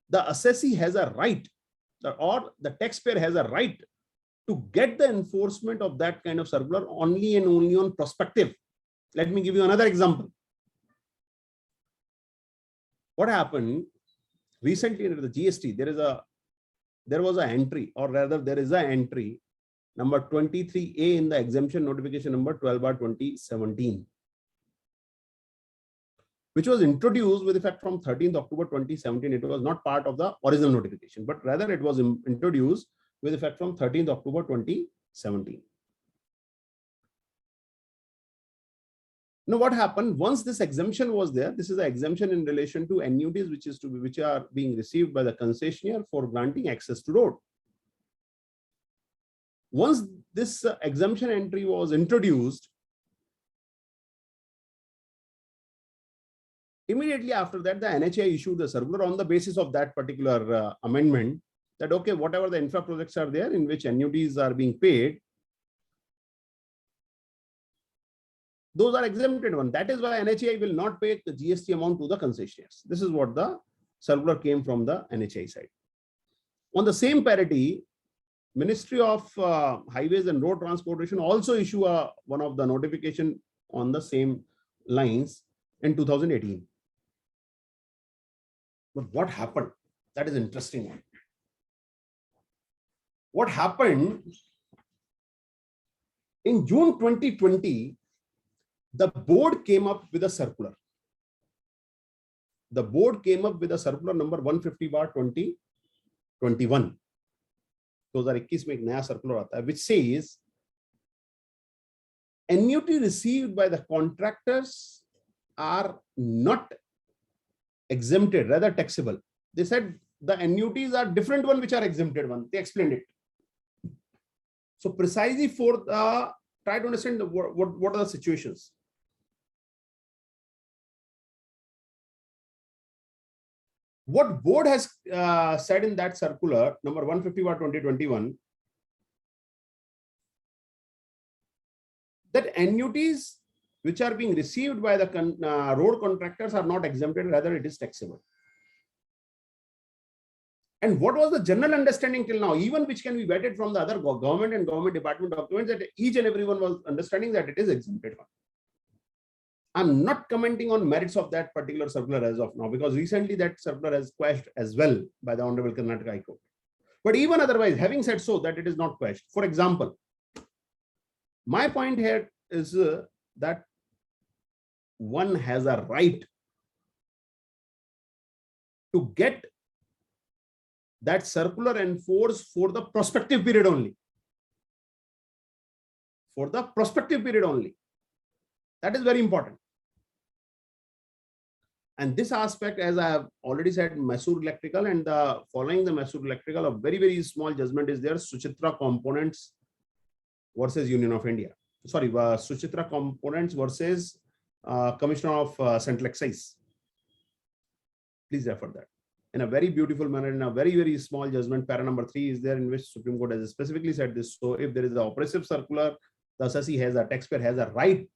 the assessee has a right, or the taxpayer has a right to get the enforcement of that kind of circular only and only on prospective. Let me give you another example. What happened recently under the GST? There was an entry, or rather there is an entry number 23A in the exemption notification number 12/2017, which was introduced with effect from 13th October 2017. It was not part of the original notification, but rather it was introduced with effect from 13th October 2017. Now, what happened once this exemption was there? This is an exemption in relation to annuities which are being received by the concessionaire for granting access to road. Once this exemption entry was introduced, immediately after that, the NHAI issued the circular on the basis of that particular amendment, that, okay, whatever the infra projects are there in which annuities are being paid, those are exempted one. That is why NHAI will not pay the GST amount to the concessionaires. This is what the circular came from the NHAI side. On the same parity, Ministry of Highways and Road Transportation also issue one of the notification on the same lines in 2018. But what happened? That is interesting one. What happened in June 2020, the board came up with a circular. The board came up with a circular number 150/2021. 2021 में एक नया circular आता है, which says annuity received by the contractors are not exempted, rather taxable. They said the annuities are different one which are exempted one. They explained it. So precisely for the try to understand what are the situations. What board has said in that circular number 150/2021 that annuities which are being received by the road contractors are not exempted, rather it is taxable. And what was the general understanding till now, even which can be vetted from the other government and government department documents, that each and everyone was understanding that it is exempted one. I'm not commenting on merits of that particular circular as of now, because recently that circular has quashed as well by the Honorable Karnataka High Court. But even otherwise, having said so, that it is not quashed. For example, my point here is that one has a right to get that circular enforced for the prospective period only. For the prospective period only. That is very important. And this aspect, as I have already said, Mysore Electrical and following the Mysore Electrical, a very, very small judgment is there. Suchitra Components versus Union of India. Sorry, Suchitra Components versus Commissioner of Central Excise. Please refer that. In a very beautiful manner, in a very, very small judgment, para number 3 is there, in which Supreme Court has specifically said this. So if there is an oppressive circular, the assessee has, a taxpayer has a right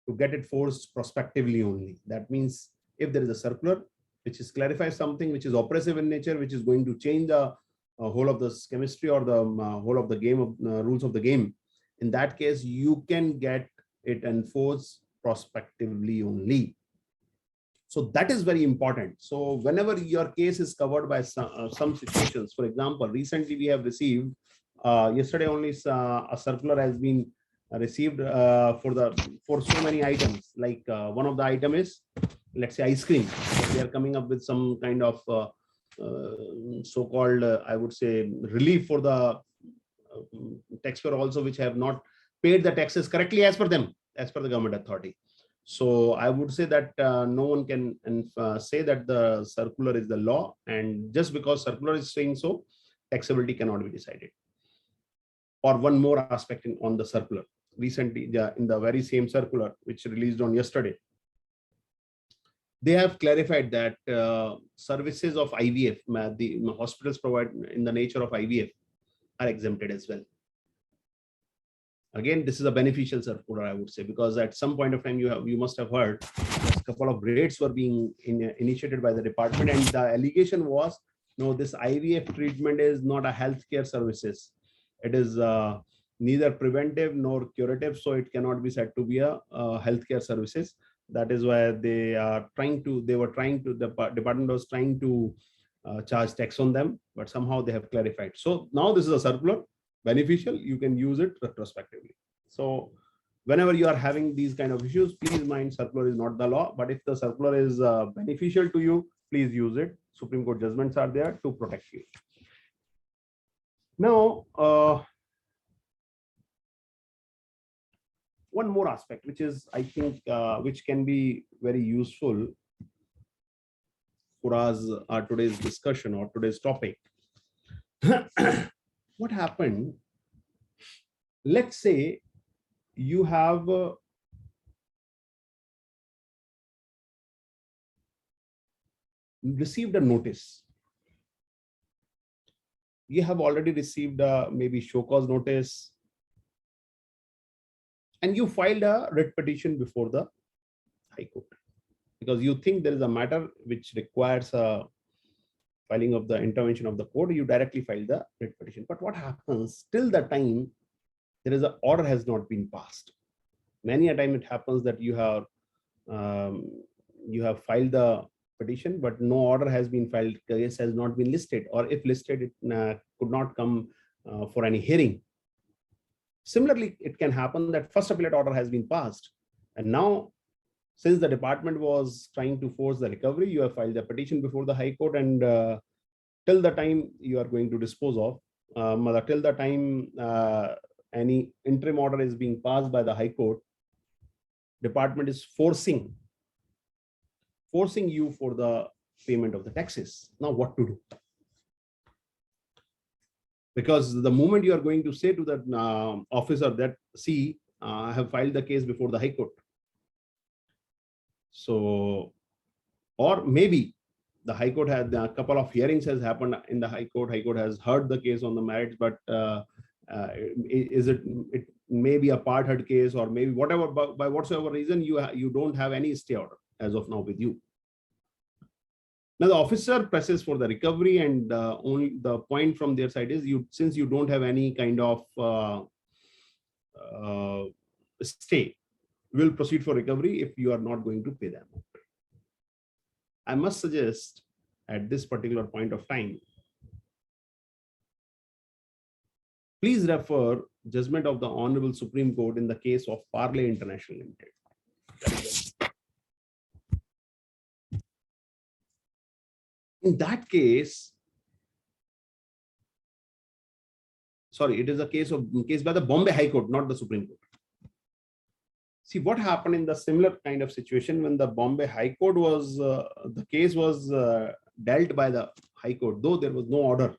to get it forced prospectively only. That means if there is a circular which is clarifies something which is oppressive in nature, which is going to change the whole of this chemistry or the whole of the game of rules of the game, in that case, you can get it enforced prospectively only. So that is very important. So whenever your case is covered by some situations, for example, recently we have received, yesterday only a circular has been received for so many items. Like one of the item is, let's say, ice cream. So they are coming up with some kind of so-called, I would say, relief for the taxpayer also, which have not paid the taxes correctly as per them, as per the government authority. So I would say that no one can say that the circular is the law, and just because circular is saying so, taxability cannot be decided. Or one more aspect on the circular. Recently, in the very same circular, which released on yesterday, they have clarified that services of IVF, the hospitals provide in the nature of IVF, are exempted as well. Again, this is a beneficial circular, I would say, because at some point of time you must have heard a couple of raids were being initiated by the department, and the allegation was, no, this IVF treatment is not a healthcare services. It is neither preventive nor curative, so it cannot be said to be a healthcare services. That is why the department was trying to charge tax on them, but somehow they have clarified. So now this is a circular, beneficial, you can use it retrospectively. So whenever you are having these kind of issues, please mind circular is not the law, but if the circular is beneficial to you, please use it. Supreme Court judgments are there to protect you. Now, one more aspect, which is, I think, which can be very useful for us, today's discussion or today's topic. What happened? Let's say you have received a notice you have already received a maybe show cause notice, and you filed a writ petition before the High Court because you think there is a matter which requires a filing of the intervention of the court. You directly file the writ petition. But what happens till the time there is an order has not been passed? Many a time it happens that you have filed the petition, but no order has been filed, case has not been listed, or if listed, it could not come for any hearing. Similarly, it can happen that first appellate order has been passed, and now since the department was trying to force the recovery, you have filed a petition before the High Court, and till the time you are going to dispose of, till the time any interim order is being passed by the High Court, department is forcing you for the payment of the taxes. Now what to do? Because the moment you are going to say to that officer that, see, I have filed the case before the High Court. So, or maybe the High Court had a couple of hearings has happened in the High Court. High Court has heard the case on the merits, but it may be a part heard case, or maybe whatever, by whatsoever reason you don't have any stay order as of now with you. Now the officer presses for the recovery, and only the point from their side is, since you don't have any kind of stay, will proceed for recovery if you are not going to pay them. I must suggest at this particular point of time, please refer judgment of the Honorable Supreme Court in the case of Parley International Limited. In that case, sorry, it is a case by the Bombay High Court, not the Supreme Court. See what happened in the similar kind of situation when the Bombay High Court was, the case was dealt by the High Court, though there was no order.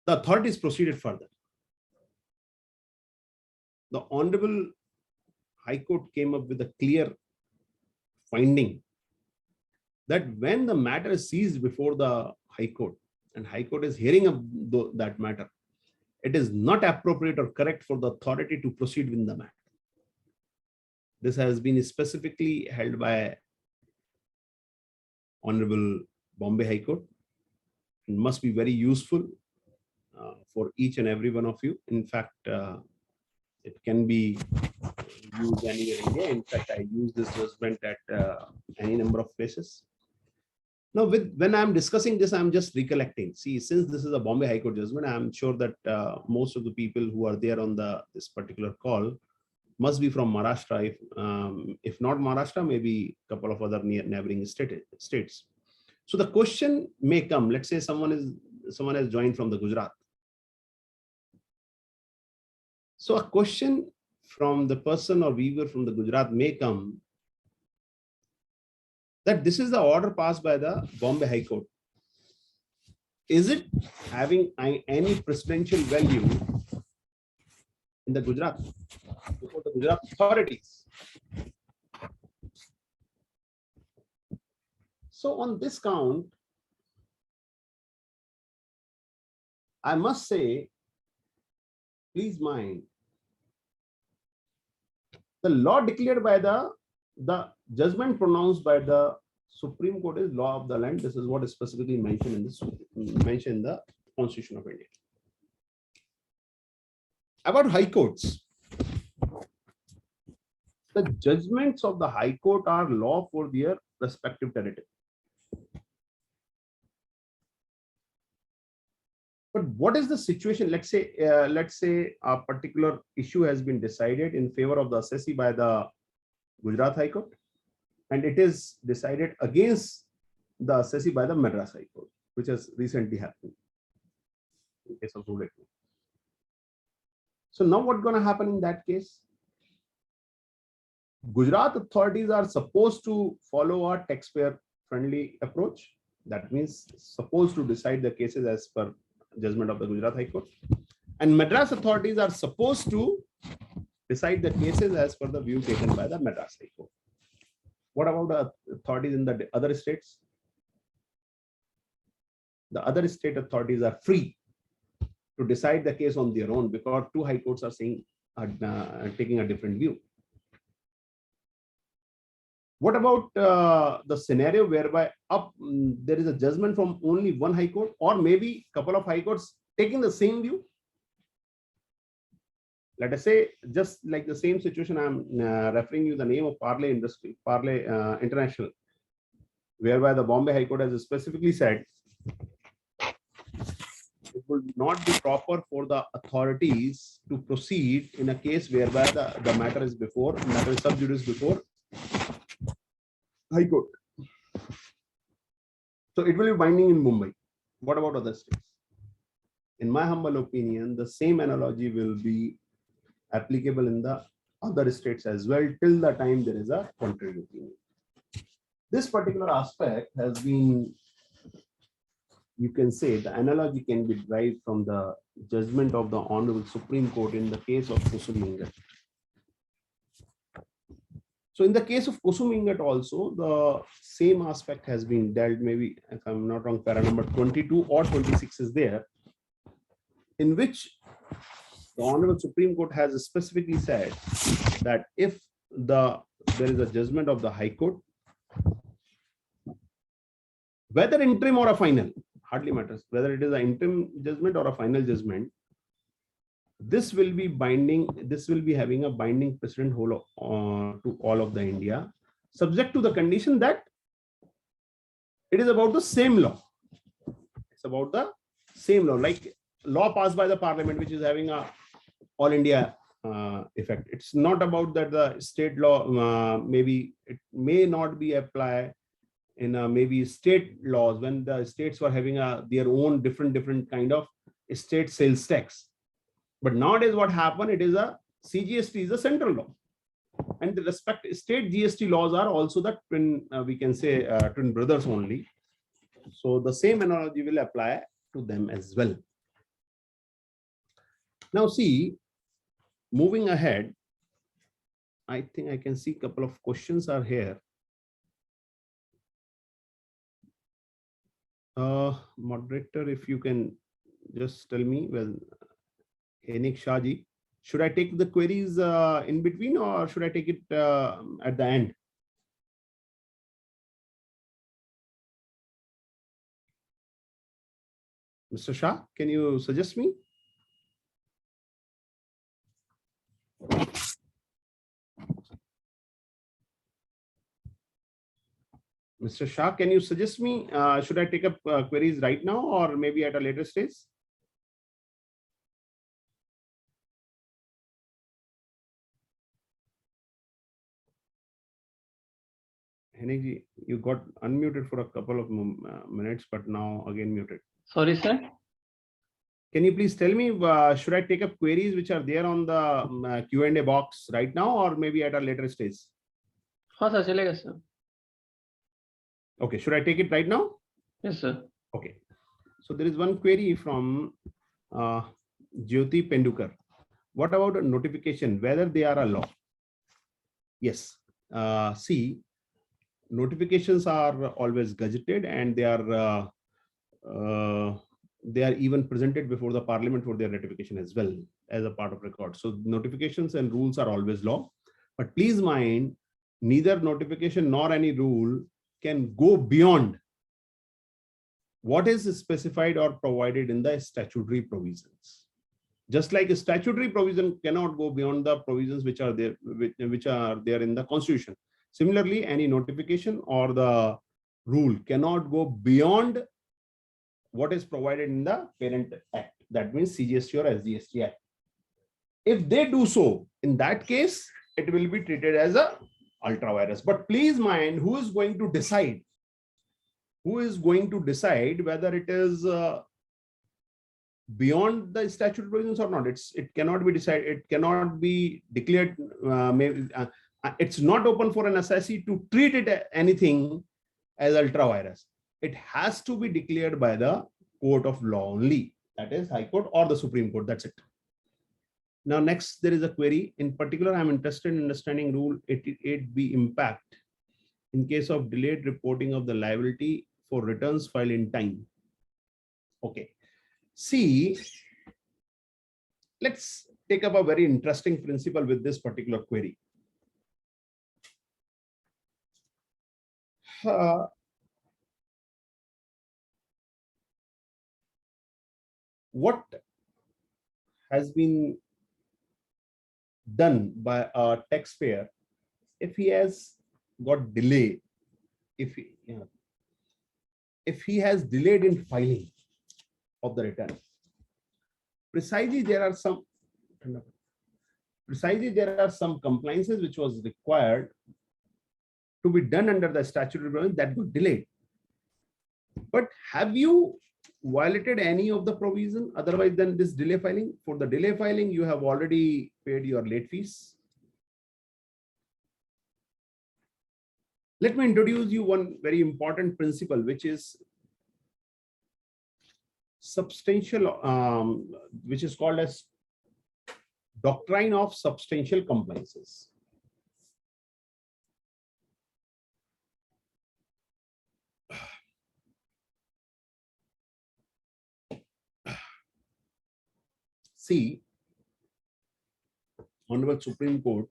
The authorities proceeded further. The Honorable High Court came up with a clear finding that when the matter is seized before the High Court and High Court is hearing of that matter, it is not appropriate or correct for the authority to proceed with the matter. This has been specifically held by Honorable Bombay High Court. It must be very useful for each and every one of you. In fact, it can be used anywhere in India. In fact, I use this judgment at any number of places. Now, when I'm discussing this, I'm just recollecting. See, since this is a Bombay High Court judgment, I'm sure that most of the people who are there on this particular call must be from Maharashtra. If not Maharashtra, maybe a couple of other neighboring states. So the question may come. Let's say someone has joined from the Gujarat. So a question from the person or viewer from the Gujarat may come that this is the order passed by the Bombay High Court. Is it having any precedential value in the Gujarat, before the Gujarat authorities? So on this count, I must say, please mind, the law declared by the judgment pronounced by the Supreme Court is law of the land. This is what is specifically mentioned in the Constitution of India. About High Courts, the judgments of the High Court are law for their respective territory. But what is the situation? Let's say a particular issue has been decided in favor of the assessee by the Gujarat High Court, and it is decided against the assessee by the Madras High Court, which has recently happened in case of Duly. So now what's going to happen in that case? Gujarat authorities are supposed to follow a taxpayer-friendly approach. That means supposed to decide the cases as per judgment of the Gujarat High Court, and Madras authorities are supposed to decide the cases as per the view taken by the Madras High Court. What about the authorities in the other states? the other state authorities are free to decide the case on their own, because two high courts are saying taking a different view. What about the scenario whereby there is a judgment from only one high court, or maybe a couple of high courts taking the same view? Let us say, just like the same situation, I'm referring you the name of Parle International, whereby the Bombay High Court has specifically said it would not be proper for the authorities to proceed in a case whereby the matter is sub judice before High Court. So it will be binding in Mumbai. What about other states? In my humble opinion, the same analogy will be applicable in the other states as well, till the time there is a contrary opinion. This particular aspect has been, you can say, the analogy can be derived from the judgment of the Honorable Supreme Court in the case of Kusum. So in the case of Kusum also, the same aspect has been dealt, maybe if I'm not wrong, para number 22 or 26 is there, in which the Honorable Supreme Court has specifically said that if there is a judgment of the High Court, whether interim or a final, hardly matters, whether it is an interim judgment or a final judgment, this will be binding, this will be having a binding precedent to all of the India, subject to the condition that it is about the same law. It's about the same law, like law passed by the Parliament, which is having a all India effect. It's not about that the state law, maybe it may not be applied in maybe state laws when the states were having their own different kind of state sales tax. But nowadays what happened, it is a CGST is a central law, and the respect state GST laws are also the twin, we can say twin brothers only. So the same analogy will apply to them as well. Now see, moving ahead, I think I can see a couple of questions are here. Moderator, if you can just tell me, well, Enik Shahji, should I take the queries in between, or should I take it at the end? Mr. Shah, can you suggest me? Mr. Shah, can you suggest me, should I take up queries right now or maybe at a later stage? Henry, you got unmuted for a couple of minutes, but now again muted. Sorry, sir. Can you please tell me, should I take up queries which are there on the Q&A box right now or maybe at a later stage? हाँ sir, चलेगा sir. Okay, should I take it right now? Yes sir. Okay. So there is one query from Jyoti Pendukar. What about a notification, whether they are a law? Yes. See, notifications are always gazetted, and they are even presented before the Parliament for their ratification as well as a part of record. So notifications and rules are always law. But please mind, neither notification nor any rule can go beyond what is specified or provided in the statutory provisions. Just like a statutory provision cannot go beyond the provisions which are there, which are there in the Constitution. Similarly, any notification or the rule cannot go beyond what is provided in the Parent Act. That means CGST or SGST Act. If they do so, in that case, it will be treated as a ultra virus. But please mind, who is going to decide? Who is going to decide whether it is beyond the statutory provisions or not? It cannot be decided. It cannot be declared. It's not open for an assessee to treat it anything as ultra virus. It has to be declared by the court of law only, that is High Court or the Supreme Court. That's it. Now, next, there is a query. In particular, I'm interested in understanding Rule 88B impact in case of delayed reporting of the liability for returns filed in time. Okay. See, let's take up a very interesting principle with this particular query. What has been done by a taxpayer if he has got delay, if he has delayed in filing of the return? Precisely there are some compliances which was required to be done under the statutory provision that got delayed. But have you violated any of the provision otherwise than this delay filing? For the delay filing, you have already paid your late fees. Let me introduce you one very important principle, which is substantial, which is called as doctrine of substantial compliances. See, Honorable Supreme Court,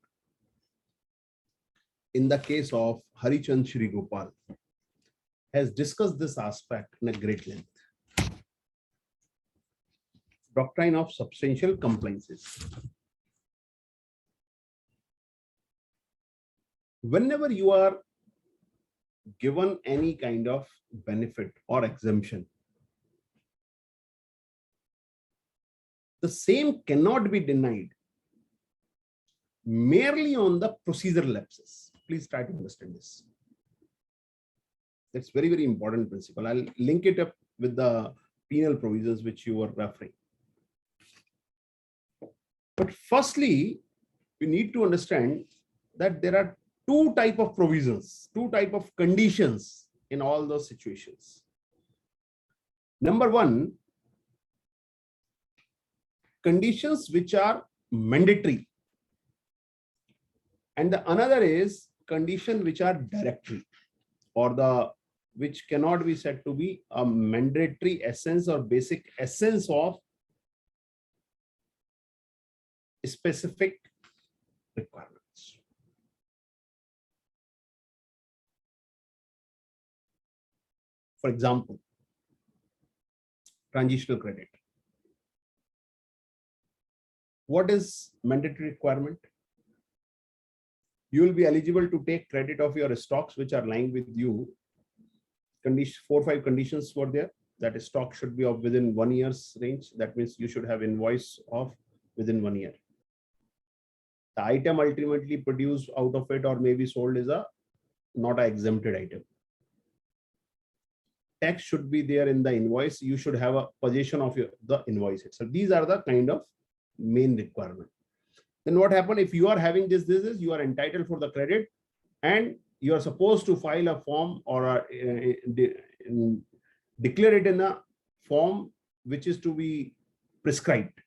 in the case of Harichand Shri Gopal, has discussed this aspect in a great length. Doctrine of substantial compliances. Whenever you are given any kind of benefit or exemption, the same cannot be denied merely on the procedural lapses. Please try to understand this. That's very, very important principle. I'll link it up with the penal provisions which you were referring. But firstly, we need to understand that there are two types of provisions, two types of conditions in all those situations. Number one, conditions which are mandatory, and the another is condition which are directory, or the which cannot be said to be a mandatory essence or basic essence of specific requirements. For example, transitional credit. What is mandatory requirement? You will be eligible to take credit of your stocks which are lying with you. 4 or 5 conditions were there. That stock should be of within 1 year's range. That means you should have invoice of within 1 year. The item ultimately produced out of it or maybe sold is not an exempted item. Tax should be there in the invoice. You should have a possession of the invoice. So these are the kind of main requirement. Then what happens if you are having this is you are entitled for the credit and you are supposed to file a form or declare it in a form which is to be prescribed.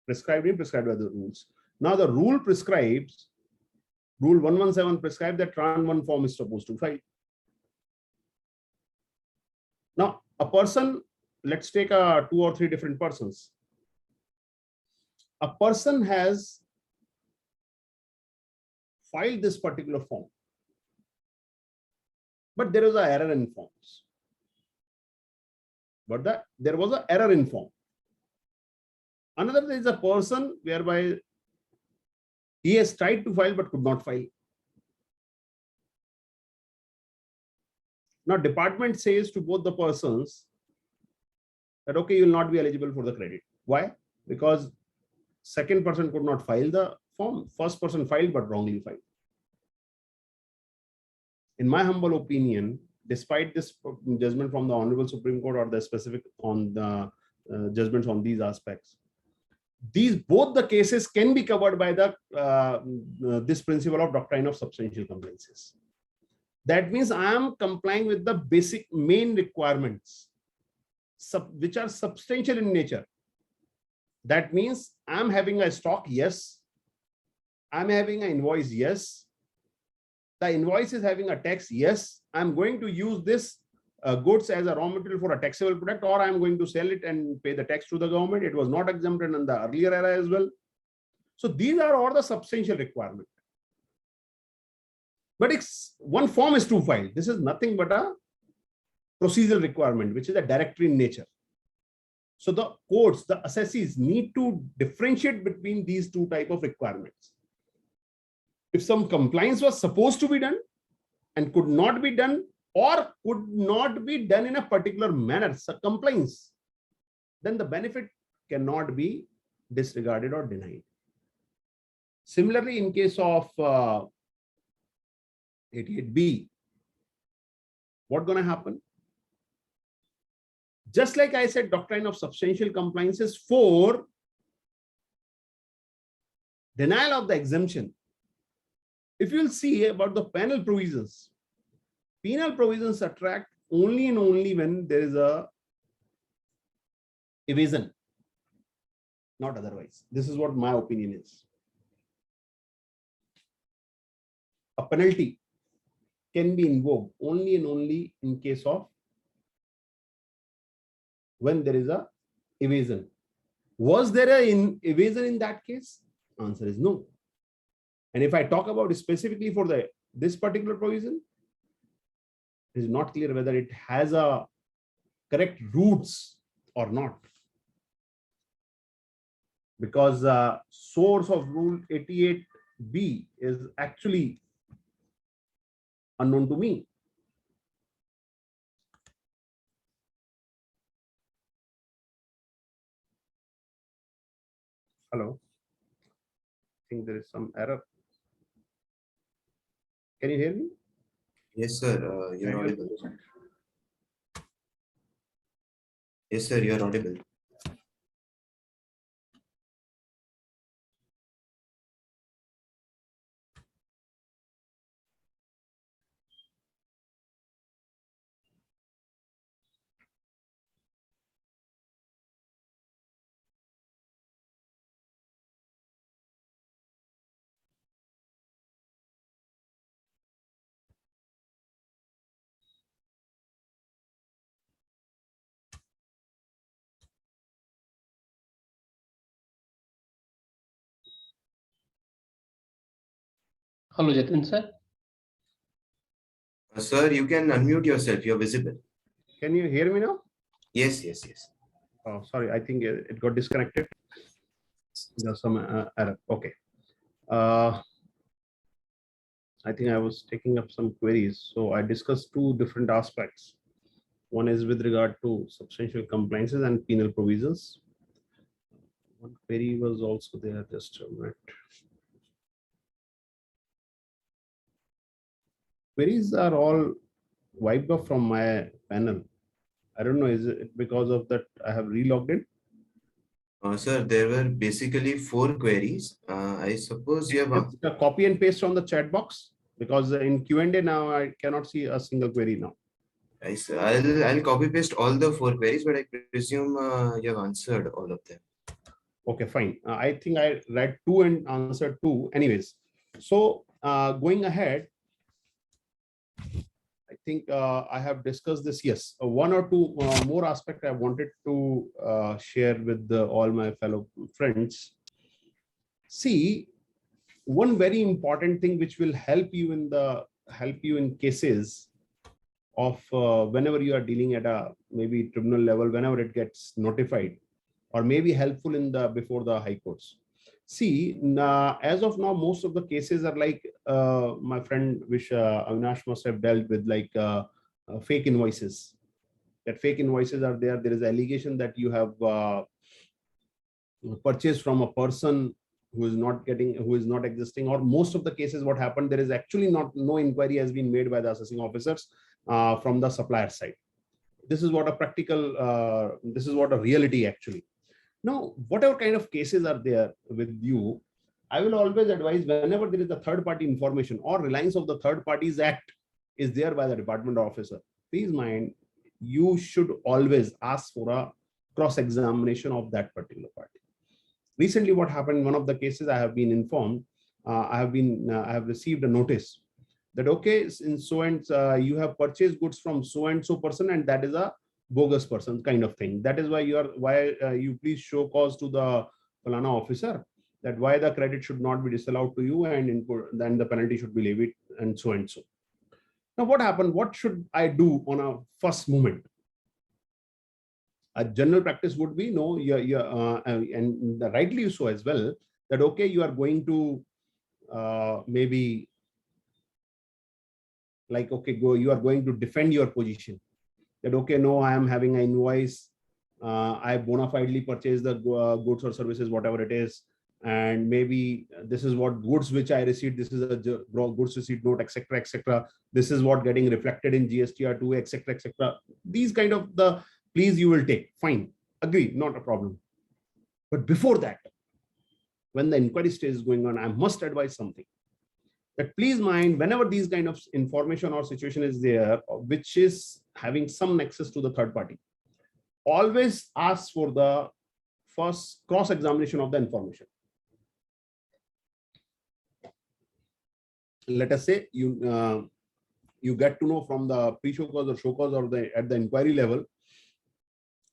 Prescribed by the rules. Now the rule prescribes, Rule 117 prescribes that Tran 1 form is supposed to file. Now a person, let's take 2 or 3 different persons. A person has filed this particular form, but there is an error in forms. But there was an error in form. Another is a person whereby he has tried to file but could not file. Now department says to both the persons that okay, you will not be eligible for the credit. Why? Because second person could not file the form. First person filed but wrongly filed. In my humble opinion, despite this judgment from the Honorable Supreme Court or the specific on the judgments on these aspects, both the cases can be covered by the this principle of doctrine of substantial compliances. That means I am complying with the basic main requirements, which are substantial in nature. That means I'm having a stock, yes. I'm having an invoice, yes. The invoice is having a tax, yes. I'm going to use this goods as a raw material for a taxable product, or I'm going to sell it and pay the tax to the government. It was not exempted in the earlier era as well. So these are all the substantial requirement. But it's one form is to file. This is nothing but a procedural requirement, which is a directory in nature. So the courts, the assessees need to differentiate between these two types of requirements. If some compliance was supposed to be done and could not be done, or could not be done in a particular manner, so compliance, then the benefit cannot be disregarded or denied. Similarly, in case of 88B, what's going to happen? Just like I said, doctrine of substantial compliance is for denial of the exemption. If you'll see about the penal provisions attract only and only when there is a evasion, not otherwise. This is what my opinion is. A penalty can be invoked only and only in case of when there is a evasion. Was there an evasion in that case? Answer is no. And if I talk about specifically for this particular provision, it is not clear whether it has a correct roots or not. Because the source of Rule 88B is actually unknown to me. Hello. I think there is some error. Can you hear me? Yes, sir. You're audible. Yes, sir. You're audible. Hello, Jatin sir. Sir, you can unmute yourself. You're visible. Can you hear me now? Yes, yes, yes. Oh, sorry. I think it got disconnected. There's some error. Okay. I think I was taking up some queries. So I discussed two different aspects. One is with regard to substantial compliances and penal provisions. One query was also there, just a minute. Queries are all wiped off from my panel. I don't know, is it because of that I have relogged in? Sir, there were basically 4 queries. I suppose you have. It's a copy and paste on the chat box, because in Q&A now I cannot see a single query now. I'll copy paste all the 4 queries, but I presume you have answered all of them. Okay, fine. I think I read 2 and answered 2. Anyways, so going ahead, I think I have discussed this. Yes, 1 or 2 more aspects I wanted to share with all my fellow friends. See, one very important thing which will help you in cases of whenever you are dealing at a maybe tribunal level, whenever it gets notified, or maybe helpful in before the high courts. See, as of now, most of the cases are like my friend Avinash must have dealt with, like fake invoices. That fake invoices are there. There is allegation that you have purchased from a person who is not existing, or most of the cases what happened, there is actually no inquiry has been made by the assessing officers from the supplier side. This is what a reality actually. Now, whatever kind of cases are there with you, I will always advise, whenever there is a third party information or reliance of the Third Parties Act is there by the department officer, please mind, you should always ask for a cross-examination of that particular party. Recently, what happened in one of the cases, I have been informed, I have received a notice that, okay, in so and you have purchased goods from so and so person, and that is a bogus person kind of thing. That is why you please show cause to the Falana officer that why the credit should not be disallowed to you, and then the penalty should be levied and so and so. Now, what happened? What should I do on a first moment? A general practice would be no, and rightly so as well, that okay, you are going to maybe like, okay, you are going to defend your position. That okay, no, I am having an invoice. I bona fidely purchased the goods or services, whatever it is, and maybe this is what goods which I received. This is a goods receipt note, etc., etc. This is what getting reflected in GSTR2, etc., etc. These kind of the please you will take. Fine, agree, not a problem. But before that, when the inquiry stage is going on, I must advise something. That please mind, whenever these kind of information or situation is there, which is having some nexus to the third party, always ask for the first cross-examination of the information. Let us say you get to know from the pre-show cause or show cause or at the inquiry level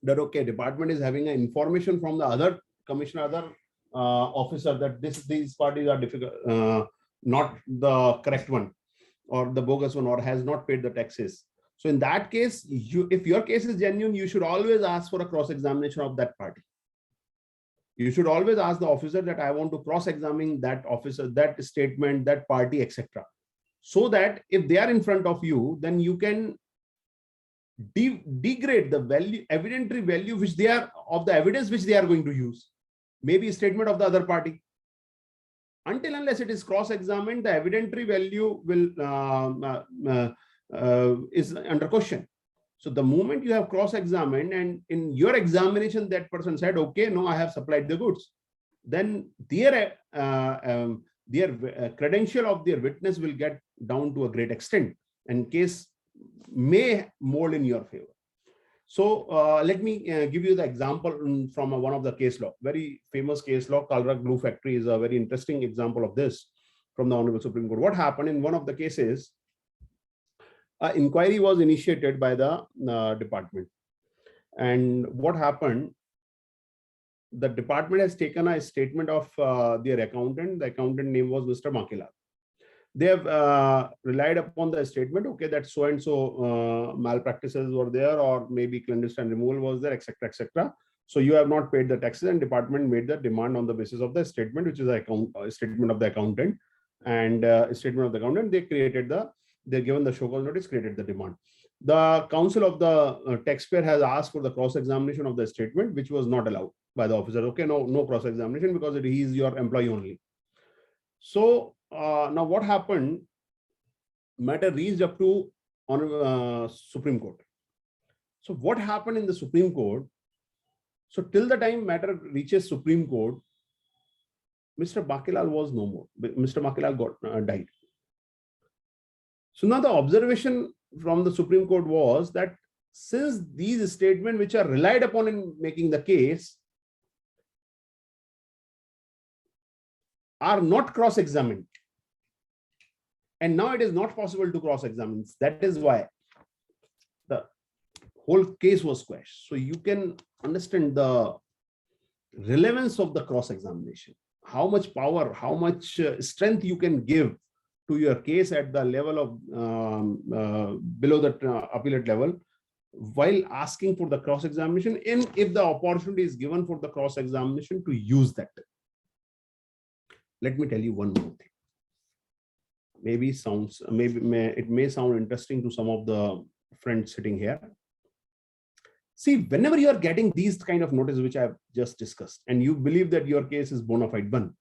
that okay, department is having an information from the other commissioner, other officer that these parties are difficult, not the correct one or the bogus one, or has not paid the taxes. So in that case, if your case is genuine, you should always ask for a cross-examination of that party. You should always ask the officer that I want to cross-examine that officer, that statement, that party, etc. So that if they are in front of you, then you can degrade the value, evidentiary value which they are of the evidence which they are going to use. Maybe a statement of the other party. Until unless it is cross-examined, the evidentiary value will is under question. So the moment you have cross-examined and in your examination that person said, okay, no, I have supplied the goods, then their credential of their witness will get down to a great extent, and case may mold in your favor. So let me give you the example from one of the case law, very famous case law. Kalrak Glue Factory is a very interesting example of this from the Honorable Supreme Court. What happened in one of the cases? Inquiry was initiated by the department, and what happened? The department has taken a statement of their accountant. The accountant name was Mr. Makilal. They have relied upon the statement, okay, that so and so malpractices were there, or maybe clandestine removal was there, etc., etc. So you have not paid the taxes, and department made the demand on the basis of the statement, which is a statement of the accountant, and statement of the accountant. They're given the show cause notice, created the demand. The counsel of the taxpayer has asked for the cross-examination of the statement, which was not allowed by the officer. Okay, no cross-examination because he is your employee only. So now what happened? Matter reached up to Supreme Court. So what happened in the Supreme Court? So till the time matter reaches Supreme Court, Mr. Makilal was no more. Mr. Makilal died. So now the observation from the Supreme Court was that since these statements which are relied upon in making the case are not cross-examined, and now it is not possible to cross-examine, that is why the whole case was quashed. So you can understand the relevance of the cross-examination, how much power, how much strength you can give to your case at the level of below the appellate level, while asking for the cross-examination, and if the opportunity is given for the cross-examination, to use that. Let me tell you one more thing. Maybe it may sound interesting to some of the friends sitting here. See, whenever you are getting these kind of notices which I have just discussed, and you believe that your case is bona fide one,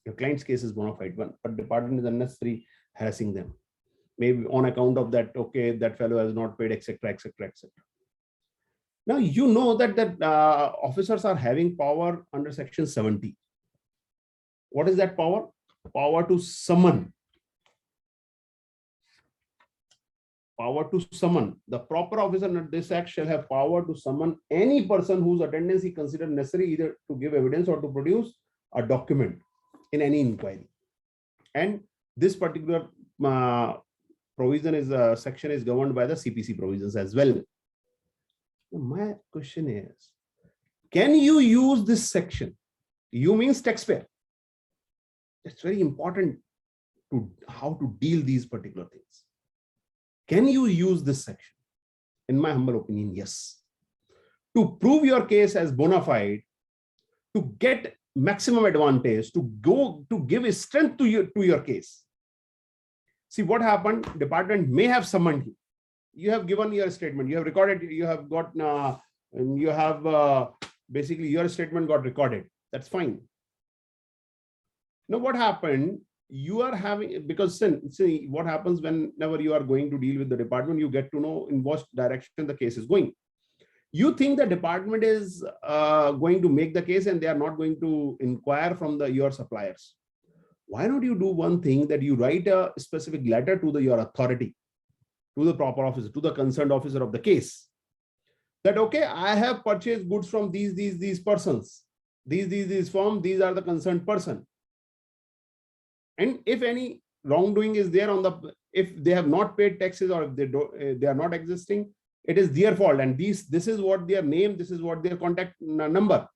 your client's case is bona fide one, but department is unnecessarily harassing them, maybe on account of that, okay, that fellow has not paid, etc., etc., etc. Now you know that officers are having power under section 70. What is that power? Power to summon. Power to summon. The proper officer under this act shall have power to summon any person whose attendance he considered necessary, either to give evidence or to produce a document in any inquiry. And this particular provision is section is governed by the CPC provisions as well. My question is, can you use this section? You means taxpayer. It's very important to how to deal these particular things. Can you use this section? In my humble opinion, yes. To prove your case as bona fide, to get maximum advantage, to give strength to your case. See what happened, department may have summoned you. You have given your statement, you have recorded, you have got, basically your statement got recorded. That's fine. Now what happened, you are having, because see what happens whenever you are going to deal with the department, you get to know in what direction the case is going. You think the department is going to make the case and they are not going to inquire from your suppliers. Why don't you do one thing, that you write a specific letter to your authority, to the proper officer, to the concerned officer of the case, that okay, I have purchased goods from these persons, these firm, these are the concerned person. And if any wrongdoing is there if they have not paid taxes, or if they are not existing, it is their fault. And this is what their name, this is what their contact number.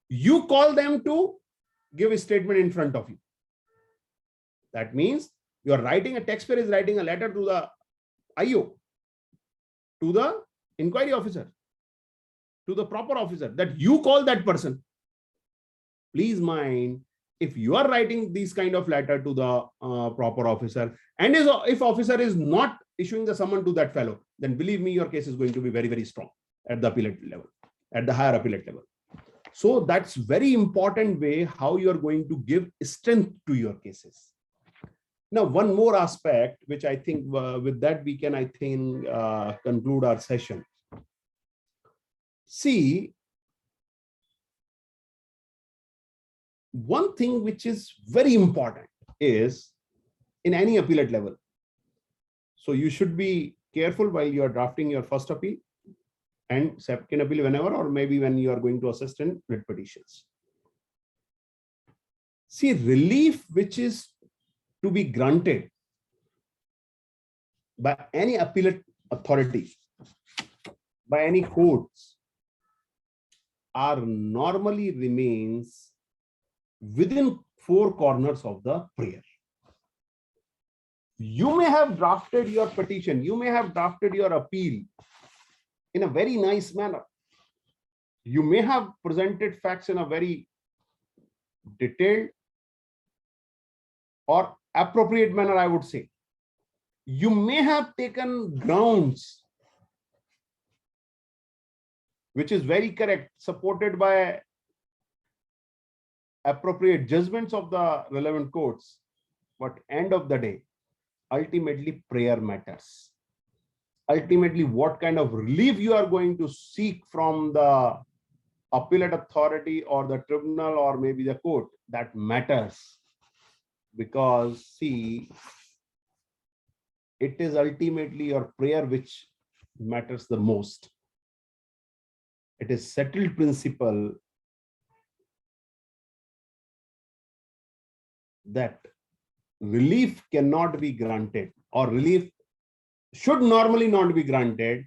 You call them to give a statement in front of you. That means you are writing, a taxpayer is writing a letter to the IO, to the inquiry officer, to the proper officer, that you call that person. Please mind, if you are writing this kind of letter to the proper officer, and if officer is not issuing the summon to that fellow, then believe me, your case is going to be very, very strong at the appellate level, at the higher appellate level. So that's very important way how you are going to give strength to your cases. Now, one more aspect, which I think with that we can, conclude our session. See, one thing which is very important is in any appellate level. So you should be careful while you are drafting your first appeal and second appeal whenever, or maybe when you are going to assist in writ petitions. See, relief which is to be granted by any appellate authority, by any courts, are normally remains within four corners of the prayer. You may have drafted your petition, you may have drafted your appeal in a very nice manner. You may have presented facts in a very detailed or appropriate manner, I would say. You may have taken grounds which is very correct, supported by appropriate judgments of the relevant courts. But end of the day, ultimately prayer matters. Ultimately, what kind of relief you are going to seek from the appellate authority or the tribunal or maybe the court, that matters. Because see, it is ultimately your prayer which matters the most. It is settled principle that relief cannot be granted, or relief should normally not be granted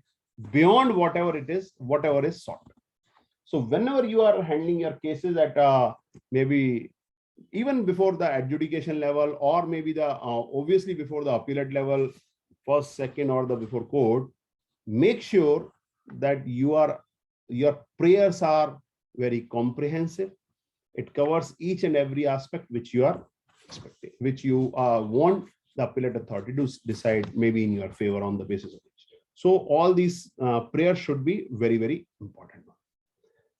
beyond whatever is sought. So whenever you are handling your cases at maybe even before the adjudication level, or maybe the obviously before the appellate level, first, second, or the before court, make sure that your prayers are very comprehensive. It covers each and every aspect which you are expecting, which you want the appellate authority to decide maybe in your favor on the basis of which. So all these prayers should be very, very important.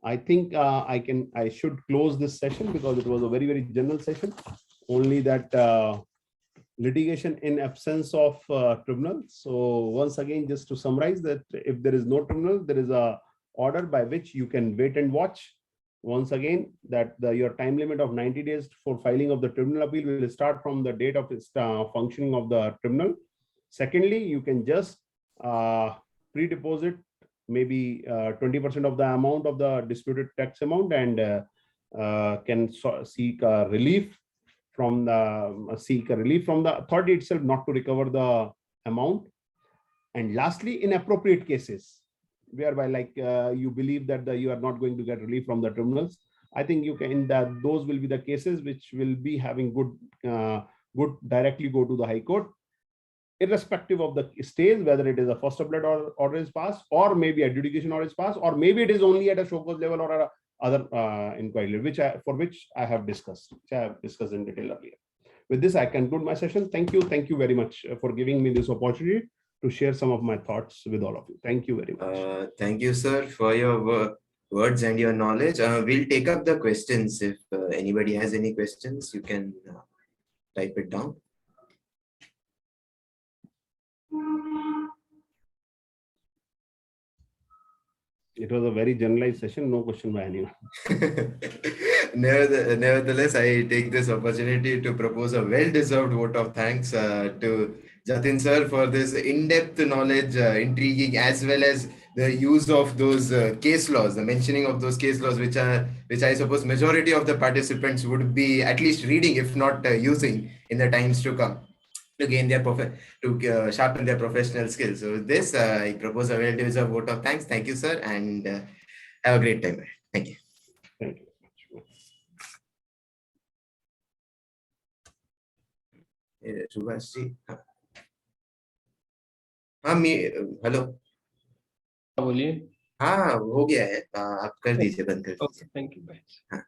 I think I should close this session because it was a very, very general session. Only that litigation in absence of tribunal. So once again, just to summarize, that if there is no tribunal, there is a order by which you can wait and watch. Once again, that your time limit of 90 days for filing of the tribunal appeal will start from the date of its functioning of the tribunal. Secondly, you can just pre-deposit maybe 20% of the amount of the disputed tax amount and can seek relief from the seek a relief from the authority itself not to recover the amount. And lastly, in appropriate cases, whereby like you believe that you are not going to get relief from the tribunals, I think you can, those will be the cases which will be having good directly go to the High Court, irrespective of the stage, whether it is a first appellate order is passed, or maybe adjudication order is passed, or maybe it is only at a show cause level or a other inquiry, which I have discussed in detail earlier. With this, I conclude my session. Thank you very much for giving me this opportunity to share some of my thoughts with all of you. Thank you very much. Thank you, sir, for your words and your knowledge. We'll take up the questions. If anybody has any questions, you can type it down. It was a very generalized session, no question by anyone. Nevertheless, I take this opportunity to propose a well-deserved vote of thanks to Jatin sir for this in-depth knowledge, intriguing, as well as the use of those case laws, the mentioning of those case laws, which I suppose majority of the participants would be at least reading, if not using, in the times to come, to gain their sharpen their professional skills. So with this, I propose a well-deserved vote of thanks. Thank you, sir, and have a great time. Thank you. Thank you. Subhash ji, हाँ hello, बोलिए। हाँ हो गया है, आप कर दीजिए, बंद कर दीजिए। Thank you. हाँ।